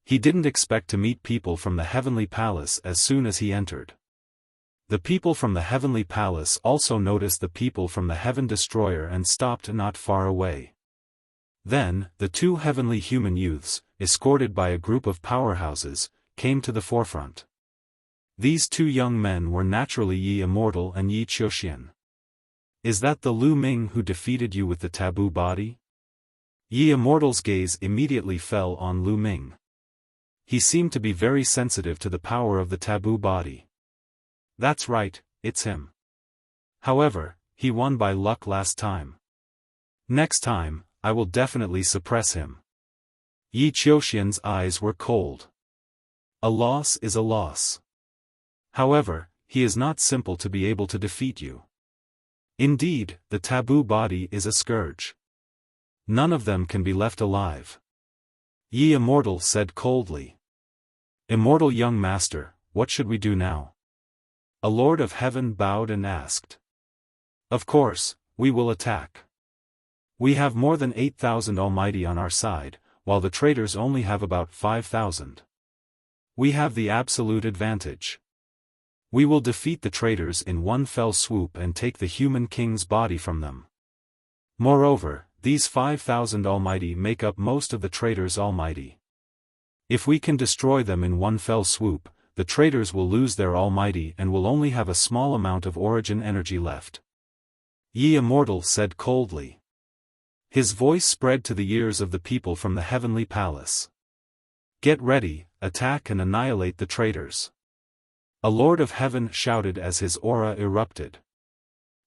He didn't expect to meet people from the Heavenly Palace as soon as he entered. The people from the Heavenly Palace also noticed the people from the Heaven Destroyer and stopped not far away. Then, the two heavenly human youths, escorted by a group of powerhouses, came to the forefront. These two young men were naturally Yi Immortal and Yi Xiaofan. Is that the Lu Ming who defeated you with the taboo body? Yi Immortal's gaze immediately fell on Lu Ming. He seemed to be very sensitive to the power of the taboo body. That's right, it's him. However, he won by luck last time. Next time, I will definitely suppress him. Yi Xiaofan's eyes were cold. A loss is a loss. However, he is not simple to be able to defeat you. Indeed, the taboo body is a scourge. None of them can be left alive. Yi Immortal said coldly. Immortal young master, what should we do now? A Lord of Heaven bowed and asked. Of course, we will attack. We have more than 8,000 Almighty on our side, while the traitors only have about 5,000. We have the absolute advantage. We will defeat the traitors in one fell swoop and take the human king's body from them. Moreover, these 5,000 Almighty make up most of the traitors' Almighty. If we can destroy them in one fell swoop, the traitors will lose their Almighty and will only have a small amount of origin energy left. Yi Immortal said coldly. His voice spread to the ears of the people from the Heavenly Palace. Get ready, attack and annihilate the traitors. A Lord of Heaven shouted as his aura erupted.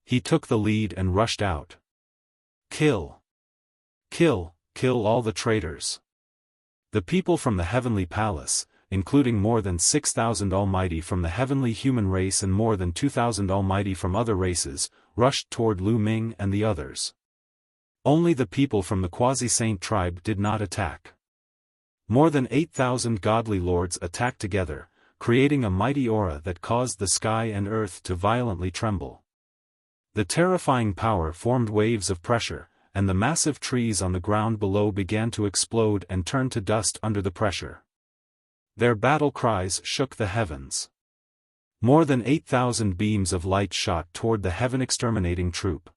He took the lead and rushed out. Kill! Kill, kill all the traitors. The people from the Heavenly Palace, including more than 6,000 Almighty from the heavenly human race and more than 2,000 Almighty from other races, rushed toward Lu Ming and the others. Only the people from the Quasi-Saint tribe did not attack. More than 8,000 godly lords attacked together, creating a mighty aura that caused the sky and earth to violently tremble. The terrifying power formed waves of pressure, and the massive trees on the ground below began to explode and turn to dust under the pressure. Their battle cries shook the heavens. More than 8,000 beams of light shot toward the heaven-exterminating troop.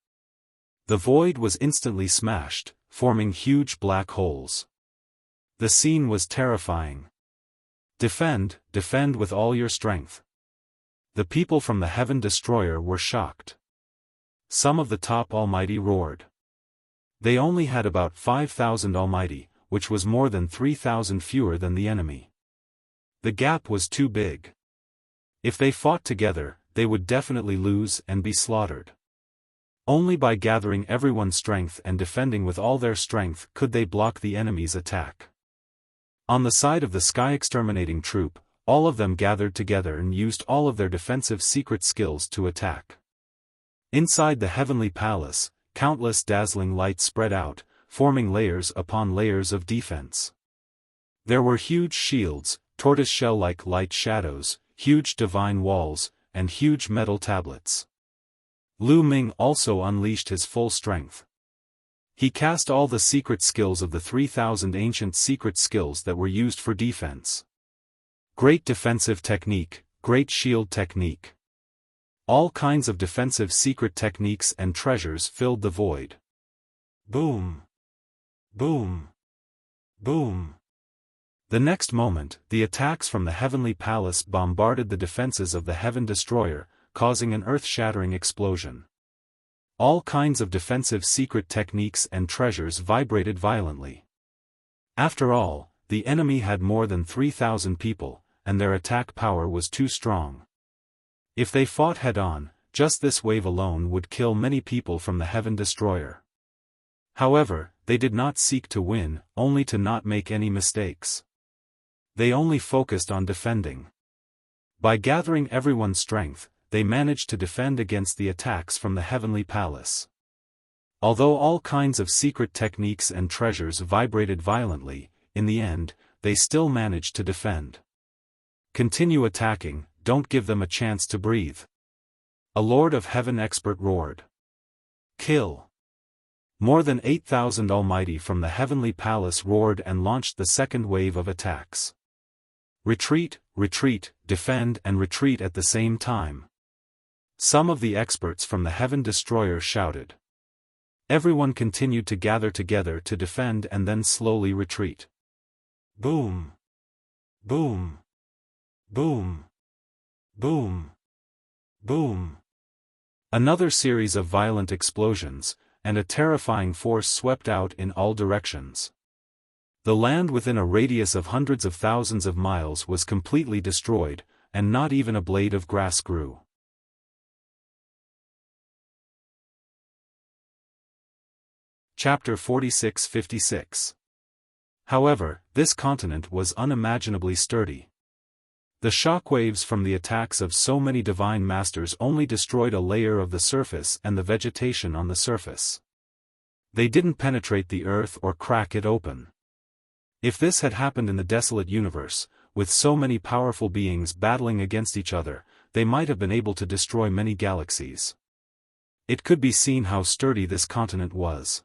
The void was instantly smashed, forming huge black holes. The scene was terrifying. Defend, defend with all your strength. The people from the Heaven Destroyer were shocked. Some of the top Almighty roared. They only had about 5,000 Almighty, which was more than 3,000 fewer than the enemy. The gap was too big. If they fought together, they would definitely lose and be slaughtered. Only by gathering everyone's strength and defending with all their strength could they block the enemy's attack. On the side of the sky-exterminating troop, all of them gathered together and used all of their defensive secret skills to attack. Inside the heavenly palace, countless dazzling lights spread out, forming layers upon layers of defense. There were huge shields, tortoise-shell-like light shadows, huge divine walls, and huge metal tablets. Lu Ming also unleashed his full strength. He cast all the secret skills of the 3,000 ancient secret skills that were used for defense. Great defensive technique, great shield technique. All kinds of defensive secret techniques and treasures filled the void. Boom! Boom! Boom! The next moment, the attacks from the heavenly palace bombarded the defenses of the Heaven Destroyer, causing an earth-shattering explosion. All kinds of defensive secret techniques and treasures vibrated violently. After all, the enemy had more than 3,000 people, and their attack power was too strong. If they fought head-on, just this wave alone would kill many people from the Heaven Destroyer. However, they did not seek to win, only to not make any mistakes. They only focused on defending. By gathering everyone's strength, they managed to defend against the attacks from the heavenly palace. Although all kinds of secret techniques and treasures vibrated violently, in the end, they still managed to defend. Continue attacking, don't give them a chance to breathe. A Lord of Heaven expert roared. Kill! More than 8,000 Almighty from the heavenly palace roared and launched the second wave of attacks. Retreat, retreat, defend and retreat at the same time. Some of the experts from the Heaven Destroyer shouted. Everyone continued to gather together to defend and then slowly retreat. Boom! Boom! Boom! Boom! Boom! Another series of violent explosions, and a terrifying force swept out in all directions. The land within a radius of hundreds of thousands of miles was completely destroyed, and not even a blade of grass grew. Chapter 46-56. However, this continent was unimaginably sturdy. The shockwaves from the attacks of so many divine masters only destroyed a layer of the surface and the vegetation on the surface. They didn't penetrate the earth or crack it open. If this had happened in the desolate universe, with so many powerful beings battling against each other, they might have been able to destroy many galaxies. It could be seen how sturdy this continent was.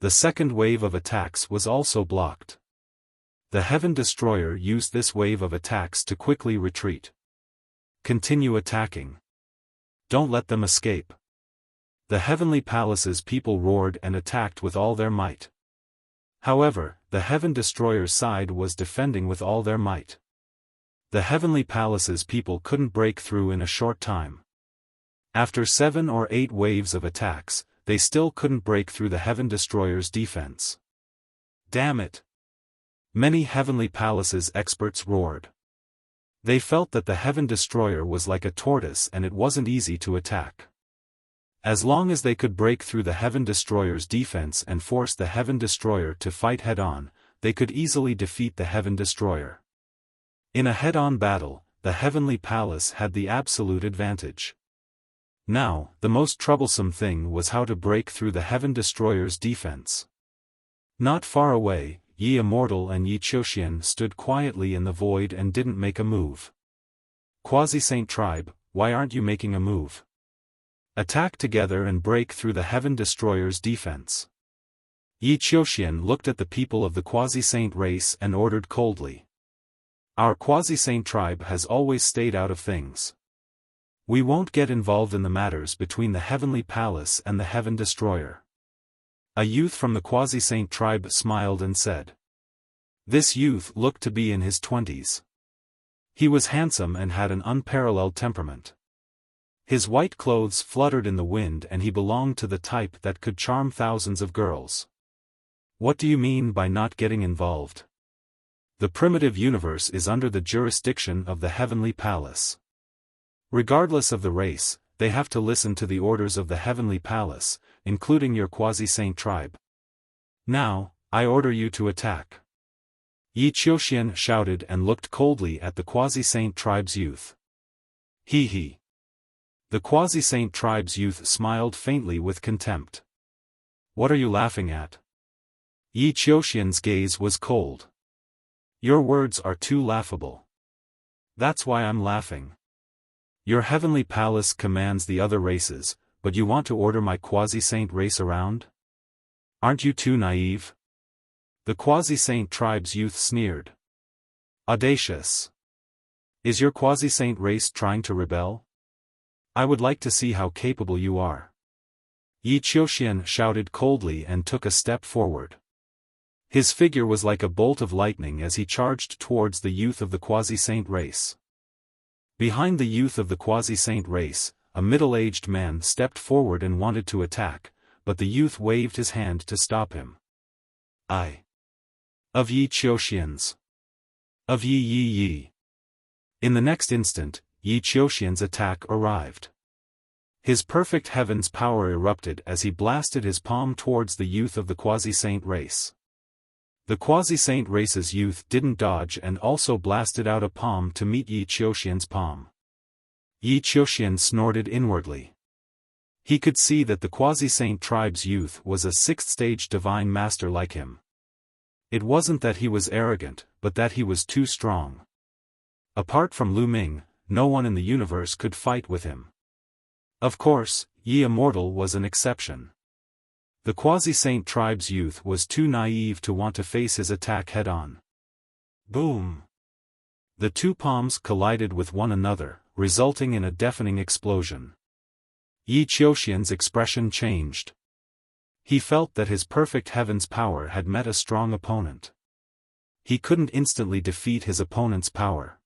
The second wave of attacks was also blocked. The Heaven Destroyer used this wave of attacks to quickly retreat. Continue attacking. Don't let them escape. The heavenly palace's people roared and attacked with all their might. However, the Heaven Destroyer's side was defending with all their might. The heavenly palace's people couldn't break through in a short time. After 7 or 8 waves of attacks, they still couldn't break through the Heaven Destroyer's defense. Damn it! Many heavenly palaces experts roared. They felt that the Heaven Destroyer was like a tortoise and it wasn't easy to attack. As long as they could break through the Heaven Destroyer's defense and force the Heaven Destroyer to fight head-on, they could easily defeat the Heaven Destroyer. In a head-on battle, the Heavenly Palace had the absolute advantage. Now, the most troublesome thing was how to break through the Heaven Destroyer's defense. Not far away, Yi Immortal and Yi Qiuxian stood quietly in the void and didn't make a move. Quasi-Saint Tribe, why aren't you making a move? Attack together and break through the Heaven Destroyer's defense. Yi Qiuxian looked at the people of the Quasi-Saint race and ordered coldly. Our Quasi-Saint tribe has always stayed out of things. We won't get involved in the matters between the Heavenly Palace and the Heaven Destroyer. A youth from the Quasi-Saint tribe smiled and said. This youth looked to be in his 20s. He was handsome and had an unparalleled temperament. His white clothes fluttered in the wind and he belonged to the type that could charm thousands of girls. What do you mean by not getting involved? The primitive universe is under the jurisdiction of the Heavenly Palace. Regardless of the race, they have to listen to the orders of the Heavenly Palace, including your Quasi-Saint tribe. Now, I order you to attack. Yi Qiuxian shouted and looked coldly at the Quasi-Saint tribe's youth. He he. The Quasi-Saint tribe's youth smiled faintly with contempt. What are you laughing at? Yi Qiuxian's gaze was cold. Your words are too laughable. That's why I'm laughing. Your Heavenly Palace commands the other races, but you want to order my Quasi-Saint race around? Aren't you too naive? The Quasi-Saint tribe's youth sneered. Audacious. Is your Quasi-Saint race trying to rebel? I would like to see how capable you are. Yi Qiuxian shouted coldly and took a step forward. His figure was like a bolt of lightning as he charged towards the youth of the Quasi-Saint race. Behind the youth of the Quasi-Saint race, a middle-aged man stepped forward and wanted to attack, but the youth waved his hand to stop him. Of Yi Qiuxian's. Of Yi. In the next instant, Yi Qiuxian's attack arrived. His perfect heaven's power erupted as he blasted his palm towards the youth of the Quasi-Saint race. The Quasi-Saint race's youth didn't dodge and also blasted out a palm to meet Yi Qiuxian's palm. Yi Qiuxian snorted inwardly. He could see that the Quasi-Saint tribe's youth was a sixth-stage divine master like him. It wasn't that he was arrogant, but that he was too strong. Apart from Lu Ming, no one in the universe could fight with him. Of course, Yi Immortal was an exception. The Quasi-Saint tribe's youth was too naive to want to face his attack head-on. Boom! The two palms collided with one another, resulting in a deafening explosion. Yi Qiuxian's expression changed. He felt that his perfect heaven's power had met a strong opponent. He couldn't instantly defeat his opponent's power.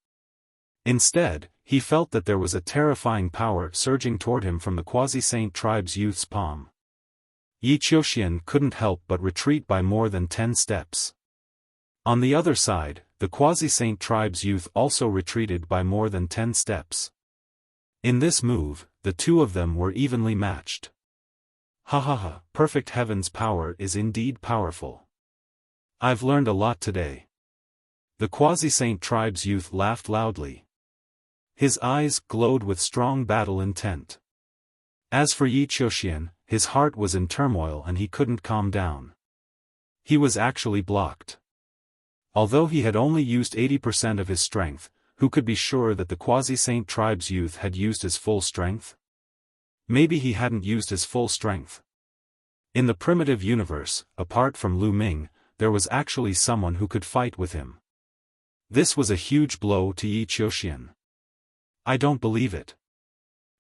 Instead, he felt that there was a terrifying power surging toward him from the Quasi-Saint tribe's youth's palm. Yi Qiuxian couldn't help but retreat by more than 10 steps. On the other side, the Quasi-Saint tribe's youth also retreated by more than 10 steps. In this move, the two of them were evenly matched. Ha, perfect heaven's power is indeed powerful. I've learned a lot today. The Quasi-Saint tribe's youth laughed loudly. His eyes glowed with strong battle intent. As for Yi Qiuxian, his heart was in turmoil and he couldn't calm down. He was actually blocked. Although he had only used 80% of his strength, who could be sure that the Quasi-Saint tribe's youth had used his full strength? Maybe he hadn't used his full strength. In the primitive universe, apart from Lu Ming, there was actually someone who could fight with him. This was a huge blow to Yi Qiuxian. I don't believe it.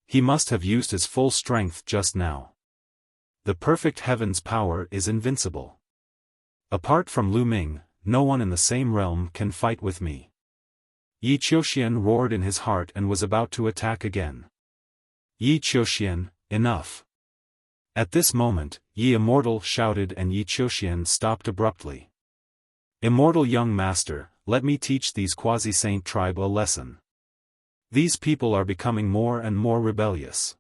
He must have used his full strength just now. The perfect heaven's power is invincible. Apart from Lu Ming, no one in the same realm can fight with me. Yi Qiuxian roared in his heart and was about to attack again. Yi Qiuxian, enough. At this moment, Yi Immortal shouted and Yi Qiuxian stopped abruptly. Immortal young master, let me teach these Quasi-Saint tribe a lesson. These people are becoming more and more rebellious.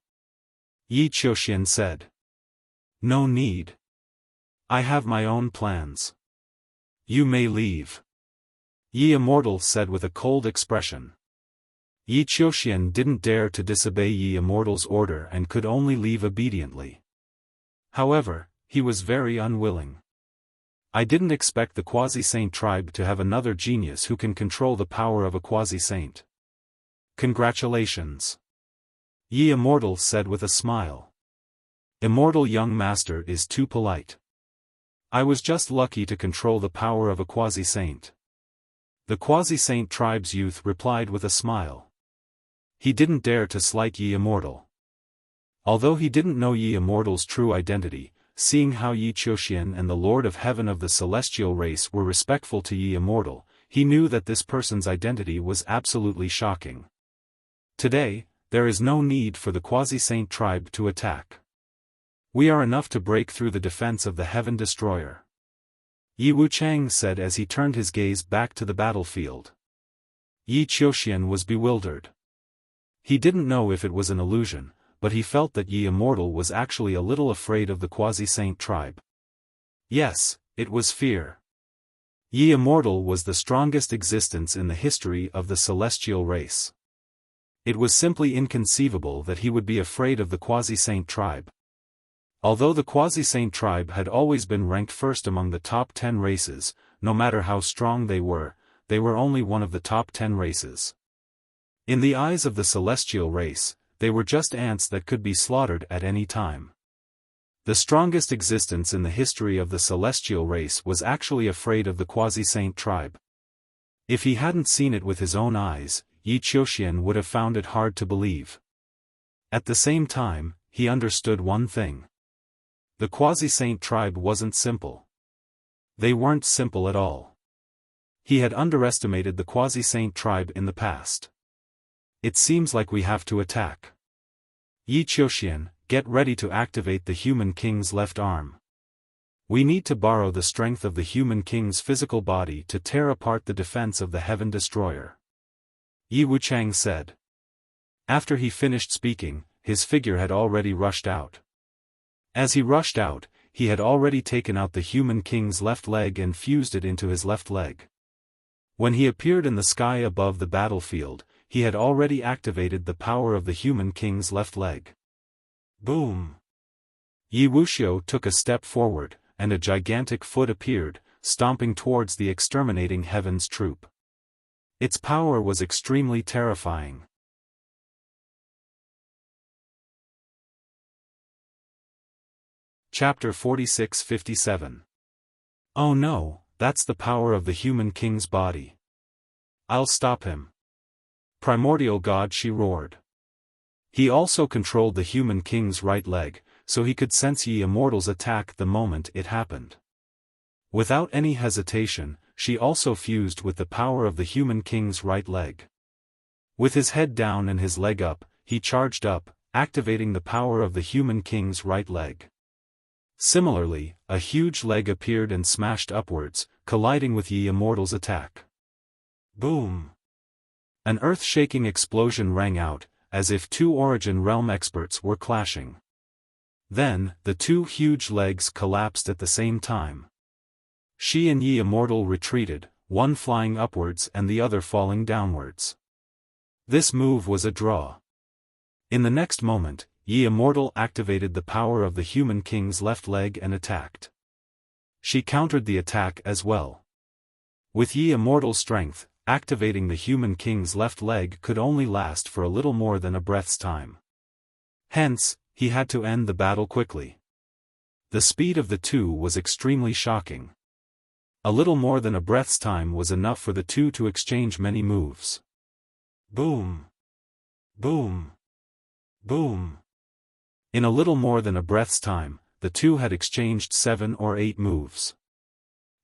Yi Qiuxian said. No need. I have my own plans. You may leave. Yi Immortal said with a cold expression. Yi Qiuxian didn't dare to disobey Yi Immortal's order and could only leave obediently. However, he was very unwilling. I didn't expect the quasi-saint tribe to have another genius who can control the power of a quasi-saint. Congratulations. Yi Immortal said with a smile. Immortal young master is too polite. I was just lucky to control the power of a quasi-saint. The quasi-saint tribe's youth replied with a smile. He didn't dare to slight Yi Immortal. Although he didn't know Yi Immortal's true identity, seeing how Yi Qiuxian and the Lord of Heaven of the celestial race were respectful to Yi Immortal, he knew that this person's identity was absolutely shocking. Today, there is no need for the quasi-saint tribe to attack. We are enough to break through the defense of the Heaven Destroyer. Yi Wuchang said as he turned his gaze back to the battlefield. Yi Qiuxian was bewildered. He didn't know if it was an illusion, but he felt that Yi Immortal was actually a little afraid of the quasi-saint tribe. Yes, it was fear. Yi Immortal was the strongest existence in the history of the celestial race. It was simply inconceivable that he would be afraid of the quasi-saint tribe. Although the quasi-saint tribe had always been ranked first among the top 10 races, no matter how strong they were only one of the top 10 races. In the eyes of the celestial race, they were just ants that could be slaughtered at any time. The strongest existence in the history of the celestial race was actually afraid of the quasi-saint tribe. If he hadn't seen it with his own eyes, Yi Qiuxian would have found it hard to believe. At the same time, he understood one thing. The quasi-saint tribe wasn't simple. They weren't simple at all. He had underestimated the quasi-saint tribe in the past. It seems like we have to attack. Yi Qiuxian, get ready to activate the Human King's left arm. We need to borrow the strength of the Human King's physical body to tear apart the defense of the Heaven Destroyer. Yi Wuchang said. After he finished speaking, his figure had already rushed out. As he rushed out, he had already taken out the Human King's left leg and fused it into his left leg. When he appeared in the sky above the battlefield, he had already activated the power of the Human King's left leg. Boom! Yi Wuxiao took a step forward, and a gigantic foot appeared, stomping towards the exterminating heavens troop. Its power was extremely terrifying. Chapter 46-57. Oh no, that's the power of the Human King's body. I'll stop him. Primordial God, she roared. He also controlled the Human King's right leg, so he could sense Yi Immortal's attack the moment it happened. Without any hesitation, she also fused with the power of the Human King's right leg. With his head down and his leg up, he charged up, activating the power of the Human King's right leg. Similarly, a huge leg appeared and smashed upwards, colliding with Yi Immortal's attack. Boom! An earth-shaking explosion rang out, as if two Origin Realm experts were clashing. Then, the two huge legs collapsed at the same time. She and Yi Immortal retreated, one flying upwards and the other falling downwards. This move was a draw. In the next moment, Yi Immortal activated the power of the Human King's left leg and attacked. She countered the attack as well. With Yi Immortal's strength, activating the Human King's left leg could only last for a little more than a breath's time. Hence, he had to end the battle quickly. The speed of the two was extremely shocking. A little more than a breath's time was enough for the two to exchange many moves. Boom! Boom! Boom! In a little more than a breath's time, the two had exchanged 7 or 8 moves.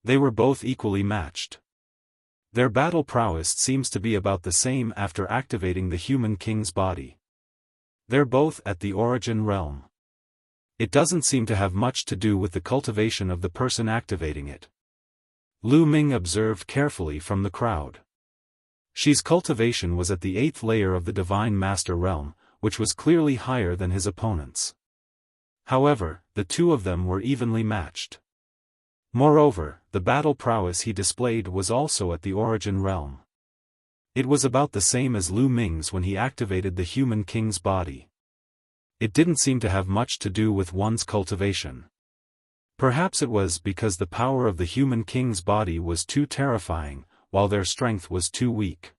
They were both equally matched. Their battle prowess seems to be about the same after activating the Human King's body. They're both at the Origin Realm. It doesn't seem to have much to do with the cultivation of the person activating it. Lu Ming observed carefully from the crowd. Shi's cultivation was at the 8th layer of the Divine Master Realm, which was clearly higher than his opponent's. However, the two of them were evenly matched. Moreover, the battle prowess he displayed was also at the Origin Realm. It was about the same as Lu Ming's when he activated the human king's body. It didn't seem to have much to do with one's cultivation. Perhaps it was because the power of the human king's body was too terrifying, while their strength was too weak.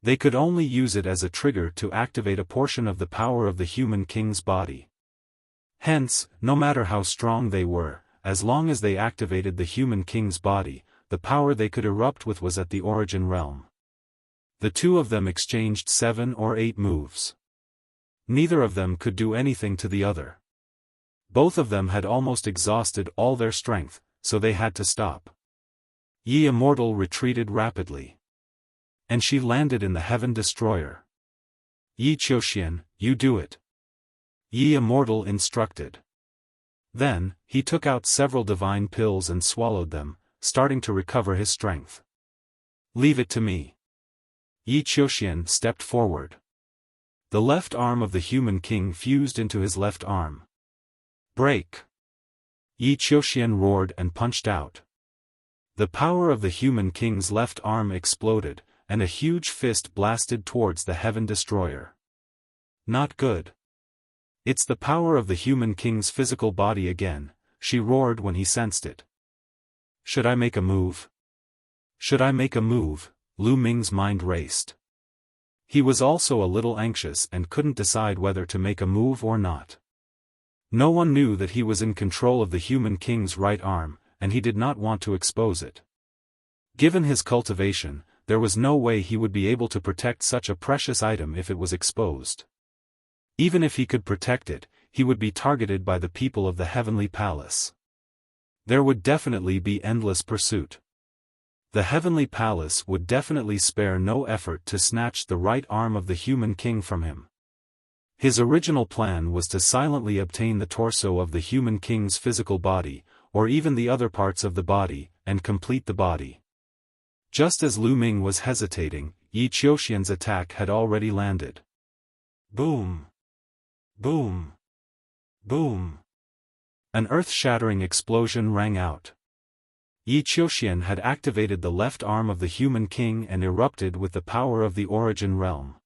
They could only use it as a trigger to activate a portion of the power of the human king's body. Hence, no matter how strong they were, as long as they activated the human king's body, the power they could erupt with was at the origin realm. The two of them exchanged 7 or 8 moves. Neither of them could do anything to the other. Both of them had almost exhausted all their strength, so they had to stop. Yi Immortal retreated rapidly. And she landed in the Heaven Destroyer. Yi Qiuxian, you do it. Yi Immortal instructed. Then, he took out several divine pills and swallowed them, starting to recover his strength. Leave it to me. Yi Qiuxian stepped forward. The left arm of the human king fused into his left arm. Break! Yi Qiuxian roared and punched out. The power of the human king's left arm exploded, and a huge fist blasted towards the Heaven Destroyer. Not good. It's the power of the human king's physical body again, she roared when he sensed it. Should I make a move? Should I make a move? Lu Ming's mind raced. He was also a little anxious and couldn't decide whether to make a move or not. No one knew that he was in control of the human king's right arm, and he did not want to expose it. Given his cultivation, there was no way he would be able to protect such a precious item if it was exposed. Even if he could protect it, he would be targeted by the people of the Heavenly Palace. There would definitely be endless pursuit. The Heavenly Palace would definitely spare no effort to snatch the right arm of the human king from him. His original plan was to silently obtain the torso of the human king's physical body, or even the other parts of the body, and complete the body. Just as Lu Ming was hesitating, Yi Qiuxian's attack had already landed. Boom! Boom! Boom! An earth-shattering explosion rang out. Yi Qiuxian had activated the left arm of the human king and erupted with the power of the origin realm.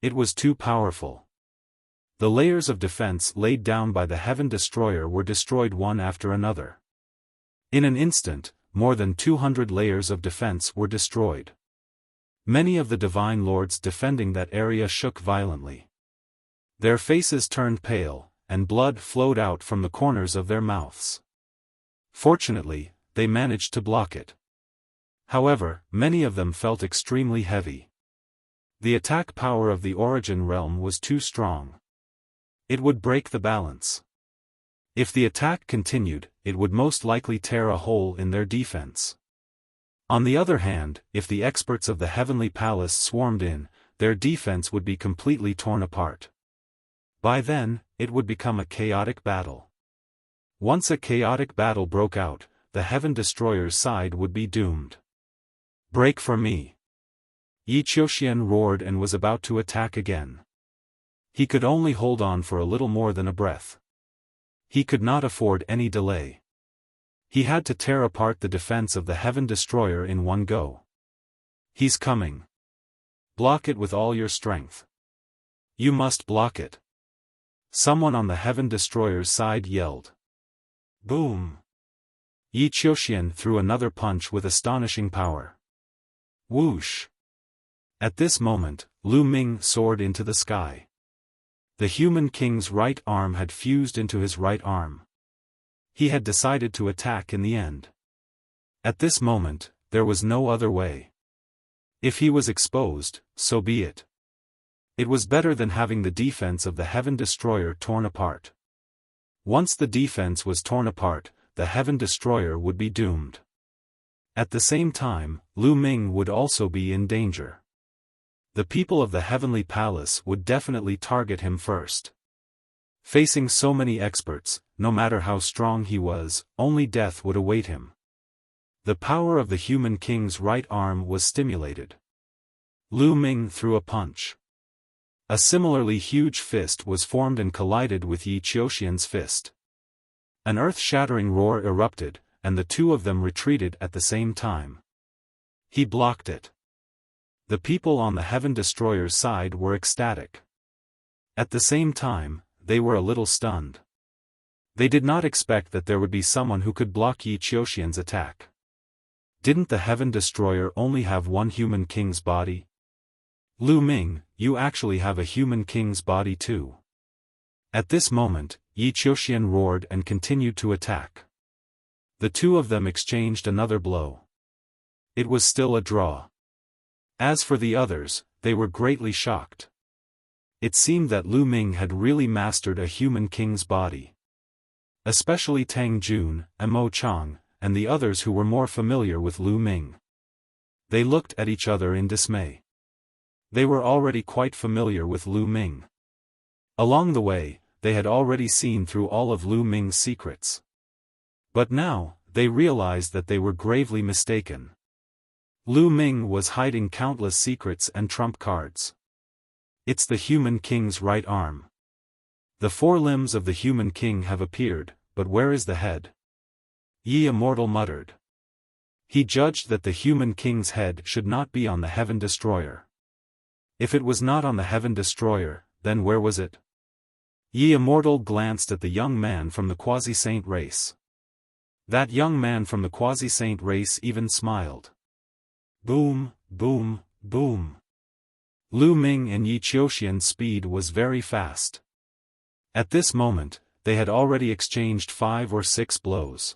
It was too powerful. The layers of defense laid down by the Heaven Destroyer were destroyed one after another. In an instant, more than 200 layers of defense were destroyed. Many of the Divine Lords defending that area shook violently. Their faces turned pale, and blood flowed out from the corners of their mouths. Fortunately, they managed to block it. However, many of them felt extremely heavy. The attack power of the origin realm was too strong. It would break the balance. If the attack continued, it would most likely tear a hole in their defense. On the other hand, if the experts of the Heavenly Palace swarmed in, their defense would be completely torn apart. By then, it would become a chaotic battle. Once a chaotic battle broke out, the Heaven Destroyer's side would be doomed. Break for me! Yi Qiuxian roared and was about to attack again. He could only hold on for a little more than a breath. He could not afford any delay. He had to tear apart the defense of the Heaven Destroyer in one go. He's coming. Block it with all your strength. You must block it. Someone on the Heaven Destroyer's side yelled. Boom! Yi Qiuxian threw another punch with astonishing power. Whoosh! At this moment, Lu Ming soared into the sky. The human king's right arm had fused into his right arm. He had decided to attack in the end. At this moment, there was no other way. If he was exposed, so be it. It was better than having the defense of the Heaven Destroyer torn apart. Once the defense was torn apart, the Heaven Destroyer would be doomed. At the same time, Lu Ming would also be in danger. The people of the Heavenly Palace would definitely target him first. Facing so many experts, no matter how strong he was, only death would await him. The power of the human king's right arm was stimulated. Lu Ming threw a punch. A similarly huge fist was formed and collided with Yi Qiuxian's fist. An earth-shattering roar erupted, and the two of them retreated at the same time. He blocked it. The people on the Heaven Destroyer's side were ecstatic. At the same time, they were a little stunned. They did not expect that there would be someone who could block Yi Qiuxian's attack. Didn't the Heaven Destroyer only have one human king's body? Lu Ming, you actually have a human king's body too. At this moment, Yi Qiuxian roared and continued to attack. The two of them exchanged another blow. It was still a draw. As for the others, they were greatly shocked. It seemed that Lu Ming had really mastered a human king's body. Especially Tang Jun, and Mo Chang, and the others who were more familiar with Lu Ming. They looked at each other in dismay. They were already quite familiar with Lu Ming. Along the way, they had already seen through all of Lu Ming's secrets. But now, they realized that they were gravely mistaken. Lu Ming was hiding countless secrets and trump cards. It's the human king's right arm. The four limbs of the human king have appeared, but where is the head? Yi Immortal muttered. He judged that the human king's head should not be on the Heaven Destroyer. If it was not on the Heaven Destroyer, then where was it? Yi Immortal glanced at the young man from the Quasi-Saint race. That young man from the Quasi-Saint race even smiled. Boom, boom, boom. Lu Ming and Yi Qiuxian's speed was very fast. At this moment, they had already exchanged 5 or 6 blows.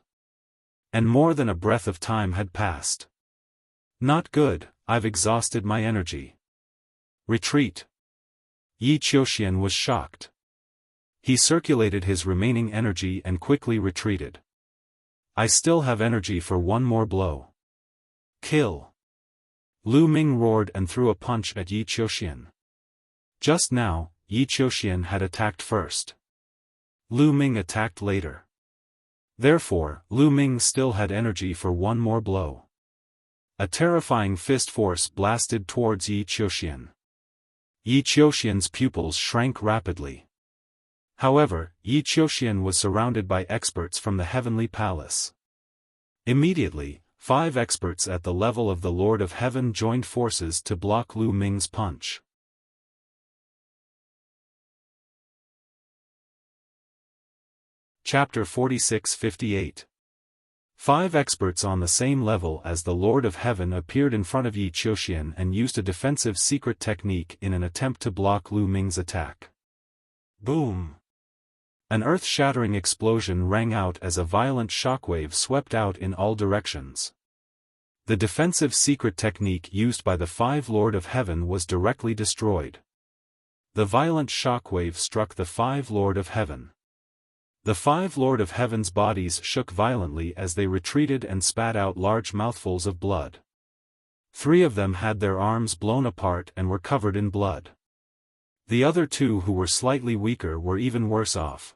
And more than a breath of time had passed. Not good, I've exhausted my energy. Retreat. Yi Qiuxian was shocked. He circulated his remaining energy and quickly retreated. I still have energy for one more blow. Kill. Lu Ming roared and threw a punch at Yi Qiuxian. Just now, Yi Qiuxian had attacked first. Lu Ming attacked later. Therefore, Lu Ming still had energy for one more blow. A terrifying fist force blasted towards Yi Qiuxian. Yi Qiuxian's pupils shrank rapidly. However, Yi Qiuxian was surrounded by experts from the Heavenly Palace. Immediately, 5 experts at the level of the Lord of Heaven joined forces to block Lu Ming's punch. Chapter 46-58. 5 experts on the same level as the Lord of Heaven appeared in front of Yi Qiuxian and used a defensive secret technique in an attempt to block Lu Ming's attack. Boom! An earth-shattering explosion rang out as a violent shockwave swept out in all directions. The defensive secret technique used by the 5 Lord of Heaven was directly destroyed. The violent shockwave struck the 5 Lord of Heaven. The 5 Lord of Heaven's bodies shook violently as they retreated and spat out large mouthfuls of blood. 3 of them had their arms blown apart and were covered in blood. The other 2 who were slightly weaker were even worse off.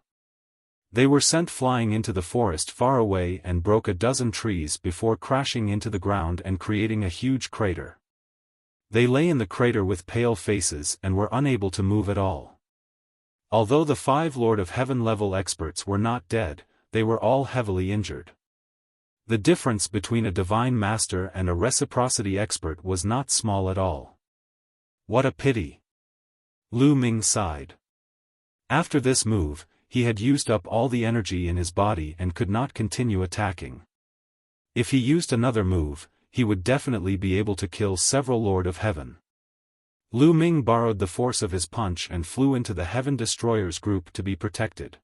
They were sent flying into the forest far away and broke a dozen trees before crashing into the ground and creating a huge crater. They lay in the crater with pale faces and were unable to move at all. Although the 5 Lord of Heaven level experts were not dead, they were all heavily injured. The difference between a divine master and a reciprocity expert was not small at all. What a pity! Lu Ming sighed. After this move, he had used up all the energy in his body and could not continue attacking. If he used another move, he would definitely be able to kill several Lord of Heaven. Lu Ming borrowed the force of his punch and flew into the Heaven Destroyer's group to be protected.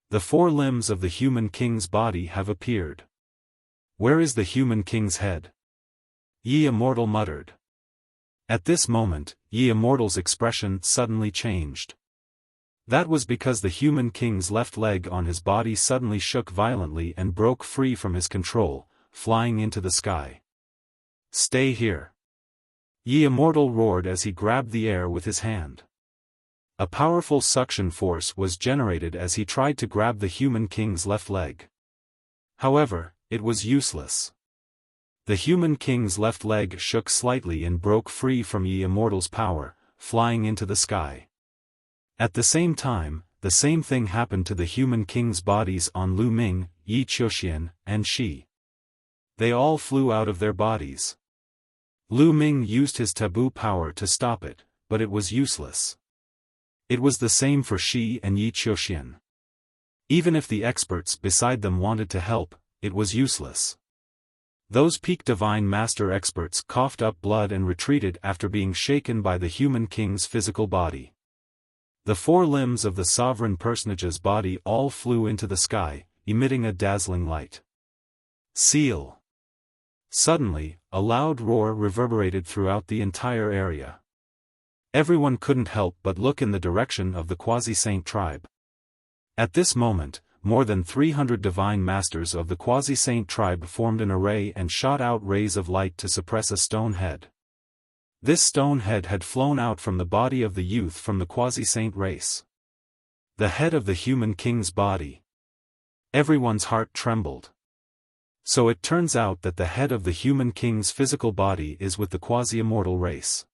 The 4 limbs of the human king's body have appeared. Where is the human king's head? Yi Immortal muttered. At this moment, Yi Immortal's expression suddenly changed. That was because the human king's left leg on his body suddenly shook violently and broke free from his control, flying into the sky. Stay here! Yi Immortal roared as he grabbed the air with his hand. A powerful suction force was generated as he tried to grab the human king's left leg. However, it was useless. The human king's left leg shook slightly and broke free from Yi Immortal's power, flying into the sky. At the same time, the same thing happened to the human king's bodies on Lu Ming, Yi Qiuxian, and Shi. They all flew out of their bodies. Lu Ming used his taboo power to stop it, but it was useless. It was the same for Shi and Yi Qiuxian. Even if the experts beside them wanted to help, it was useless. Those peak divine master experts coughed up blood and retreated after being shaken by the human king's physical body. The four limbs of the sovereign personage's body all flew into the sky, emitting a dazzling light. Seal! Suddenly, a loud roar reverberated throughout the entire area. Everyone couldn't help but look in the direction of the quasi-saint tribe. At this moment, more than 300 divine masters of the quasi-saint tribe formed an array and shot out rays of light to suppress a stone head. This stone head had flown out from the body of the youth from the quasi-saint race. The head of the human king's body. Everyone's heart trembled. So it turns out that the head of the human king's physical body is with the quasi-immortal race.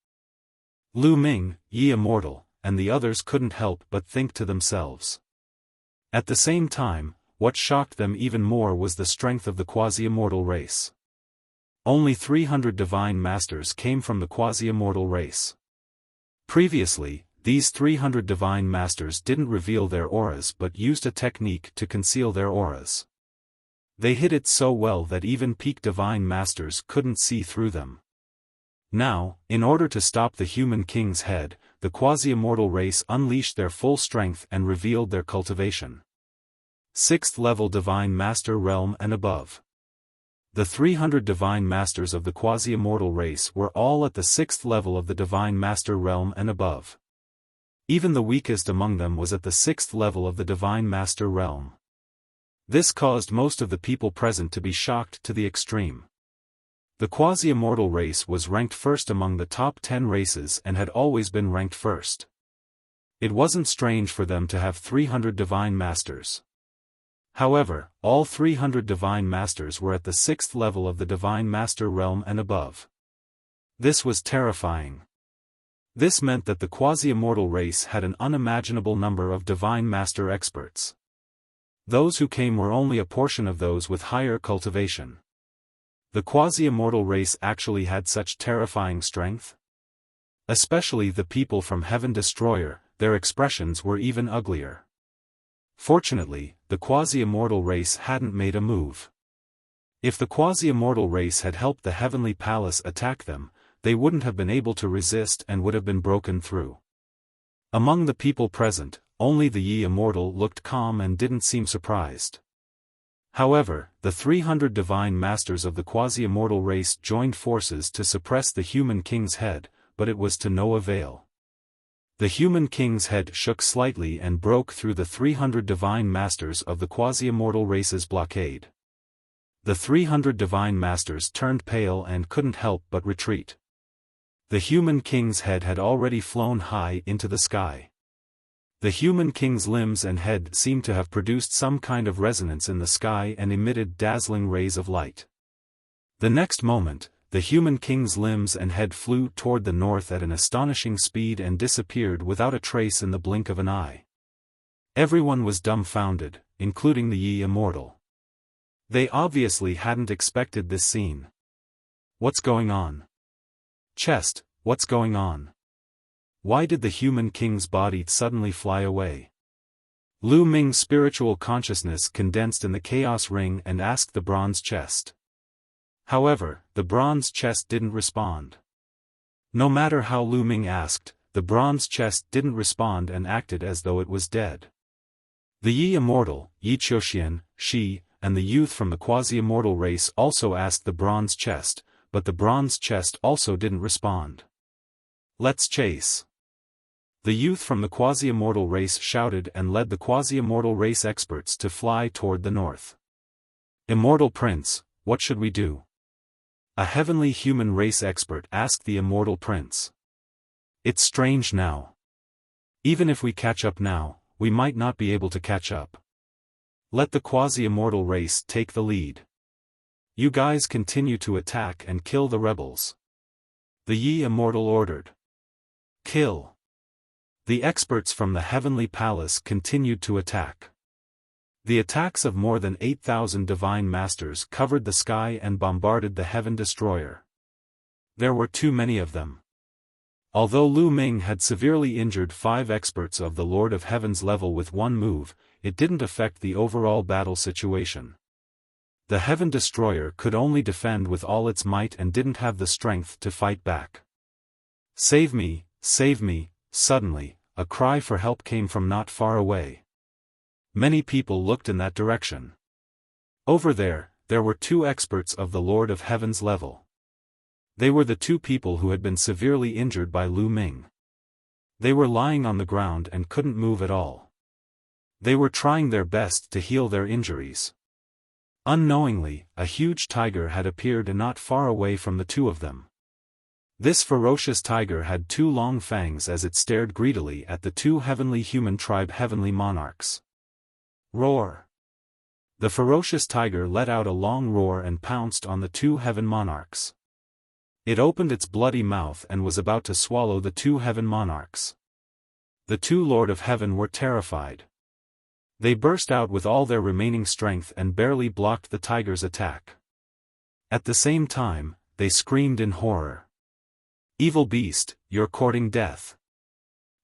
Lu Ming, Yi Immortal, and the others couldn't help but think to themselves. At the same time, what shocked them even more was the strength of the quasi-immortal race. Only 300 divine masters came from the quasi-immortal race. Previously, these 300 divine masters didn't reveal their auras but used a technique to conceal their auras. They hid it so well that even peak divine masters couldn't see through them. Now, in order to stop the human king's head, the quasi-immortal race unleashed their full strength and revealed their cultivation. 6th level Divine Master Realm and above. The 300 Divine Masters of the quasi-immortal race were all at the 6th level of the Divine Master Realm and above. Even the weakest among them was at the 6th level of the Divine Master Realm. This caused most of the people present to be shocked to the extreme. The quasi-immortal race was ranked first among the top 10 races and had always been ranked first. It wasn't strange for them to have 300 divine masters. However, all 300 divine masters were at the 6th level of the divine master realm and above. This was terrifying. This meant that the quasi-immortal race had an unimaginable number of divine master experts. Those who came were only a portion of those with higher cultivation. The quasi-immortal race actually had such terrifying strength? Especially the people from Heaven Destroyer, their expressions were even uglier. Fortunately, the quasi-immortal race hadn't made a move. If the quasi-immortal race had helped the Heavenly Palace attack them, they wouldn't have been able to resist and would have been broken through. Among the people present, only the Yi Immortal looked calm and didn't seem surprised. However, the 300 divine masters of the quasi-immortal race joined forces to suppress the human king's head, but it was to no avail. The human king's head shook slightly and broke through the 300 divine masters of the quasi-immortal race's blockade. The 300 divine masters turned pale and couldn't help but retreat. The human king's head had already flown high into the sky. The human king's limbs and head seemed to have produced some kind of resonance in the sky and emitted dazzling rays of light. The next moment, the human king's limbs and head flew toward the north at an astonishing speed and disappeared without a trace in the blink of an eye. Everyone was dumbfounded, including the Yi Immortal. They obviously hadn't expected this scene. What's going on? Chest, what's going on? Why did the human king's body suddenly fly away? Lu Ming's spiritual consciousness condensed in the chaos ring and asked the bronze chest. However, the bronze chest didn't respond. No matter how Lu Ming asked, the bronze chest didn't respond and acted as though it was dead. The Yi Immortal, Yi Qiuxian, Shi, and the youth from the quasi-immortal race also asked the bronze chest, but the bronze chest also didn't respond. Let's chase. The youth from the quasi-immortal race shouted and led the quasi-immortal race experts to fly toward the north. Immortal Prince, what should we do? A heavenly human race expert asked the Immortal Prince. It's strange now. Even if we catch up now, we might not be able to catch up. Let the quasi-immortal race take the lead. You guys continue to attack and kill the rebels. The Yi Immortal ordered. Kill. The experts from the Heavenly Palace continued to attack. The attacks of more than 8,000 divine masters covered the sky and bombarded the Heaven Destroyer. There were too many of them. Although Lu Ming had severely injured 5 experts of the Lord of Heaven's level with one move, it didn't affect the overall battle situation. The Heaven Destroyer could only defend with all its might and didn't have the strength to fight back. "Save me, save me!" Suddenly, a cry for help came from not far away. Many people looked in that direction. Over there were 2 experts of the Lord of Heaven's level. They were the 2 people who had been severely injured by Lu Ming. They were lying on the ground and couldn't move at all. They were trying their best to heal their injuries. Unknowingly, a huge tiger had appeared not far away from the 2 of them. This ferocious tiger had 2 long fangs as it stared greedily at the 2 heavenly human tribe heavenly monarchs. Roar! The ferocious tiger let out a long roar and pounced on the 2 heaven monarchs. It opened its bloody mouth and was about to swallow the 2 heaven monarchs. The 2 Lord of Heaven were terrified. They burst out with all their remaining strength and barely blocked the tiger's attack. At the same time, they screamed in horror. "Evil beast, you're courting death!"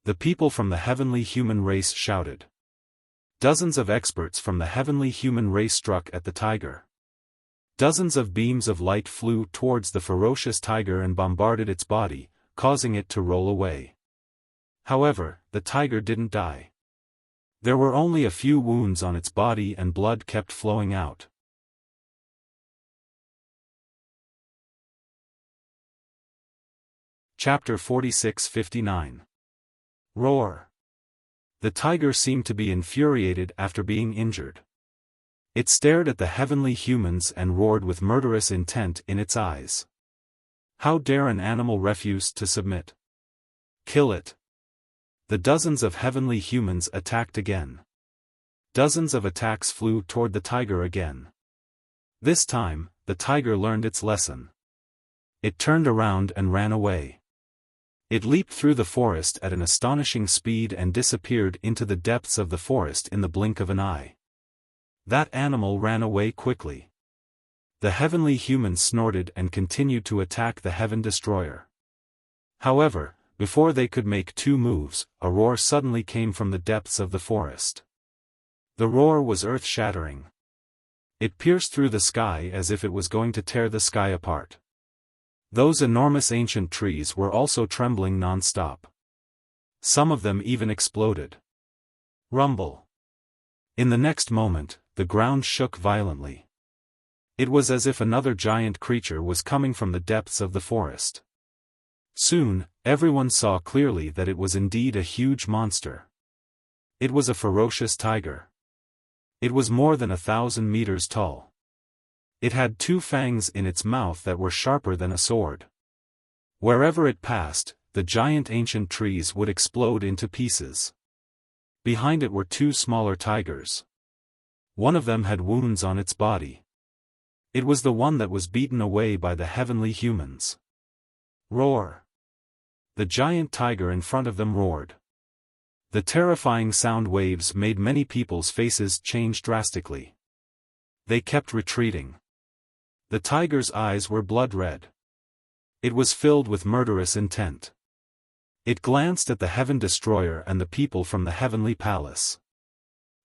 The people from the heavenly human race shouted. Dozens of experts from the heavenly human race struck at the tiger. Dozens of beams of light flew towards the ferocious tiger and bombarded its body, causing it to roll away. However, the tiger didn't die. There were only a few wounds on its body and blood kept flowing out. Chapter 46-59. Roar! The tiger seemed to be infuriated after being injured. It stared at the heavenly humans and roared with murderous intent in its eyes. How dare an animal refuse to submit? Kill it! The dozens of heavenly humans attacked again. Dozens of attacks flew toward the tiger again. This time, the tiger learned its lesson. It turned around and ran away. It leaped through the forest at an astonishing speed and disappeared into the depths of the forest in the blink of an eye. That animal ran away quickly. The heavenly humans snorted and continued to attack the Heaven Destroyer. However, before they could make 2 moves, a roar suddenly came from the depths of the forest. The roar was earth-shattering. It pierced through the sky as if it was going to tear the sky apart. Those enormous ancient trees were also trembling non-stop. Some of them even exploded. Rumble! In the next moment, the ground shook violently. It was as if another giant creature was coming from the depths of the forest. Soon, everyone saw clearly that it was indeed a huge monster. It was a ferocious tiger. It was more than 1,000 meters tall. It had 2 fangs in its mouth that were sharper than a sword. Wherever it passed, the giant ancient trees would explode into pieces. Behind it were 2 smaller tigers. One of them had wounds on its body. It was the one that was beaten away by the heavenly humans. Roar! The giant tiger in front of them roared. The terrifying sound waves made many people's faces change drastically. They kept retreating. The tiger's eyes were blood red. It was filled with murderous intent. It glanced at the Heaven Destroyer and the people from the Heavenly Palace.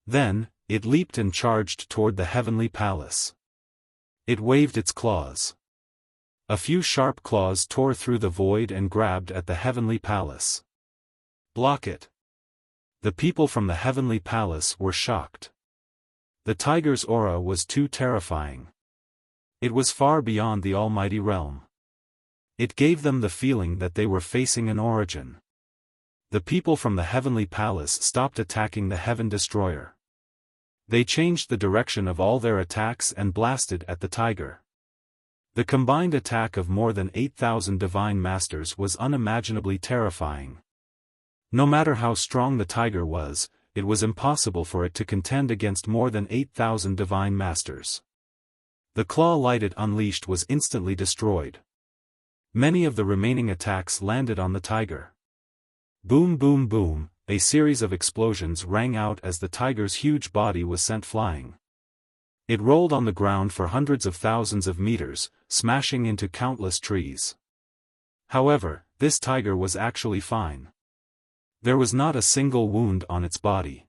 Then, it leaped and charged toward the Heavenly Palace. It waved its claws. A few sharp claws tore through the void and grabbed at the Heavenly Palace. Block it! The people from the Heavenly Palace were shocked. The tiger's aura was too terrifying. It was far beyond the almighty realm. It gave them the feeling that they were facing an origin. The people from the Heavenly Palace stopped attacking the Heaven Destroyer. They changed the direction of all their attacks and blasted at the tiger. The combined attack of more than 8,000 divine masters was unimaginably terrifying. No matter how strong the tiger was, it was impossible for it to contend against more than 8,000 divine masters. The claw light it unleashed was instantly destroyed. Many of the remaining attacks landed on the tiger. Boom boom boom, a series of explosions rang out as the tiger's huge body was sent flying. It rolled on the ground for hundreds of thousands of meters, smashing into countless trees. However, this tiger was actually fine. There was not a single wound on its body.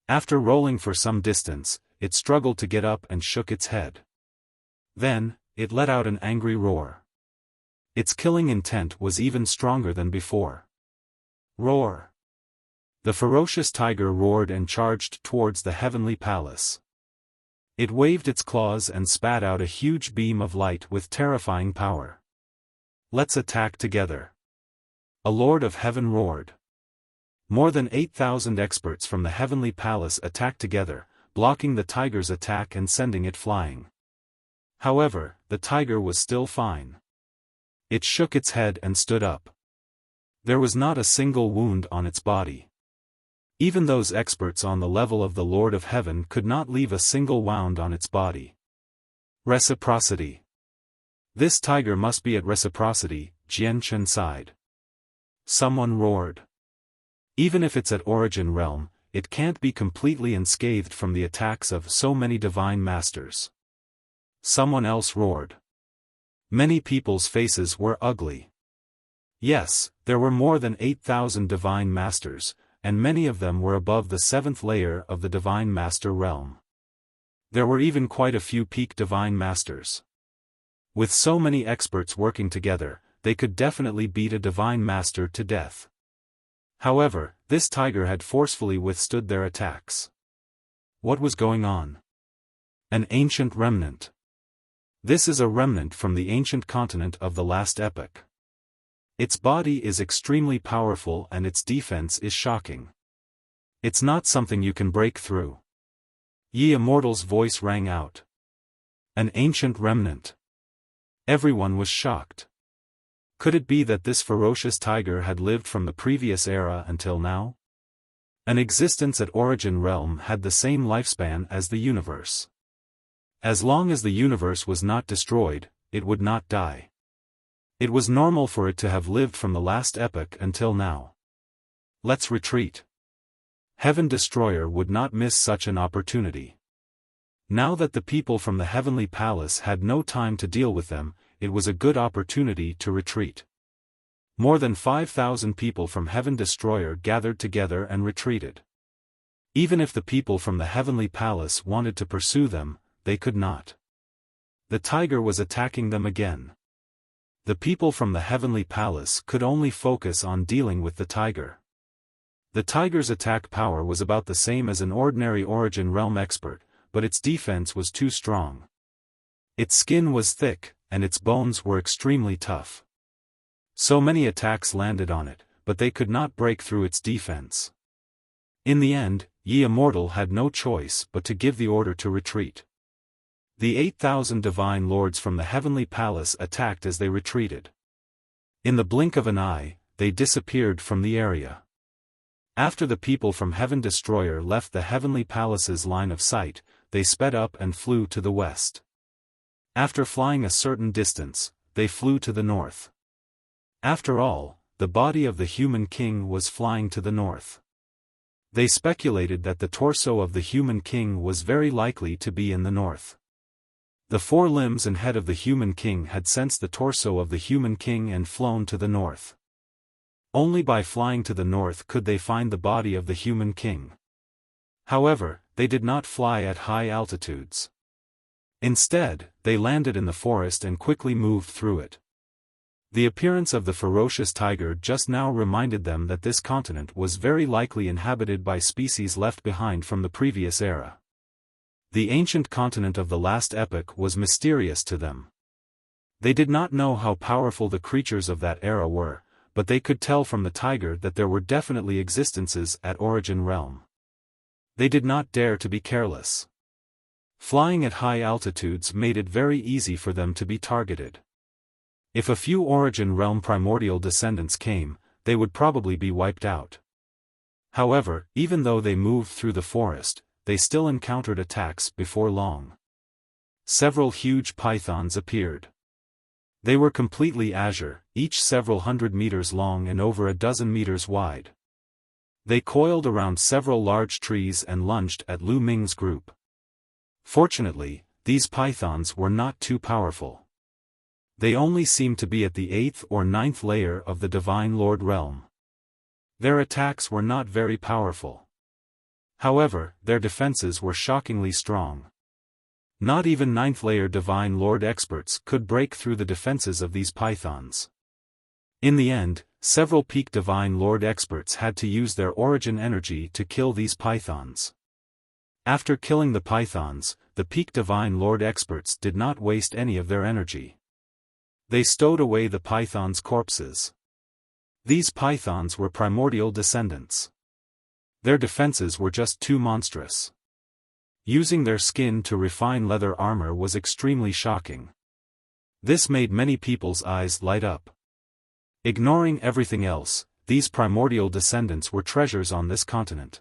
After rolling for some distance, it struggled to get up and shook its head. Then, it let out an angry roar. Its killing intent was even stronger than before. Roar! The ferocious tiger roared and charged towards the heavenly palace. It waved its claws and spat out a huge beam of light with terrifying power. "Let's attack together!" A lord of heaven roared. More than 8,000 experts from the heavenly palace attacked together, blocking the tiger's attack and sending it flying. However, the tiger was still fine. It shook its head and stood up. There was not a single wound on its body. Even those experts on the level of the Lord of Heaven could not leave a single wound on its body. Reciprocity. This tiger must be at reciprocity, Jian Chen sighed. Someone roared. Even if it's at origin realm, it can't be completely unscathed from the attacks of so many divine masters. Someone else roared. Many people's faces were ugly. Yes, there were more than 8,000 divine masters, and many of them were above the 7th layer of the divine master realm. There were even quite a few peak divine masters. With so many experts working together, they could definitely beat a divine master to death. However, this tiger had forcefully withstood their attacks. What was going on? An ancient remnant. This is a remnant from the ancient continent of the last epoch. Its body is extremely powerful and its defense is shocking. It's not something you can break through. Immortal's voice rang out. An ancient remnant. Everyone was shocked. Could it be that this ferocious tiger had lived from the previous era until now? An existence at origin realm had the same lifespan as the universe. As long as the universe was not destroyed, it would not die. It was normal for it to have lived from the last epoch until now. Let's retreat. Heaven Destroyer would not miss such an opportunity. Now that the people from the heavenly palace had no time to deal with them, it was a good opportunity to retreat. More than 5,000 people from Heaven Destroyer gathered together and retreated. Even if the people from the heavenly palace wanted to pursue them, they could not. The tiger was attacking them again. The people from the heavenly palace could only focus on dealing with the tiger. The tiger's attack power was about the same as an ordinary origin realm expert, but its defense was too strong. Its skin was thick, and its bones were extremely tough. So many attacks landed on it, but they could not break through its defense. In the end, Immortal had no choice but to give the order to retreat. The 8,000 divine lords from the heavenly palace attacked as they retreated. In the blink of an eye, they disappeared from the area. After the people from Heaven Destroyer left the heavenly palace's line of sight, they sped up and flew to the west. After flying a certain distance, they flew to the north. After all, the body of the human king was flying to the north. They speculated that the torso of the human king was very likely to be in the north. The 4 limbs and head of the human king had sensed the torso of the human king and flown to the north. Only by flying to the north could they find the body of the human king. However, they did not fly at high altitudes. Instead, they landed in the forest and quickly moved through it. The appearance of the ferocious tiger just now reminded them that this continent was very likely inhabited by species left behind from the previous era. The ancient continent of the last epoch was mysterious to them. They did not know how powerful the creatures of that era were, but they could tell from the tiger that there were definitely existences at origin realm. They did not dare to be careless. Flying at high altitudes made it very easy for them to be targeted. If a few origin realm primordial descendants came, they would probably be wiped out. However, even though they moved through the forest, they still encountered attacks before long. Several huge pythons appeared. They were completely azure, each several hundred meters long and over a dozen meters wide. They coiled around several large trees and lunged at Lu Ming's group. Fortunately, these pythons were not too powerful. They only seemed to be at the 8th or 9th layer of the Divine Lord realm. Their attacks were not very powerful. However, their defenses were shockingly strong. Not even 9th layer Divine Lord experts could break through the defenses of these pythons. In the end, several peak Divine Lord experts had to use their origin energy to kill these pythons. After killing the pythons, the peak Divine Lord experts did not waste any of their energy. They stowed away the pythons' corpses. These pythons were primordial descendants. Their defenses were just too monstrous. Using their skin to refine leather armor was extremely shocking. This made many people's eyes light up. Ignoring everything else, these primordial descendants were treasures on this continent.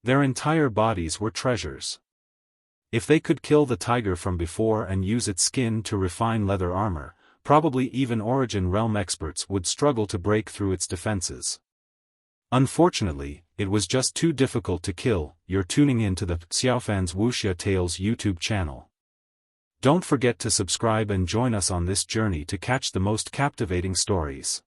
Their entire bodies were treasures. If they could kill the tiger from before and use its skin to refine leather armor, probably even Origin Realm experts would struggle to break through its defenses. Unfortunately, it was just too difficult to kill. You're tuning in to the Xiaofan's Wuxia Tales YouTube channel. Don't forget to subscribe and join us on this journey to catch the most captivating stories.